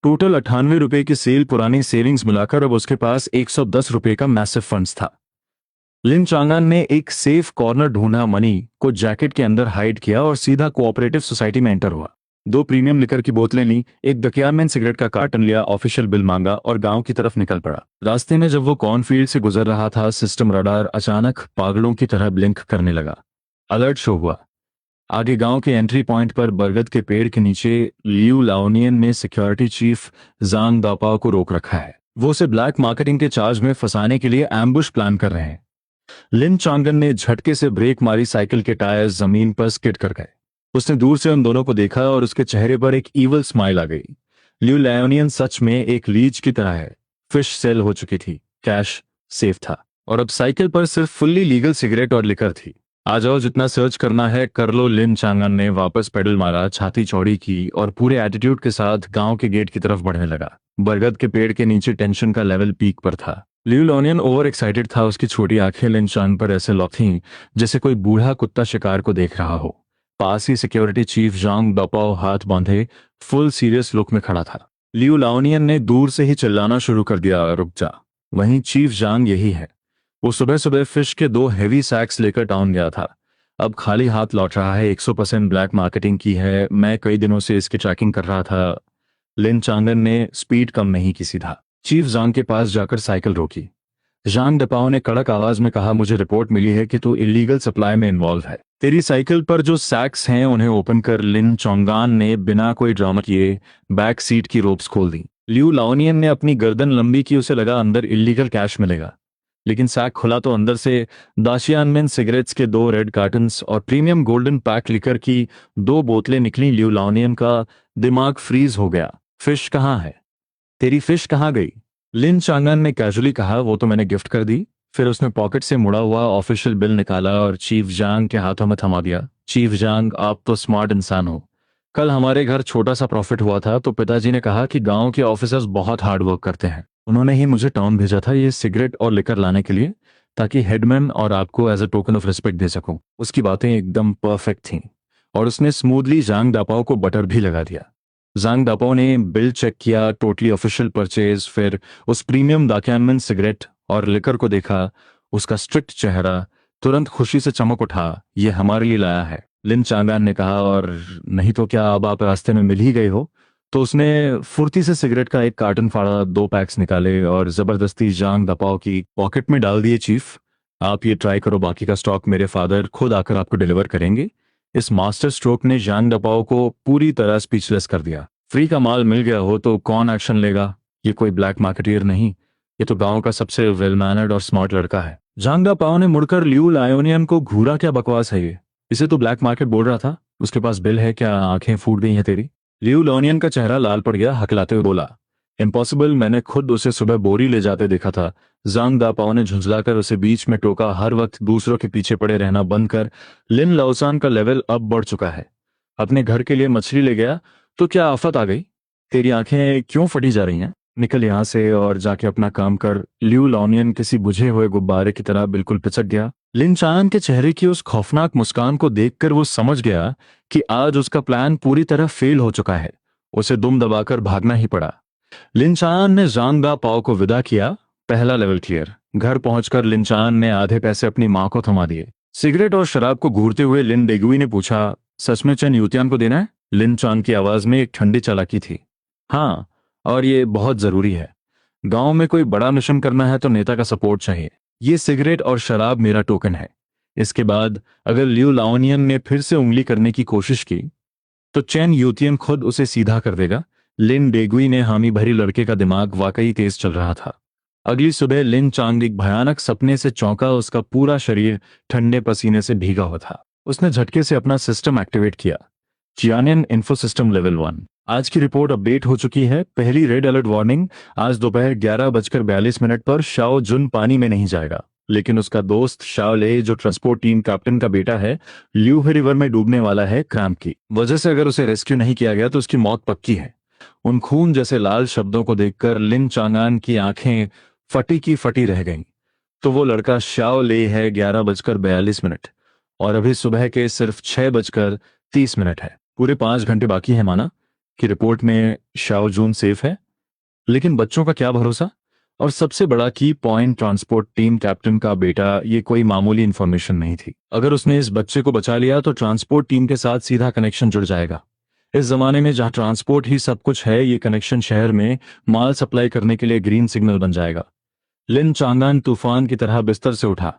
टोटल ₹98 की सेल, पुरानी सेविंग्स मिलाकर अब उसके पास ₹110 का मैसिव फंड्स था। लिन चांगन ने एक सेफ कॉर्नर ढूंढा, मनी को जैकेट के अंदर हाइड किया और सीधा कोऑपरेटिव सोसाइटी में एंटर हुआ। 2 प्रीमियम लिकर की बोतलें ली, एक दकियामेन सिगरेट का कार्टन लिया, ऑफिशियल बिल मांगा और गांव की तरफ निकल पड़ा। रास्ते में जब वो कॉर्नफील्ड से गुजर रहा था, सिस्टम रडार अचानक पागलों की तरह ब्लिंक करने लगा। अलर्ट शो हुआ। आगे गांव के एंट्री पॉइंट पर बरगद के पेड़ के नीचे लियू लाओनियन ने सिक्योरिटी चीफ जांग दापाओ को रोक रखा है। वो उसे ब्लैक मार्केटिंग के चार्ज में फंसाने के लिए एम्बुश प्लान कर रहे हैं। लिन चांगन ने झटके से ब्रेक मारी, साइकिल के टायर्स जमीन पर स्किड कर गए। उसने दूर से उन दोनों को देखा और उसके चेहरे पर एक ईवल स्माइल आ गई। ल्यू लायोनियन सच में एक लीच की तरह है। फिश सेल हो चुकी थी, कैश सेफ था और अब साइकिल पर सिर्फ फुल्ली लीगल सिगरेट और लिकर थी। आ जाओ, जितना सर्च करना है कर लो। लिन चांगन ने वापस पेडल मारा, छाती चौड़ी की और पूरे एटीट्यूड के साथ गांव के गेट की तरफ बढ़ने लगा। बरगद के पेड़ के नीचे टेंशन का लेवल पीक पर था। ल्यू लॉनियन ओवर एक्साइटेड था। उसकी छोटी आंखें लिन चांग पर ऐसे लॉक थीं जैसे कोई बूढ़ा कुत्ता शिकार को देख रहा हो। पास ही सिक्योरिटी चीफ जांग दापाओ हाथ बांधे फुल सीरियस लुक में खड़ा था। ल्यू लाओनियन ने दूर से ही चिल्लाना शुरू कर दिया, रुक जा, वहीं चीफ जांग यही है। वो सुबह सुबह फिश के 2 हेवी सैक्स लेकर टाउन गया था, अब खाली हाथ लौट रहा है। 100% ब्लैक मार्केटिंग की है, मैं कई दिनों से इसकी ट्रैकिंग कर रहा था। लिन चांगन ने स्पीड कम नहीं की, सीधा चीफ जांग के पास जाकर साइकिल रोकी। जांग दपाओ ने कड़क आवाज में कहा, मुझे रिपोर्ट मिली है कि तू इलीगल सप्लाई में इन्वॉल्व है। तेरी साइकिल पर जो सैक्स हैं उन्हें ओपन कर। लिन चांगान ने बिना कोई ड्रामा किए बैक सीट की रोप्स खोल दी। ल्यू लाओनियन ने अपनी गर्दन लंबी की, उसे लगा अंदर इलीगल कैश मिलेगा, लेकिन सैक खुला तो अंदर से दाशियानमेन सिगरेट्स के 2 रेड कार्टन्स और प्रीमियम गोल्डन पैक लिकर की 2 बोतलें निकली। ल्यू लाओनियन का दिमाग फ्रीज हो गया। फिश कहाँ है? तेरी फिश कहाँ गई? लिन चांगन ने कैजुअली कहा, वो तो मैंने गिफ्ट कर दी। फिर उसने पॉकेट से मुड़ा हुआ ऑफिशियल बिल निकाला और चीफ जांग के हाथों में थमा दिया। चीफ जांग, आप तो स्मार्ट इंसान हो। कल हमारे घर छोटा सा प्रॉफिट हुआ था तो पिताजी ने कहा कि गांव के ऑफिसर्स बहुत हार्ड वर्क करते हैं, उन्होंने ही मुझे टाउन भेजा था ये सिगरेट और लिकर लाने के लिए, ताकि हेडमैन और आपको as a token of respect दे सकूं। उसकी बातें एकदम परफेक्ट थीं। और उसने स्मूथली जांग दापाओ को बटर भी लगा दिया। जांग दापाओ ने बिल चेक किया, टोटली ऑफिशियल परचेज, फिर उस प्रीमियम दाक्यानमेन सिगरेट और लिकर को देखा। उसका स्ट्रिक्ट चेहरा तुरंत खुशी से चमक उठा। ये हमारे लिए लाया है, लिन चांगान ने कहा। और नहीं तो क्या, अब आप रास्ते में मिल ही गए हो। तो उसने फुर्ती से सिगरेट का एक कार्टन फाड़ा, 2 पैक्स निकाले और जबरदस्ती जांग दपाओ की पॉकेट में डाल दिए। चीफ, आप ये ट्राई करो, बाकी का स्टॉक मेरे फादर खुद आकर आपको डिलीवर करेंगे। इस मास्टर स्ट्रोक ने जांग दपाओ को पूरी तरह स्पीचलेस कर दिया। फ्री का माल मिल गया हो तो कौन एक्शन लेगा? ये कोई ब्लैक मार्केटियर नहीं, ये तो गांव का सबसे वेल मैनर्ड और स्मार्ट लड़का है। जांग दापाओ ने मुड़कर लियू लायोनियन को घूरा। क्या बकवास है ये? इसे तो ब्लैक मार्केट बोल रहा था। उसके पास बिल है क्या? आंखें फूट गई हैं तेरी? लियू लोनियन का चेहरा लाल पड़ गया, हकलाते हुए बोला, इम्पॉसिबल, मैंने खुद उसे सुबह बोरी ले जाते देखा था। जांग दापाओ ने झुंझलाकर उसे बीच में टोका, हर वक्त दूसरों के पीछे पड़े रहना बंद कर। लिन लाओसान का लेवल अब बढ़ चुका है। अपने घर के लिए मछली ले गया तो क्या आफत आ गई? तेरी आंखें क्यों फटी जा रही हैं? निकल यहां से और जाके अपना काम कर। लियू लॉनियन किसी बुझे हुए गुब्बारे की तरह बिल्कुल पिचक गया। लिन चान के चेहरे की उस खौफनाक मुस्कान को देखकर वो समझ गया कि आज उसका प्लान पूरी तरह फेल हो चुका है। उसे दुम दबाकर भागना ही पड़ा। लिन चान ने जांग दा पाओ को विदा किया। पहला लेवल क्लियर। घर पहुंचकर लिन चान ने आधे पैसे अपनी मां को थमा दिए। सिगरेट और शराब को घूरते हुए लिन डेगुई ने पूछा, सच में चेन यूतियान को देना है? लिन चान की आवाज में एक ठंडी चालाकी थी। हाँ, और ये बहुत जरूरी है। गांव में कोई बड़ा मिशन करना है तो नेता का सपोर्ट चाहिए। ये सिगरेट और शराब मेरा टोकन है। इसके बाद अगर लियू लाओनियन ने फिर से उंगली करने की कोशिश की तो चैन यूतियन खुद उसे सीधा कर देगा। लिन डेगुई ने हामी भरी लड़के का दिमाग वाकई तेज चल रहा था। अगली सुबह लिन चांग एक भयानक सपने से चौंका। उसका पूरा शरीर ठंडे पसीने से भीगा हुआ था। उसने झटके से अपना सिस्टम एक्टिवेट किया। चियानियन इन्फो सिस्टम लेवल 1। आज की रिपोर्ट अपडेट हो चुकी है। पहली रेड अलर्ट वार्निंग, आज दोपहर 11:42 पर शाओ जुन पानी में नहीं जाएगा, लेकिन उसका दोस्त शाओ ले, जो ट्रांसपोर्ट टीम कैप्टन का बेटा है, ल्यूहे रिवर में डूबने वाला है क्रैम्प की वजह से। अगर उसे रेस्क्यू नहीं किया गया तो उसकी मौत पक्की है। उन खून जैसे लाल शब्दों को देखकर लिन चांगान की आंखें फटी की फटी रह गईं। तो वो लड़का शाओ ले है। 11:42 और अभी सुबह के सिर्फ 6:30 है। पूरे 5 घंटे बाकी है माना कि रिपोर्ट में शाओ जून सेफ है। लेकिन बच्चों का क्या भरोसा? और सबसे बड़ा की पॉइंट, ट्रांसपोर्ट टीम कैप्टन का बेटा, ये कोई मामूली इंफॉर्मेशन नहीं थी। अगर उसने इस बच्चे को बचा लिया तो ट्रांसपोर्ट टीम के साथ सीधा कनेक्शन जुड़ जाएगा। इस जमाने में जहां ट्रांसपोर्ट ही सब कुछ है, ये कनेक्शन शहर में माल सप्लाई करने के लिए ग्रीन सिग्नल बन जाएगा। लिन चांगान तूफान की तरह बिस्तर से उठा।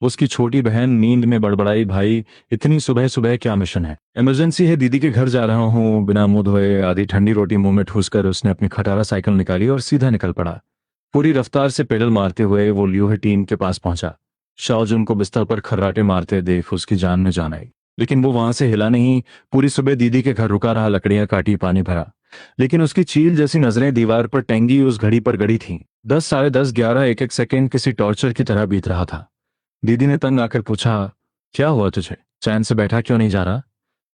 उसकी छोटी बहन नींद में बड़बड़ाई, भाई इतनी सुबह सुबह क्या मिशन है? इमरजेंसी है, दीदी के घर जा रहा हूँ। बिना मुंह धोए आधी ठंडी रोटी मुंह में ठूसकर उसने अपनी खटारा साइकिल निकाली और सीधा निकल पड़ा। पूरी रफ्तार से पेडल मारते हुए वो ल्यूहे टीम के पास पहुंचा। शाओजुन को बिस्तर पर खर्राटे मारते देख उसकी जान में जान आई, लेकिन वो वहां से हिला नहीं। पूरी सुबह दीदी के घर रुका रहा, लकड़ियां काटी, पानी भरा, लेकिन उसकी चील जैसी नजरें दीवार पर टेंगी उस घड़ी पर गड़ी थीं। 10, साढ़े 10, 11, एक एक सेकेंड किसी टॉर्चर की तरह बीत रहा था। दीदी ने तंग आकर पूछा, क्या हुआ तुझे? चैन से बैठा क्यों नहीं जा रहा?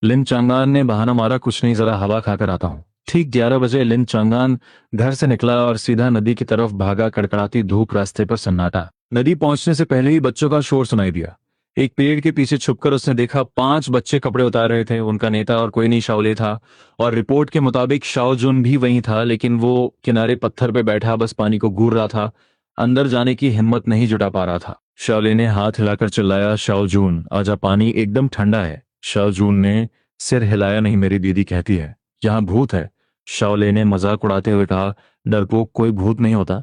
लिन चांगान ने बहाना मारा, कुछ नहीं, जरा हवा खाकर आता हूँ। ठीक 11 बजे लिन चांगान घर से निकला और सीधा नदी की तरफ भागा। कड़कड़ाती धूप, रास्ते पर सन्नाटा। नदी पहुंचने से पहले ही बच्चों का शोर सुनाई दिया। एक पेड़ के पीछे छुपकर उसने देखा 5 बच्चे कपड़े उतार रहे थे। उनका नेता और कोई नहीं, शाओले था। और रिपोर्ट के मुताबिक शाओ जुन भी वहीं था, लेकिन वो किनारे पत्थर पे बैठा बस पानी को घूर रहा था। अंदर जाने की हिम्मत नहीं जुटा पा रहा था। शाओले ने हाथ हिलाकर चिल्लाया, शाओ जून आजा, पानी एकदम ठंडा है। शाओ जून ने सिर हिलाया, नहीं, मेरी दीदी कहती है यहाँ भूत है। शाओले ने मजाक उड़ाते हुए कहा, डरपोक, कोई भूत नहीं होता।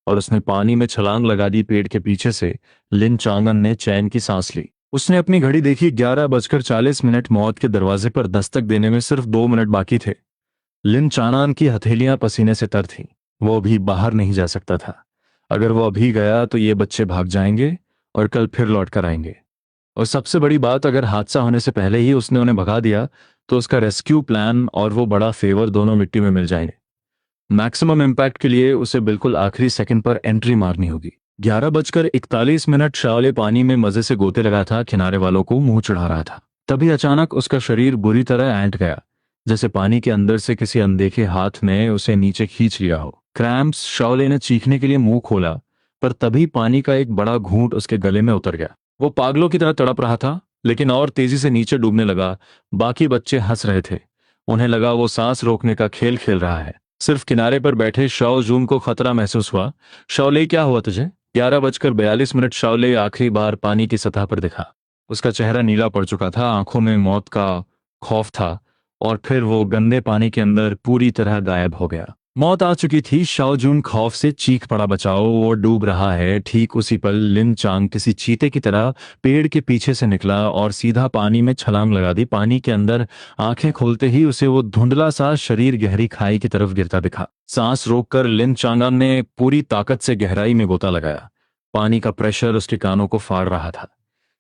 और उसने पानी में छलांग लगा दी पेड़ के पीछे से। लिन चांगन ने चैन की सांस ली। उसने अपनी घड़ी देखी, 11:40। मौत के दरवाजे पर दस्तक देने में सिर्फ 2 मिनट बाकी थे। लिन चांगान की हथेलियां पसीने से तर थीं। वो अभी बाहर नहीं जा सकता था। अगर वो अभी गया तो ये बच्चे भाग जाएंगे और कल फिर लौट कर आएंगे। और सबसे बड़ी बात, अगर हादसा होने से पहले ही उसने उन्हें भगा दिया तो उसका रेस्क्यू प्लान और वो बड़ा फेवर दोनों मिट्टी में मिल जाएंगे। मैक्सिमम इम्पैक्ट के लिए उसे बिल्कुल आखिरी सेकंड पर एंट्री मारनी होगी। 11:41। शाओले पानी में मजे से गोते लगा था, किनारे वालों को मुंह चढ़ा रहा था। तभी अचानक उसका शरीर बुरी तरह ऐंठ गया, जैसे पानी के अंदर से किसी अनदेखे हाथ ने उसे नीचे खींच लिया हो। क्रैम्प्स। शाओले ने चीखने के लिए मुंह खोला, पर तभी पानी का एक बड़ा घूंट उसके गले में उतर गया। वो पागलों की तरह तड़प रहा था। लेकिन और तेजी से नीचे डूबने लगा। बाकी बच्चे हंस रहे थे। उन्हें लगा वो सांस रोकने का खेल खेल रहा है। सिर्फ किनारे पर बैठे शाओ जून को खतरा महसूस हुआ। शाओले, क्या हुआ तुझे? 11:42 शाओले आखिरी बार पानी की सतह पर दिखा। उसका चेहरा नीला पड़ चुका था, आंखों में मौत का खौफ था। और फिर वो गंदे पानी के अंदर पूरी तरह गायब हो गया। मौत आ चुकी थी। शाओ जून खौफ से चीख पड़ा, बचाओ, वो डूब रहा है। ठीक उसी पल लिन चांग किसी चीते की तरह पेड़ के पीछे से निकला और सीधा पानी में छलांग लगा दी। पानी के अंदर आंखें खोलते ही उसे वो धुंधला सा शरीर गहरी खाई की तरफ गिरता दिखा। सांस रोककर लिन चांगान ने पूरी ताकत से गहराई में गोता लगाया। पानी का प्रेशर उसके कानों को फाड़ रहा था।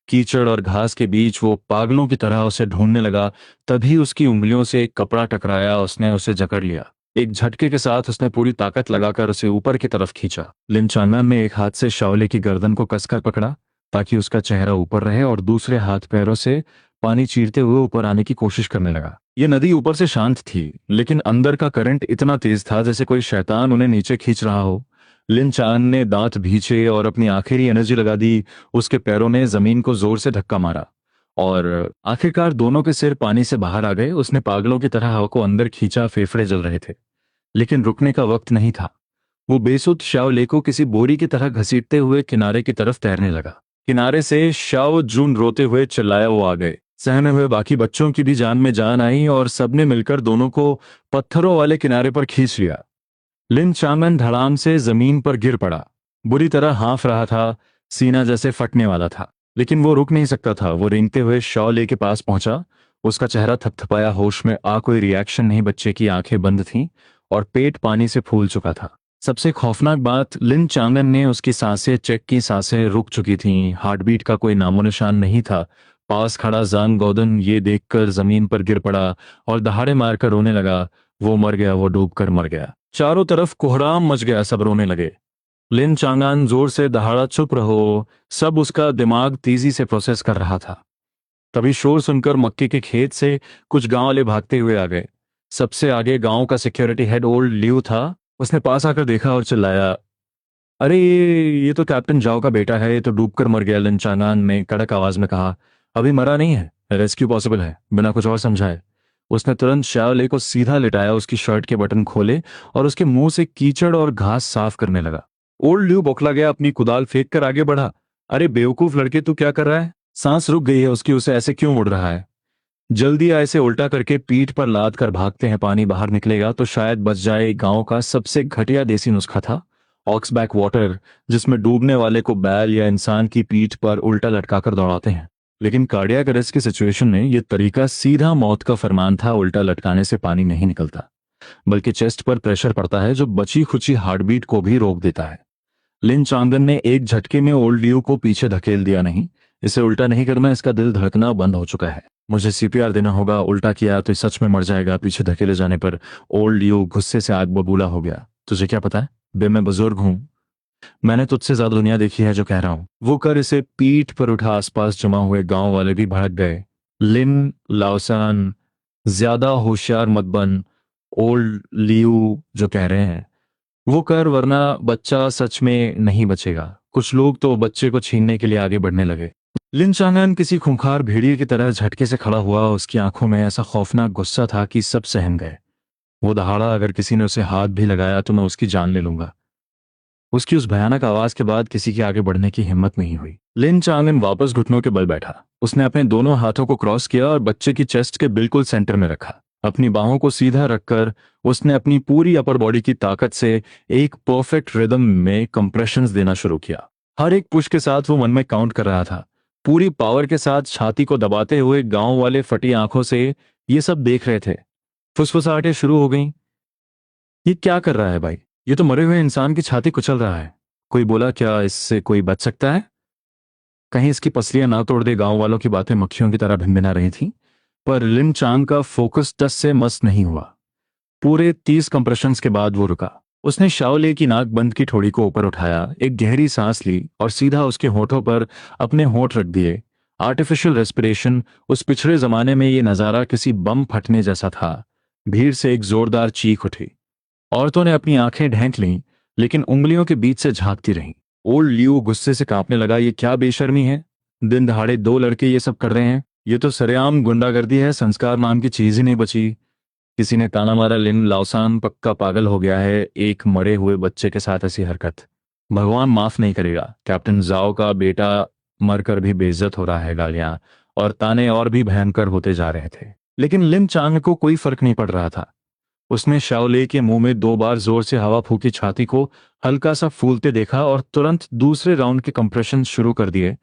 कीचड़ और घास के बीच वो पागलों की तरह उसे ढूंढने लगा। तभी उसकी उंगलियों से एक कपड़ा टकराया, उसने उसे जकड़ लिया। एक झटके के साथ उसने पूरी ताकत लगाकर उसे ऊपर की तरफ खींचा। लिन चांगन ने एक हाथ से शाओले की गर्दन को कसकर पकड़ा ताकि उसका चेहरा ऊपर रहे और दूसरे हाथ पैरों से पानी चीरते हुए ऊपर आने की कोशिश करने लगा। ये नदी ऊपर से शांत थी, लेकिन अंदर का करंट इतना तेज था जैसे कोई शैतान उन्हें नीचे खींच रहा हो। लिन चांग ने दांत भींचे और अपनी आखिरी एनर्जी लगा दी। उसके पैरों ने जमीन को जोर से धक्का मारा और आखिरकार दोनों के सिर पानी से बाहर आ गए। उसने पागलों की तरह हवा को अंदर खींचा, फेफड़े जल रहे थे, लेकिन रुकने का वक्त नहीं था। वो बेसुध शाओले को किसी बोरी की तरह घसीटते हुए किनारे की तरफ तैरने लगा। किनारे से शाओ जून रोते हुए चिल्लाया, वो आ गए। सहमे हुए बाकी बच्चों की भी जान में जान आई और सबने मिलकर दोनों को पत्थरों वाले किनारे पर खींच लिया। लिन चांगन धड़ाम से जमीन पर गिर पड़ा। बुरी तरह हाँफ रहा था, सीना जैसे फटने वाला था, लेकिन वो रुक नहीं सकता था। वो रेंगते हुए शाओले के पास पहुंचा। उसका चेहरा थपथपाया, होश में आ कोई रिएक्शन नहीं। बच्चे की आंखें बंद थीं और पेट पानी से फूल चुका था। सबसे खौफनाक बात, लिन चांगन ने उसकी सांसें चेक की। सांसें रुक चुकी थीं, हार्ट बीट का कोई नामो निशान नहीं था। पास खड़ा जांग गौदन ये देखकर जमीन पर गिर पड़ा और दहाड़े मारकर रोने लगा। वो मर गया, वो डूबकर मर गया। चारों तरफ कोहराम मच गया, सब रोने लगे। लिन चांगान जोर से दहाड़ा, चुप रहो। सब उसका दिमाग तेजी से प्रोसेस कर रहा था। तभी शोर सुनकर मक्के के खेत से कुछ गांव वाले भागते हुए आ गए। सबसे आगे गांव का सिक्योरिटी हेड ओल्ड लियो था। उसने पास आकर देखा और चिल्लाया, अरे ये तो कैप्टन जाओ का बेटा है, ये तो डूबकर मर गया। लिन चांगान ने कड़क आवाज में कहा, अभी मरा नहीं है, रेस्क्यू पॉसिबल है। बिना कुछ और समझाए उसने तुरंत शाओले को सीधा लिटाया, उसकी शर्ट के बटन खोले और उसके मुंह से कीचड़ और घास साफ करने लगा। ओल्ड ल्यू बौखला गया, अपनी कुदाल फेंक कर आगे बढ़ा। अरे बेवकूफ लड़के, तू क्या कर रहा है? सांस रुक गई है उसकी, उसे ऐसे क्यों मुड़ रहा है? जल्दी ऐसे उल्टा करके पीठ पर लाद कर भागते हैं, पानी बाहर निकलेगा तो शायद बच जाए। गांव का सबसे घटिया देसी नुस्खा था ऑक्सबैक वाटर, जिसमें डूबने वाले को बैल या इंसान की पीठ पर उल्टा लटकाकर दौड़ाते हैं। लेकिन कार्डियक अरेस्ट की सिचुएशन में यह तरीका सीधा मौत का फरमान था। उल्टा लटकाने से पानी नहीं निकलता, बल्कि चेस्ट पर प्रेशर पड़ता है जो बची खुची हार्टबीट को भी रोक देता है। लिन चांगन ने एक झटके में ओल्ड लियो को पीछे धकेल दिया। नहीं, इसे उल्टा नहीं करना, इसका दिल धड़कना बंद हो चुका है। मुझे सीपीआर देना होगा, उल्टा किया तो सच में मर जाएगा। पीछे धकेले जाने पर ओल्ड लियो गुस्से से आग बबूला हो गया। तुझे क्या पता है बे, मैं बुजुर्ग हूं, मैंने तुझसे ज्यादा दुनिया देखी है जो कह रहा हूं। वो कर इसे पीठ पर उठा। आसपास जमा हुए गांव वाले भी भड़क गए। लिन, लाओसान, ज्यादा होशियार मत बन, ओल्ड लियू जो कह रहे हैं वो कर, वरना बच्चा सच में नहीं बचेगा। कुछ लोग तो बच्चे को छीनने के लिए आगे बढ़ने लगे। लिन चांगन किसी खूंखार भेड़िए की तरह झटके से खड़ा हुआ। उसकी आंखों में ऐसा खौफनाक गुस्सा था कि सब सहम गए। वो दहाड़ा, अगर किसी ने उसे हाथ भी लगाया तो मैं उसकी जान ले लूंगा। उसकी उस भयानक आवाज के बाद किसी के आगे बढ़ने की हिम्मत नहीं हुई। लिन चांगन वापस घुटनों के बल बैठा। उसने अपने दोनों हाथों को क्रॉस किया और बच्चे की चेस्ट के बिल्कुल सेंटर में रखा। अपनी बाहों को सीधा रखकर उसने अपनी पूरी अपर बॉडी की ताकत से एक परफेक्ट रिदम में कंप्रेशंस देना शुरू किया। हर एक पुश के साथ वो मन में काउंट कर रहा था, पूरी पावर के साथ छाती को दबाते हुए। गांव वाले फटी आंखों से ये सब देख रहे थे। फुसफुसाहटें शुरू हो गईं। ये क्या कर रहा है भाई? ये तो मरे हुए इंसान की छाती कुचल रहा है। कोई बोला, क्या इससे कोई बच सकता है? कहीं इसकी पसलियां ना तोड़ दे। गांव वालों की बातें मक्खियों की तरह भिनभिना रही थीं, पर लिन चांग का फोकस टस से मस नहीं हुआ। पूरे 30 कंप्रेशंस के बाद वो रुका। उसने शाओले की नाक बंद की ठोड़ी को ऊपर उठाया, एक गहरी सांस ली और सीधा उसके होठों पर अपने होठ रख दिए। Artificial respiration. उस पिछड़े जमाने में ये नजारा किसी बम फटने जैसा था। भीड़ से एक जोरदार चीख उठी। औरतों ने अपनी आंखें ढेंक लीं, लेकिन उंगलियों के बीच से झांकती रहीं। ओल्ड लियो गुस्से से कांपने लगा। ये क्या बेशर्मी है? दिन दहाड़े दो लड़के ये सब कर रहे हैं, ये तो सरेआम गुंडागर्दी है, संस्कार नाम की चीज ही नहीं बची। किसी ने ताना मारा, लिन लाओसान पक्का पागल हो गया है, एक मरे हुए बच्चे के साथ ऐसी हरकत। भगवान माफ नहीं करेगा। कैप्टन जाओ का बेटा मरकर भी बेइज्जत हो रहा है, गालियां और ताने और भी भयंकर होते जा रहे थे। लेकिन लिन चांग को कोई फर्क नहीं पड़ रहा था। उसने शाओले के मुंह में दो बार जोर से हवा फूकी, छाती को हल्का सा फूलते देखा और तुरंत दूसरे राउंड के कंप्रेशन शुरू कर दिए।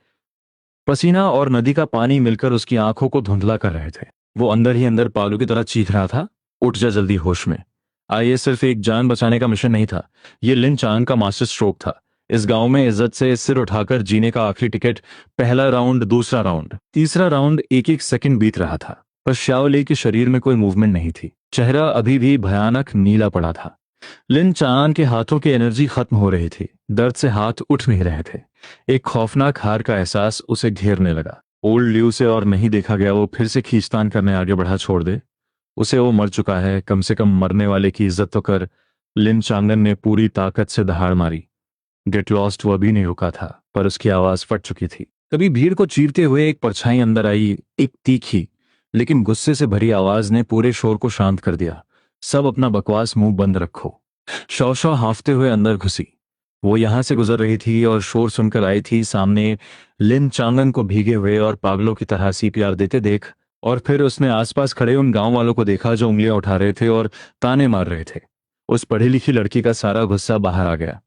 पसीना और नदी का पानी मिलकर उसकी आंखों को धुंधला कर रहे थे। वो अंदर ही अंदर पागलों की तरह चीख रहा था, उठ जा जल्दी, होश में आ। ये सिर्फ एक जान बचाने का मिशन नहीं था, ये लिन चांग का मास्टर स्ट्रोक था। इस गांव में इज्जत से सिर उठाकर जीने का आखिरी टिकट। पहला राउंड, दूसरा राउंड, तीसरा राउंड, एक एक सेकंड बीत रहा था, पर शाओले के शरीर में कोई मूवमेंट नहीं थी। चेहरा अभी भी भयानक नीला पड़ा था। लिन चांग के हाथों की एनर्जी खत्म हो रही थी, दर्द से हाथ उठ नहीं रहे थे। एक खौफनाक हार का एहसास उसे घेरने लगा। ओल्ड ल्यू से और नहीं देखा गया, वो फिर से खींचतान करने आगे बढ़ा। छोड़ दे उसे, वो मर चुका है, कम से कम मरने वाले की इज्जत तो कर। लिन चांगन ने पूरी ताकत से दहाड़ मारी। गेट लॉस्ट वो अभी नहीं रुका था, पर उसकी आवाज फट चुकी थी। तभी भीड़ को चीरते हुए एक परछाई अंदर आई, एक तीखी लेकिन गुस्से से भरी आवाज ने पूरे शोर को शांत कर दिया। सब अपना बकवास मुंह बंद रखो। शौ शौ हांफते हुए अंदर घुसी। वो यहां से गुजर रही थी और शोर सुनकर आई थी। सामने लिन चांगन को भीगे हुए और पागलों की तरह सीपीआर देते देख, और फिर उसने आसपास खड़े उन गांव वालों को देखा जो उंगलियां उठा रहे थे और ताने मार रहे थे। उस पढ़ी लिखी लड़की का सारा गुस्सा बाहर आ गया।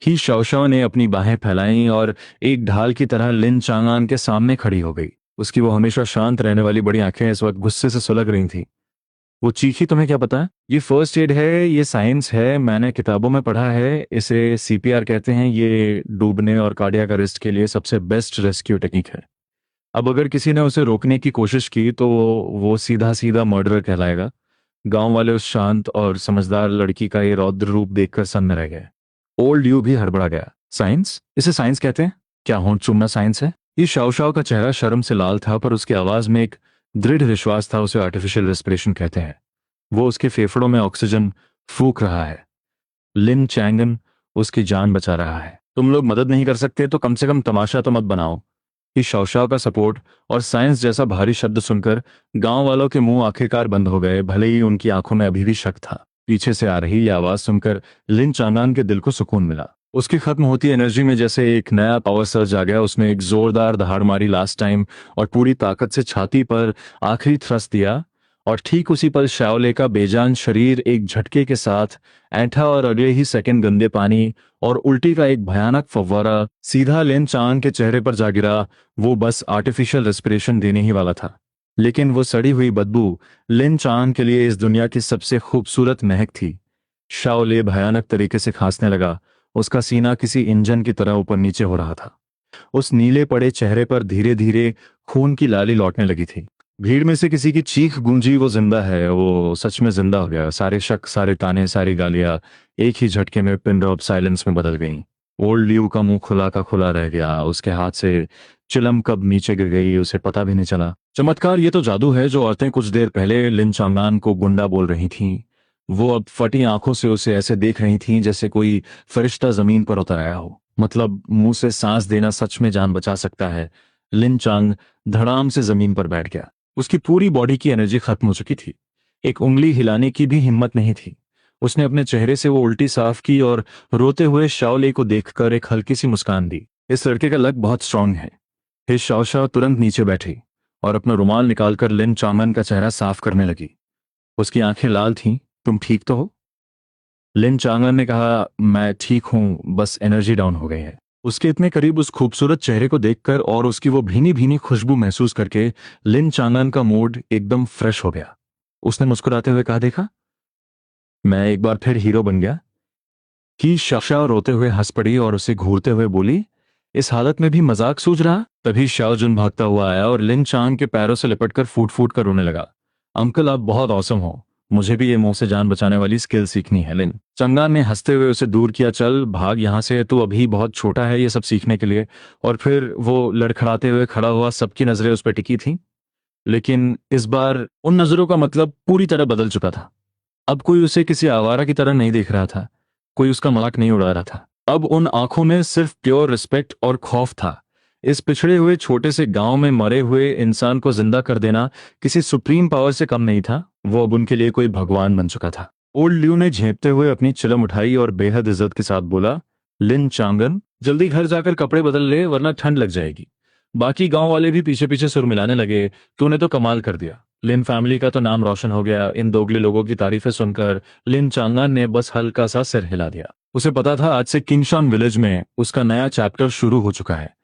ही शौशव ने अपनी बाहें फैलाईं और एक ढाल की तरह लिन चांगान के सामने खड़ी हो गई। उसकी वो हमेशा शांत रहने वाली बड़ी आंखें इस वक्त गुस्से से सुलग रही थीं। वो चीखी, तुम्हें क्या पता है? ये फर्स्ट एड है, ये साइंस है, मैंने किताबों में पढ़ा है, इसे सीपीआर कहते हैं। ये डूबने और कार्डियक अरेस्ट के लिए सबसे बेस्ट रेस्क्यू टेक्निक है। अब अगर किसी ने उसे रोकने की कोशिश की तो वो सीधा सीधा मर्डरर कहलाएगा। गांव वाले उस शांत और समझदार लड़की का ये रौद्र रूप देखकर सन्न रह गए। ओल्ड यू भी हड़बड़ा गया। साइंस? इसे साइंस कहते हैं? क्या होंठ चूमना साइंस है? ये शाओ का चेहरा शर्म से लाल था, पर उसकी आवाज में एक दृढ़ विश्वास था। उसे आर्टिफिशियल रेस्पिरेशन कहते हैं। वो उसके फेफड़ों में ऑक्सीजन फूंक रहा है। लिन चैंगन उसकी जान बचा रहा है। तुम लोग मदद नहीं कर सकते तो कम से कम तमाशा तो मत बनाओ। इस शौशाव का सपोर्ट और साइंस जैसा भारी शब्द सुनकर गांव वालों के मुंह आखिरकार बंद हो गए, भले ही उनकी आंखों में अभी भी शक था। पीछे से आ रही यह आवाज सुनकर लिन चांगान के दिल को सुकून मिला। उसकी खत्म होती एनर्जी में जैसे एक नया पावर सर्ज आ गया। उसने एक जोरदार दहाड़ मारी लास्ट टाइम और पूरी ताकत से छाती पर आखिरी थ्रस्ट दिया, और ठीक उसी पल शाओले का बेजान शरीर एक झटके के साथ ऐंठा और अगले ही सेकंड गंदे पानी और उल्टी का एक भयानक फव्वारा सीधा लिन चांग के चेहरे पर जा गिरा। वो बस आर्टिफिशियल रेस्पिरेशन देने ही वाला था, लेकिन वो सड़ी हुई बदबू लिन चांग के लिए इस दुनिया की सबसे खूबसूरत महक थी। शाओले भयानक तरीके से खांसने लगा। उसका सीना किसी इंजन की तरह ऊपर नीचे हो रहा था। उस नीले पड़े चेहरे पर धीरे धीरे खून की लाली लौटने लगी थी। भीड़ में से किसी की चीख गूंजी, वो जिंदा है, वो सच में जिंदा हो गया। सारे शक, सारे ताने, सारी गालियां एक ही झटके में पिन ड्रॉप साइलेंस में बदल गईं। ओल्ड ल्यू का मुंह खुला का खुला रह गया। उसके हाथ से चिलम कब नीचे गिर गई उसे पता भी नहीं चला। चमत्कार, ये तो जादू है। जो औरतें कुछ देर पहले लिन चांगान को गुंडा बोल रही थीं, वो अब फटी आंखों से उसे ऐसे देख रही थीं जैसे कोई फरिश्ता जमीन पर उतर आया हो। मतलब मुंह से सांस देना सच में जान बचा सकता है। लिन चांग धड़ाम से जमीन पर बैठ गया। उसकी पूरी बॉडी की एनर्जी खत्म हो चुकी थी। एक उंगली हिलाने की भी हिम्मत नहीं थी। उसने अपने चेहरे से वो उल्टी साफ की और रोते हुए शाओले को देखकर एक हल्की सी मुस्कान दी। इस लड़के का लक बहुत स्ट्रांग है। फिर शाओ तुरंत नीचे बैठी और अपना रुमाल निकालकर लिन चांगन का चेहरा साफ करने लगी। उसकी आंखें लाल थीं। तुम ठीक तो हो? लिन चांगन ने कहा, मैं ठीक हूं, बस एनर्जी डाउन हो गई है। उसके इतने करीब उस खूबसूरत चेहरे को देखकर और उसकी वो भीनी भीनी खुशबू महसूस करके लिन चांगन का मूड एकदम फ्रेश हो गया। उसने मुस्कुराते हुए कहा, देखा, मैं एक बार फिर हीरो बन गया। कि शाओ रोते हुए हंस पड़ी और उसे घूरते हुए बोली, इस हालत में भी मजाक सूझ रहा? तभी शाओ जुन भागता हुआ आया और लिन चांग के पैरों से लिपटकर फूट फूट कर रोने लगा। अंकल, आप बहुत औसम हो। मुझे भी ये मुंह से जान बचाने वाली स्किल सीखनी है। लिन चंगान ने हंसते हुए उसे दूर किया। चल भाग यहां से, तू अभी बहुत छोटा है ये सब सीखने के लिए। और फिर वो लड़खड़ाते हुए खड़ा हुआ। सबकी नजरें उस पर टिकी थीं, लेकिन इस बार उन नजरों का मतलब पूरी तरह बदल चुका था। अब कोई उसे किसी आवारा की तरह नहीं देख रहा था, कोई उसका मजाक नहीं उड़ा रहा था। अब उन आंखों में सिर्फ प्योर रिस्पेक्ट और खौफ था। इस पिछड़े हुए छोटे से गांव में मरे हुए इंसान को जिंदा कर देना किसी सुप्रीम पावर से कम नहीं था। वो अब उनके लिए कोई भगवान बन चुका था। ओल्ड ल्यू ने झेपते हुए अपनी चिलम उठाई और बेहद इज्जत के साथ बोला, लिन चांगन, जल्दी घर जाकर कपड़े बदल ले वरना ठंड लग जाएगी। बाकी गांव वाले भी पीछे पीछे सुर मिलाने लगे, तूने तो कमाल कर दिया। लिन फैमिली का तो नाम रोशन हो गया। इन दोगले लोगों की तारीफें सुनकर लिन चांगन ने बस हल्का सा सिर हिला दिया। उसे पता था आज से किंगशान विलेज में उसका नया चैप्टर शुरू हो चुका है,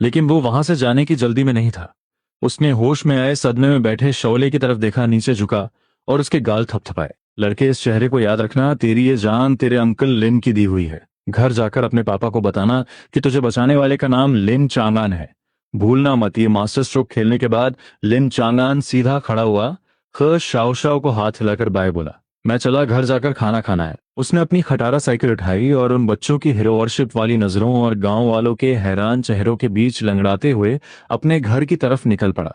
लेकिन वो वहां से जाने की जल्दी में नहीं था। उसने होश में आए सदमे में बैठे शोले की तरफ देखा, नीचे झुका और उसके गाल थपथपाए। लड़के, इस चेहरे को याद रखना, तेरी ये जान तेरे अंकल लिन की दी हुई है। घर जाकर अपने पापा को बताना कि तुझे बचाने वाले का नाम लिन चांगान है। भूलना मत। ये मास्टर स्ट्रोक खेलने के बाद लिन चांगान सीधा खड़ा हुआ, ख शाओ शाओ को हाथ हिलाकर बाय बोला, मैं चला, घर जाकर खाना खाना है। उसने अपनी खटारा साइकिल उठाई और उन बच्चों की हीरो वर्शिप वाली नजरों और गांव वालों के हैरान चेहरों के बीच लंगड़ाते हुए अपने घर की तरफ निकल पड़ा।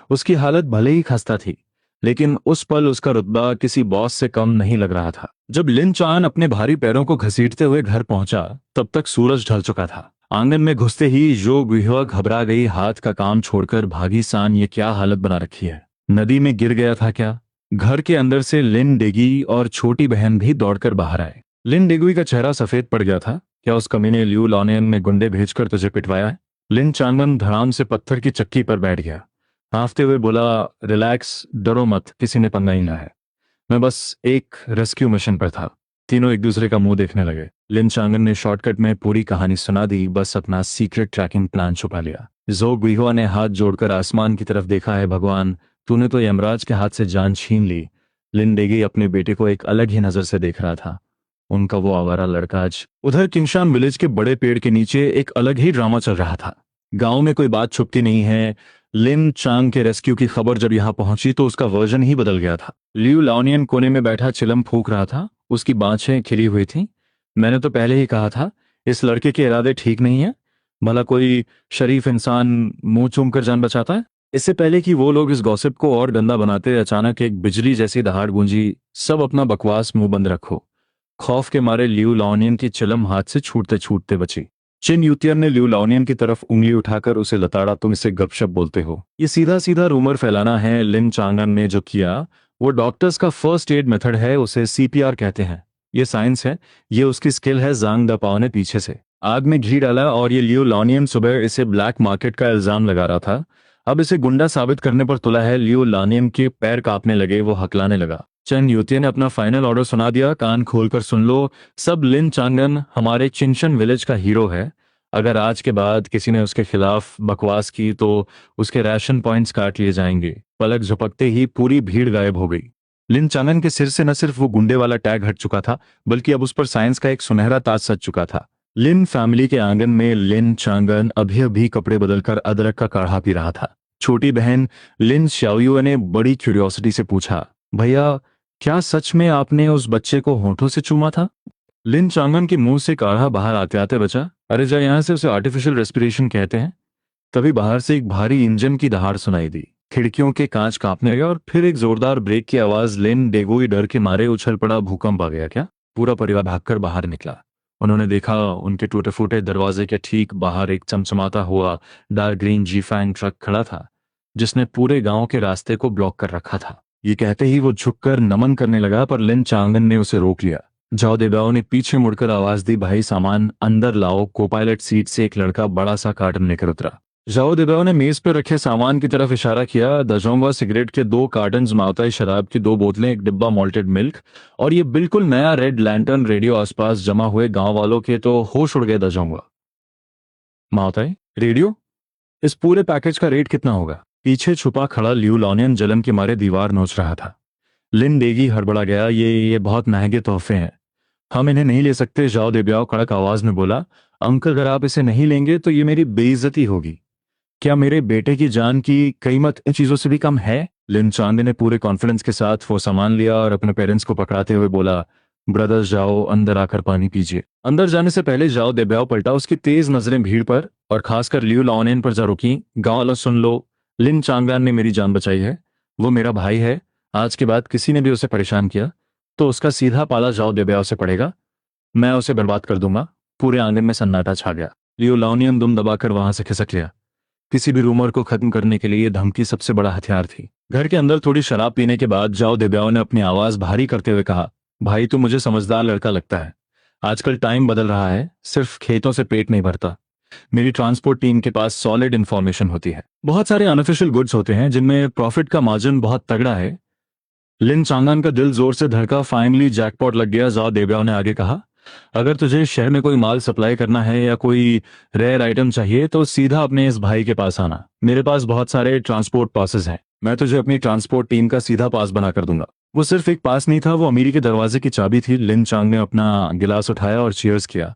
उसकी हालत भले ही खस्ता थी, लेकिन उस पल उसका रुतबा किसी बॉस से कम नहीं लग रहा था। जब लिन चान अपने भारी पैरों को घसीटते हुए घर पहुंचा, तब तक सूरज ढल चुका था। आंगन में घुसते ही जो गुहिया घबरा गई, हाथ का काम छोड़कर भागी, सान ये क्या हालत बना रखी है, नदी में गिर गया था क्या? घर के अंदर से लिन डेगी और छोटी बहन भी दौड़कर बाहर आए। लिन डेगुई का चेहरा सफेद पड़ गया था। क्या उस कमीने ल्यू लॉनियन ने गुंडे भेजकर तुझे पिटवाया है? लिन चांगन धड़ाम से पत्थर की चक्की पर बैठ गया, हाँफते हुए बोला, रिलैक्स, डरो मत, किसी ने पंगा ही ना है। मैं बस एक रेस्क्यू मिशन पर था। तीनों एक दूसरे का मुंह देखने लगे। लिन चांगन ने शॉर्टकट में पूरी कहानी सुना दी, बस अपना सीक्रेट ट्रैकिंग प्लान छुपा लिया। जो गुइहुआ ने हाथ जोड़कर आसमान की तरफ देखा, है भगवान, तूने तो यमराज के हाथ से जान छीन ली। लिन डेगी अपने बेटे को एक अलग ही नजर से देख रहा था। उनका वो आवारा लड़का आज। उधर किंगशान विलेज के बड़े पेड़ के नीचे एक अलग ही ड्रामा चल रहा था। गांव में कोई बात छुपती नहीं है। लिन चांग के रेस्क्यू की खबर जब यहां पहुंची तो उसका वर्जन ही बदल गया था। ल्यू लाओनियन कोने में बैठा चिलम फूंक रहा था। उसकी बाँछें खिली हुई थी। मैंने तो पहले ही कहा था, इस लड़के के इरादे ठीक नहीं है। भला कोई शरीफ इंसान मुंह चूम कर जान बचाता है? इससे पहले कि वो लोग इस गॉसिप को और गंदा बनाते, अचानक एक बिजली जैसी दहाड़ गूंजी, सब अपना बकवास मुंह बंद रखो। खौफ के मारे ल्यू लाओनियन की चिलम हाथ से छूटते छूटते बची। चिन यूतियर ने ल्यू लाओनियन की तरफ उंगली उठाकर उसे लताड़ा, तुम इसे गपशप बोलते हो, ये सीधा सीधा रूमर फैलाना है। लिन चांगन ने जो किया वो डॉक्टर्स का फर्स्ट एड मेथड है, उसे सीपीआर कहते हैं। ये साइंस है, ये उसकी स्किल है। जांग दपाओ ने पीछे से आग में घी डाला और ये ल्यू लाओनियन सुबह इसे ब्लैक मार्केट का इल्जाम लगा रहा था। अब इसे गुंडा साबित करने पर तुला है। ल्यू लाओनियन के पैर कांपने लगे, वो हकलाने लगा। चेन यूतिया ने अपना फाइनल ऑर्डर सुना दिया, कान खोलकर सुन लो सब, लिन चांगन हमारे चिंशन विलेज का हीरो है। अगर आज के बाद किसी ने उसके खिलाफ बकवास की तो उसके रैशन पॉइंट्स काट लिए जाएंगे। पलक झपकते ही पूरी भीड़ गायब हो गई। लिन चांगन के सिर से न सिर्फ वो गुंडे वाला टैग हट चुका था, बल्कि अब उस पर साइंस का एक सुनहरा ताज सज चुका था। लिन फैमिली के आंगन में लिन चांगन अभी अभी कपड़े बदलकर अदरक का काढ़ा पी रहा था। छोटी बहन लिन शाओयू ने बड़ी क्यूरियोसिटी से पूछा, भैया, क्या सच में आपने उस बच्चे को होठों से चूमा था? लिन चांगन के मुंह से काढ़ा बाहर आते आते बचा, अरे जा यहां से, उसे आर्टिफिशियल रेस्पिरेशन कहते हैं। तभी बाहर से एक भारी इंजन की दहाड़ सुनाई दी। खिड़कियों के कांच कांपने लगे और फिर एक जोरदार ब्रेक की आवाज। लिन डेगोई डर के मारे उछल पड़ा, भूकंप आ गया क्या? पूरा परिवार भागकर बाहर निकला। उन्होंने देखा उनके टूटे फूटे दरवाजे के ठीक बाहर एक चमचमाता हुआ डार्क ग्रीन जीफैंग ट्रक खड़ा था, जिसने पूरे गांव के रास्ते को ब्लॉक कर रखा था। ये कहते ही वो झुककर नमन करने लगा, पर लिन चांगन ने उसे रोक लिया। जाओ देबाओ ने पीछे मुड़कर आवाज दी, भाई सामान अंदर लाओ। कोपायलट सीट से एक लड़का बड़ा सा कार्टन लेकर उतरा। जाओ देबाओ ने मेज पर रखे सामान की तरफ इशारा किया। दजोंगा सिगरेट के 2 कार्टन, मावताई शराब की 2 बोतलें, एक डिब्बा मॉल्टेड मिल्क और ये बिल्कुल नया रेड लैंटर्न रेडियो। आसपास जमा हुए गांव वालों के तो होश उड़ गए। दजोंगा, मावताई, रेडियो, इस पूरे पैकेज का रेट कितना होगा? पीछे छुपा खड़ा ल्यू लॉनियन जलन के मारे दीवार नोच रहा था। लिन डेगी हड़बड़ा गया, ये बहुत महंगे तोहफे हैं, हम इन्हें नहीं ले सकते। जाओ देब्याओ कड़क आवाज में बोला, अंकल, अगर आप इसे नहीं लेंगे तो ये मेरी बेइज्जती होगी। क्या मेरे बेटे की जान की कीमत इन चीजों से भी कम है? लिन चांदी ने पूरे कॉन्फिडेंस के साथ वो सामान लिया और अपने पेरेंट्स को पकड़ाते हुए बोला, ब्रदर्स, जाओ अंदर आकर पानी पीजिए। अंदर जाने से पहले जाओ देब्याओ पलटा। उसकी तेज नजरें भीड़ पर और खासकर ल्यू लॉनियन पर जा रुकी। गांव वालों, सुन लो, लिन चांगान ने मेरी जान बचाई है। वो मेरा भाई है। आज के बाद किसी ने भी उसे परेशान किया तो उसका सीधा पाला जाओ देब्याओ से पड़ेगा। मैं उसे बर्बाद कर दूंगा। पूरे आंगन में सन्नाटा छा गया। लियो लाओनियन दुम दबाकर वहां से खिसक लिया। किसी भी रूमर को खत्म करने के लिए ये धमकी सबसे बड़ा हथियार थी। घर के अंदर थोड़ी शराब पीने के बाद जाओ देब्याओ ने अपनी आवाज भारी करते हुए कहा, भाई तू मुझे समझदार लड़का लगता है। आजकल टाइम बदल रहा है, सिर्फ खेतों से पेट नहीं भरता। मेरी ट्रांसपोर्ट टीम के पास सॉलिड इंफॉर्मेशन होती है। बहुत सारे अनऑफिशियल गुड्स होते हैं जिनमें प्रॉफिट का मार्जिन बहुत तगड़ा है। लिन चांगान का दिल जोर से धड़का। फाइनली जैकपॉट लग गया, जाओ देब्याओ ने आगे कहा। अगर तुझे शहर में कोई माल सप्लाई करना है या कोई रेयर आइटम चाहिए तो सीधा अपने इस भाई के पास आना। मेरे पास बहुत सारे ट्रांसपोर्ट पासेस हैं, मैं तुझे अपनी ट्रांसपोर्ट टीम का सीधा पास बना कर दूंगा। वो सिर्फ एक पास नहीं था, वो अमीरी के दरवाजे की चाबी थी। लिन चांग ने अपना गिलास उठाया और चीयर्स किया।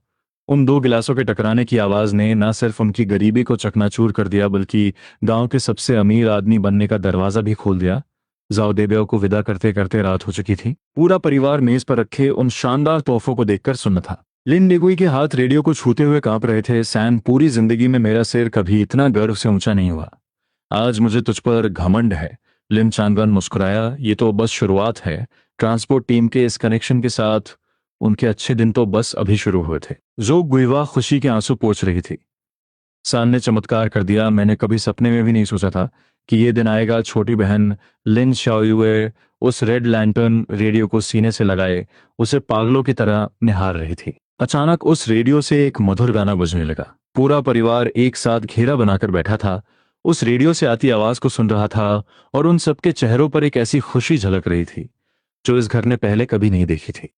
उन दो गिलासों के टकराने की आवाज ने न सिर्फ उनकी गरीबी को चकनाचूर कर दिया बल्कि गांव के सबसे अमीर आदमी बनने का दरवाजा भी खोल दिया। जाओ देब्याओ को विदा करते करते रात हो चुकी थी। पूरा परिवार मेज पर रखे उन शानदार तोहफों को देखकर सुन्न था। लिन निगुई के हाथ रेडियो को छूते हुए कांप रहे थे। सैन, पूरी जिंदगी में मेरा सिर कभी इतना गर्व से ऊंचा नहीं हुआ। आज मुझे तुझ पर घमंड है। लिन चांगन मुस्कुराया, ये तो बस शुरुआत है। ट्रांसपोर्ट टीम के इस कनेक्शन के साथ उनके अच्छे दिन तो बस अभी शुरू हुए थे। जो गुइवा खुशी के आंसू पोंछ रही थी। सान ने चमत्कार कर दिया। मैंने कभी सपने में भी नहीं सोचा था कि ये दिन आएगा। छोटी बहन लिन शाओयुए उस रेड लैंटर्न रेडियो को सीने से लगाए उसे पागलों की तरह निहार रही थी। अचानक उस रेडियो से एक मधुर गाना बजने लगा। पूरा परिवार एक साथ घेरा बनाकर बैठा था, उस रेडियो से आती आवाज को सुन रहा था और उन सबके चेहरों पर एक ऐसी खुशी झलक रही थी जो इस घर ने पहले कभी नहीं देखी थी।